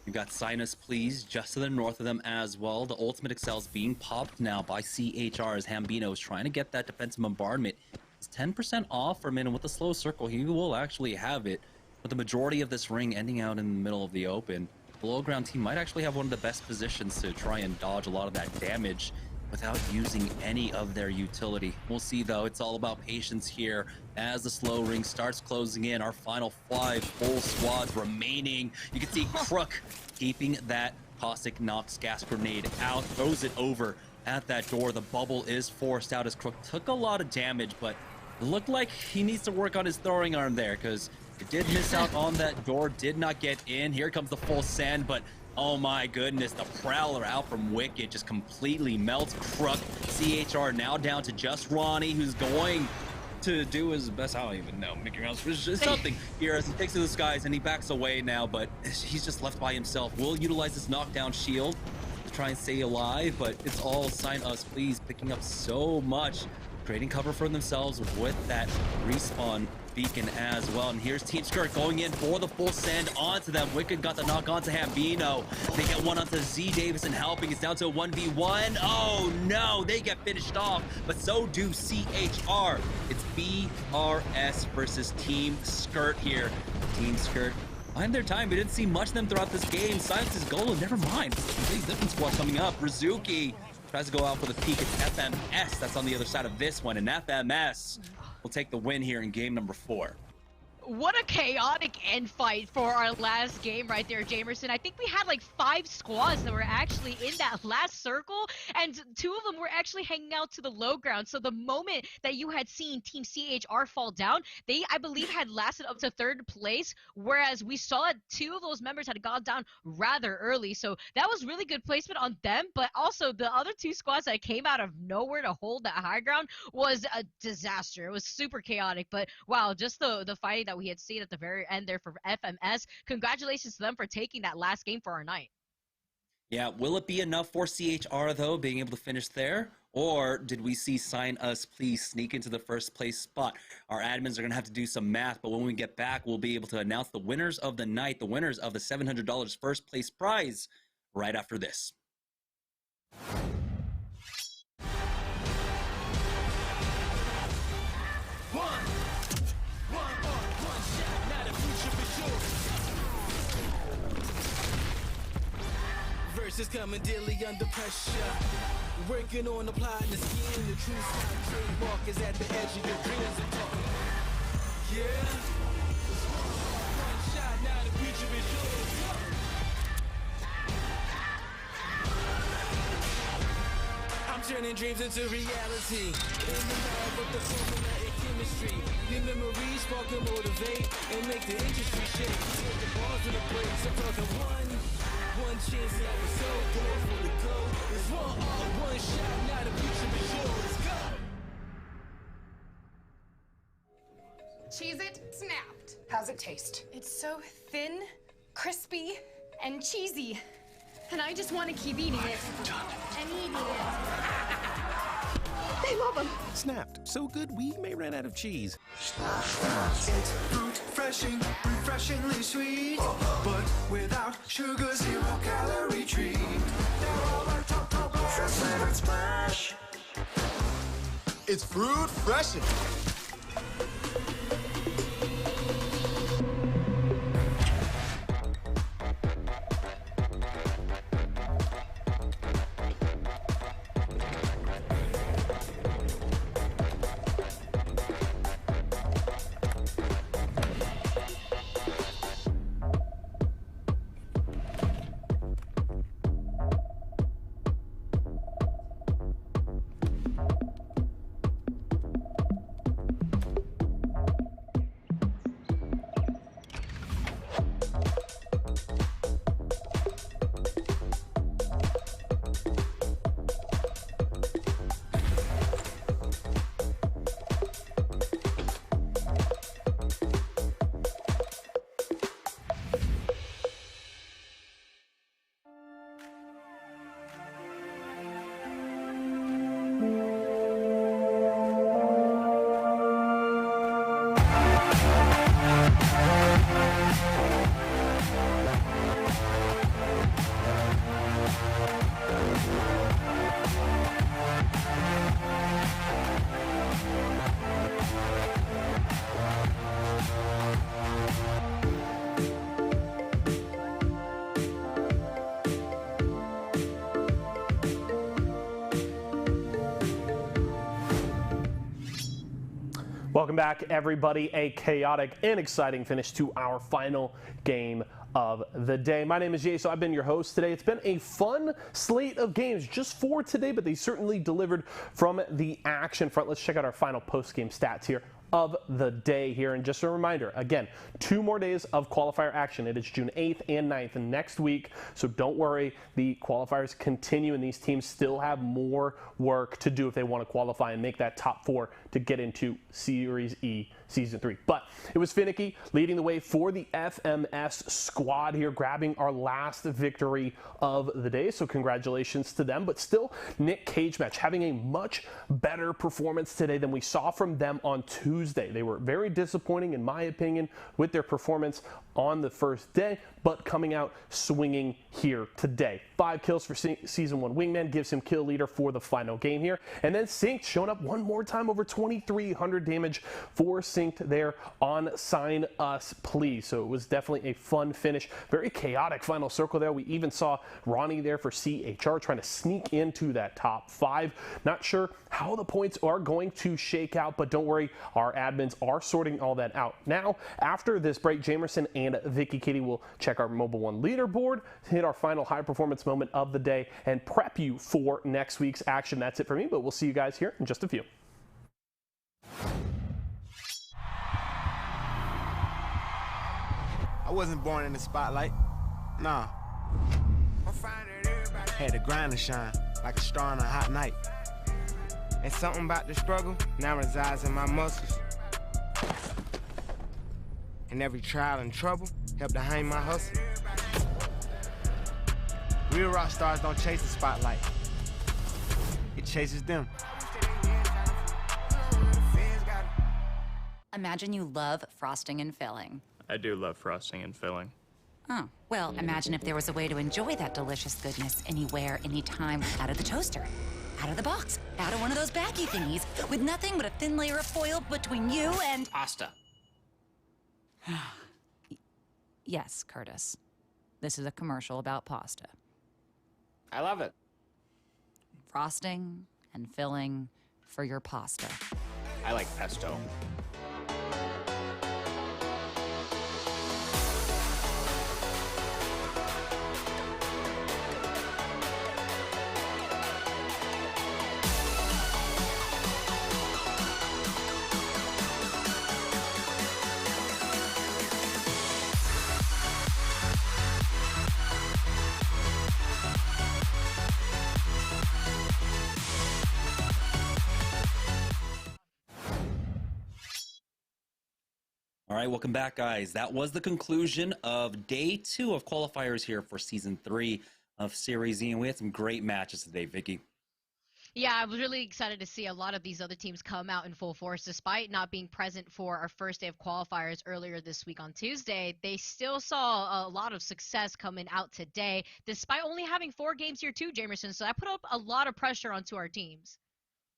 Speaker 5: You've got Sinus, please, just to the north of them as well. The ultimate excels being popped now by CHR as Hambino is trying to get that defensive bombardment. It's 10% off for a minute. With the slow circle, he will actually have it. But the majority of this ring ending out in the middle of the open, the low ground team might actually have one of the best positions to try and dodge a lot of that damage without using any of their utility. We'll see, though. It's all about patience here as the slow ring starts closing in. Our final 5 full squads remaining. You can see Crook keeping that caustic Nox gas grenade out, throws it over at that door. The bubble is forced out as Crook took a lot of damage, but it looked like he needs to work on his throwing arm there, because it did miss out on that door, did not get in. Here comes the full send, but oh my goodness, the Prowler out from Wicked just completely melts Crook. CHR now down to just Ronnie, who's going to do his best. I don't even know, Mickey Mouse, just something here as he takes to the skies and he backs away now, but he's just left by himself. Will utilize this knockdown shield to try and stay alive, but it's all Sign Us, please, picking up so much, creating cover for themselves with that respawn beacon as well. And here's Team Skirt going in for the full send onto them. Wicked got the knock onto Hambino. They get one onto Z Davison helping. It's down to a 1v1. Oh no, they get finished off, but so do CHR. It's BRS versus Team Skirt here. Team Skirt behind their time. We didn't see much of them throughout this game. Silence is goal, and never mind. Completely different squad coming up. Rizuki tries to go out for the peak. It's FMS that's on the other side of this one, and FMS will take the win here in game number 4.
Speaker 3: What a chaotic end fight for our last game right there, Jamerson. I think we had like 5 squads that were actually in that last circle, and 2 of them were actually hanging out to the low ground. So the moment that you had seen Team CHR fall down, they, I believe, had lasted up to 3rd place, whereas we saw that 2 of those members had gone down rather early. So that was really good placement on them, but also the other 2 squads that came out of nowhere to hold that high ground was a disaster. It was super chaotic, but wow, just the fighting that we had seen at the very end there for FMS. Congratulations to them for taking that last game for our night.
Speaker 5: Yeah, will it be enough for CHR, though, being able to finish there? Or did we see Sign Us Please sneak into the first place spot? Our admins are going to have to do some math, but when we get back, we'll be able to announce the winners of the night, the winners of the $700 first place prize, right after this.
Speaker 4: Verses coming daily under pressure. Working on applying the scheme. The true style trademark is at the edge of your dreams. I'm talking. Yeah. One shot, now the future is yours. I'm turning dreams into reality. In the lab with the formula and chemistry. Your memories spark and motivate and make the industry shake. Put the bars in the place. I'm talking one chance that was so good for the goal. It's one shot, now the future is yours. Go!
Speaker 15: Cheez-It snapped. How's it taste? It's so thin, crispy, and cheesy. And I just want to keep eating it. And eating it. They love them.
Speaker 16: Snapped. So good we may run out of cheese.
Speaker 17: It's fruit freshing, refreshingly sweet, but without sugar, 0 calorie treat. They're all our top fresh flavored splash.
Speaker 18: It's fruit freshing.
Speaker 1: Welcome back, everybody. A chaotic and exciting finish to our final game of the day. My name is Jay, so I've been your host today. It's been a fun slate of games just for today, but they certainly delivered from the action front. Let's check out our final post-game stats here of the day here. And just a reminder, again, 2 more days of qualifier action. It is June 8th and 9th next week, so don't worry. The qualifiers continue, and these teams still have more work to do if they want to qualify and make that top 4 to get into Series E Season 3. But it was finicky, leading the way for the FMS squad here, grabbing our last victory of the day, so congratulations to them. But still, Nick Cage Match having a much better performance today than we saw from them on Tuesday. They were very disappointing, in my opinion, with their performance on the first day, but coming out swinging here today. 5 kills for Season 1 Wingman gives him kill leader for the final game here. And then Synced showing up one more time, over 2,300 damage for Synced there on Sign Us Please. So it was definitely a fun finish. Very chaotic final circle there. We even saw Ronnie there for CHR trying to sneak into that top 5. Not sure how the points are going to shake out, but don't worry, our admins are sorting all that out. Now, after this break, Jamerson and Vicky Kitty will check our Mobile One leaderboard, hit our final high performance moment of the day, and prep you for next week's action. That's it for me, but we'll see you guys here in just a few.
Speaker 7: I wasn't born in the spotlight. Nah. Had to grind and shine like a star on a hot night. And something about the struggle now resides in my muscles. And every trial and trouble helped to hang my hustle. Real rock stars don't chase the spotlight. It chases them.
Speaker 6: Imagine you love frosting and filling.
Speaker 2: I do love frosting and filling.
Speaker 6: Oh, well, imagine if there was a way to enjoy that delicious goodness anywhere, anytime, out of the toaster, out of the box, out of one of those baggy thingies, with nothing but a thin layer of foil between you and...
Speaker 2: Pasta.
Speaker 6: Yes, Curtis. This is a commercial about pasta.
Speaker 2: I love it.
Speaker 6: Frosting and filling for your pasta.
Speaker 2: I like pesto.
Speaker 5: All right, welcome back, guys. That was the conclusion of day 2 of qualifiers here for season 3 of Series E, and we had some great matches today, Vicky.
Speaker 3: Yeah, I was really excited to see a lot of these other teams come out in full force. Despite not being present for our first day of qualifiers earlier this week on Tuesday, they still saw a lot of success coming out today, despite only having 4 games here too, Jamerson. So that put up a lot of pressure onto our teams.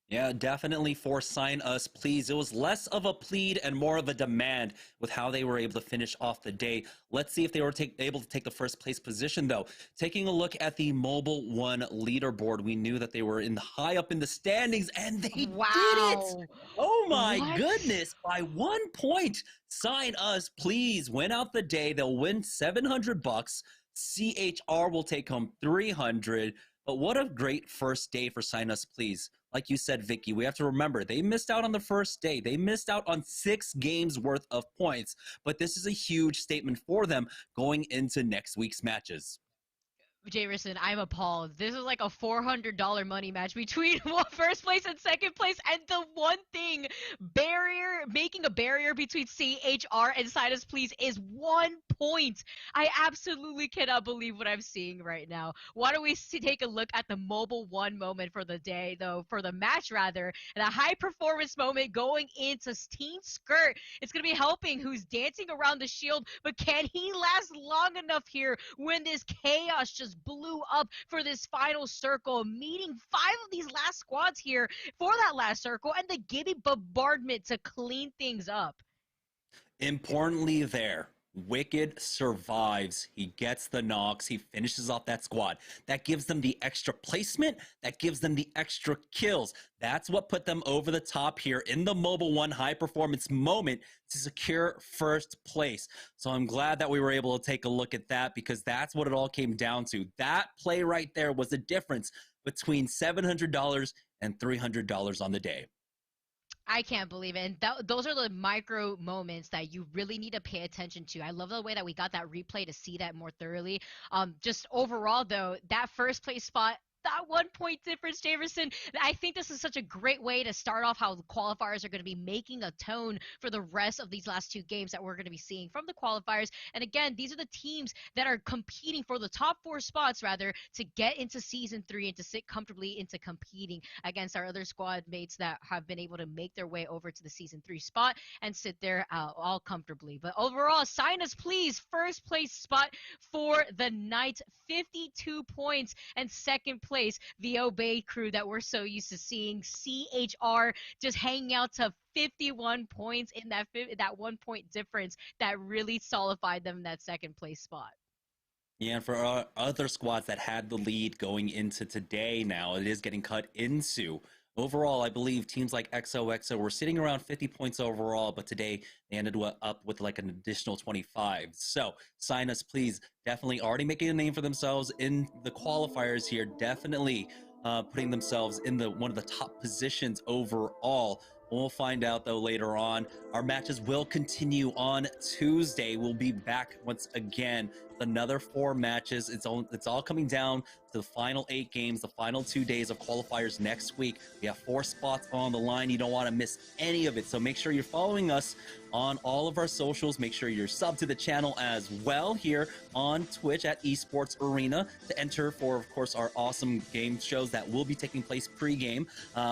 Speaker 5: Yeah, definitely for Sign Us Please. It was less of a plead and more of a demand with how they were able to finish off the day. Let's see if they were able to take the first place position, though. Taking a look at the Mobile One leaderboard, we knew that they were high up in the standings, and they did it! Oh my goodness! By 1 point, Sign Us Please win out the day. They'll win $700. CHR will take home 300. But what a great first day for Sign Us Please. Like you said, Vicky, we have to remember, they missed out on the first day. They missed out on 6 games worth of points. But this is a huge statement for them going into next week's matches.
Speaker 3: Jamerson, I'm appalled. This is like a $400 money match between first place and second place, and the one thing making a barrier between CHR and Sign Us Please is 1 point. I absolutely cannot believe what I'm seeing right now. Why don't we take a look at the Mobile One moment for the day, though, for the match rather, and a high performance moment going into Team Skirt. It's going to be helping who's dancing around the shield, but can he last long enough here when this chaos just blew up for this final circle, meeting 5 of these last squads here for that last circle, and the Gibby bombardment to clean things up.
Speaker 5: Importantly there, Wicked survives. He gets the knocks. He finishes off that squad. That gives them the extra placement. That gives them the extra kills. That's what put them over the top here in the Mobile One high performance moment to secure first place. So I'm glad that we were able to take a look at that, because that's what it all came down to. That play right there was the difference between $700 and $300 on the day.
Speaker 3: I can't believe it. And those are the micro moments that you really need to pay attention to. I love the way that we got that replay to see that more thoroughly. Just overall, though, that first place spot, that 1 point difference, Jamerson. I think this is such a great way to start off how the qualifiers are going to be making a tone for the rest of these last 2 games that we're going to be seeing from the qualifiers. And again, these are the teams that are competing for the top 4 spots, rather, to get into Season 3 and to sit comfortably into competing against our other squad mates that have been able to make their way over to the Season 3 spot and sit there all comfortably. But overall, Sign Us Please, first place spot for the night, 52 points, and second place, the Obey crew that we're so used to seeing. CHR just hanging out to 51 points in that 1 point difference that really solidified them in that second place spot.
Speaker 5: Yeah, and for other squads that had the lead going into today now, it is getting cut into. Overall, I believe teams like XOXO were sitting around 50 points overall, but today they ended up with like an additional 25. So, Sign Us Please, definitely already making a name for themselves in the qualifiers here, definitely putting themselves in one of the top positions overall. We'll find out though later on. Our matches will continue on Tuesday. We'll be back once again with another 4 matches. It's all coming down to the final 8 games, the final 2 days of qualifiers next week. We have 4 spots on the line. You don't want to miss any of it. So make sure you're following us on all of our socials. Make sure you're subbed to the channel as well here on Twitch at Esports Arena to enter for, of course, our awesome game shows that will be taking place pre-game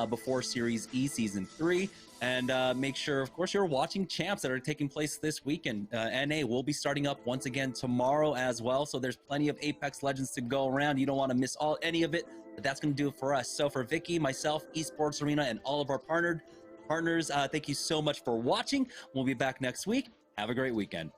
Speaker 5: before Series E Season 3. And make sure, of course, you're watching champs that are taking place this weekend. NA will be starting up once again tomorrow as well. So there's plenty of Apex Legends to go around. You don't want to miss any of it, but that's going to do it for us. So for Vicky, myself, Esports Arena, and all of our partners, thank you so much for watching. We'll be back next week. Have a great weekend.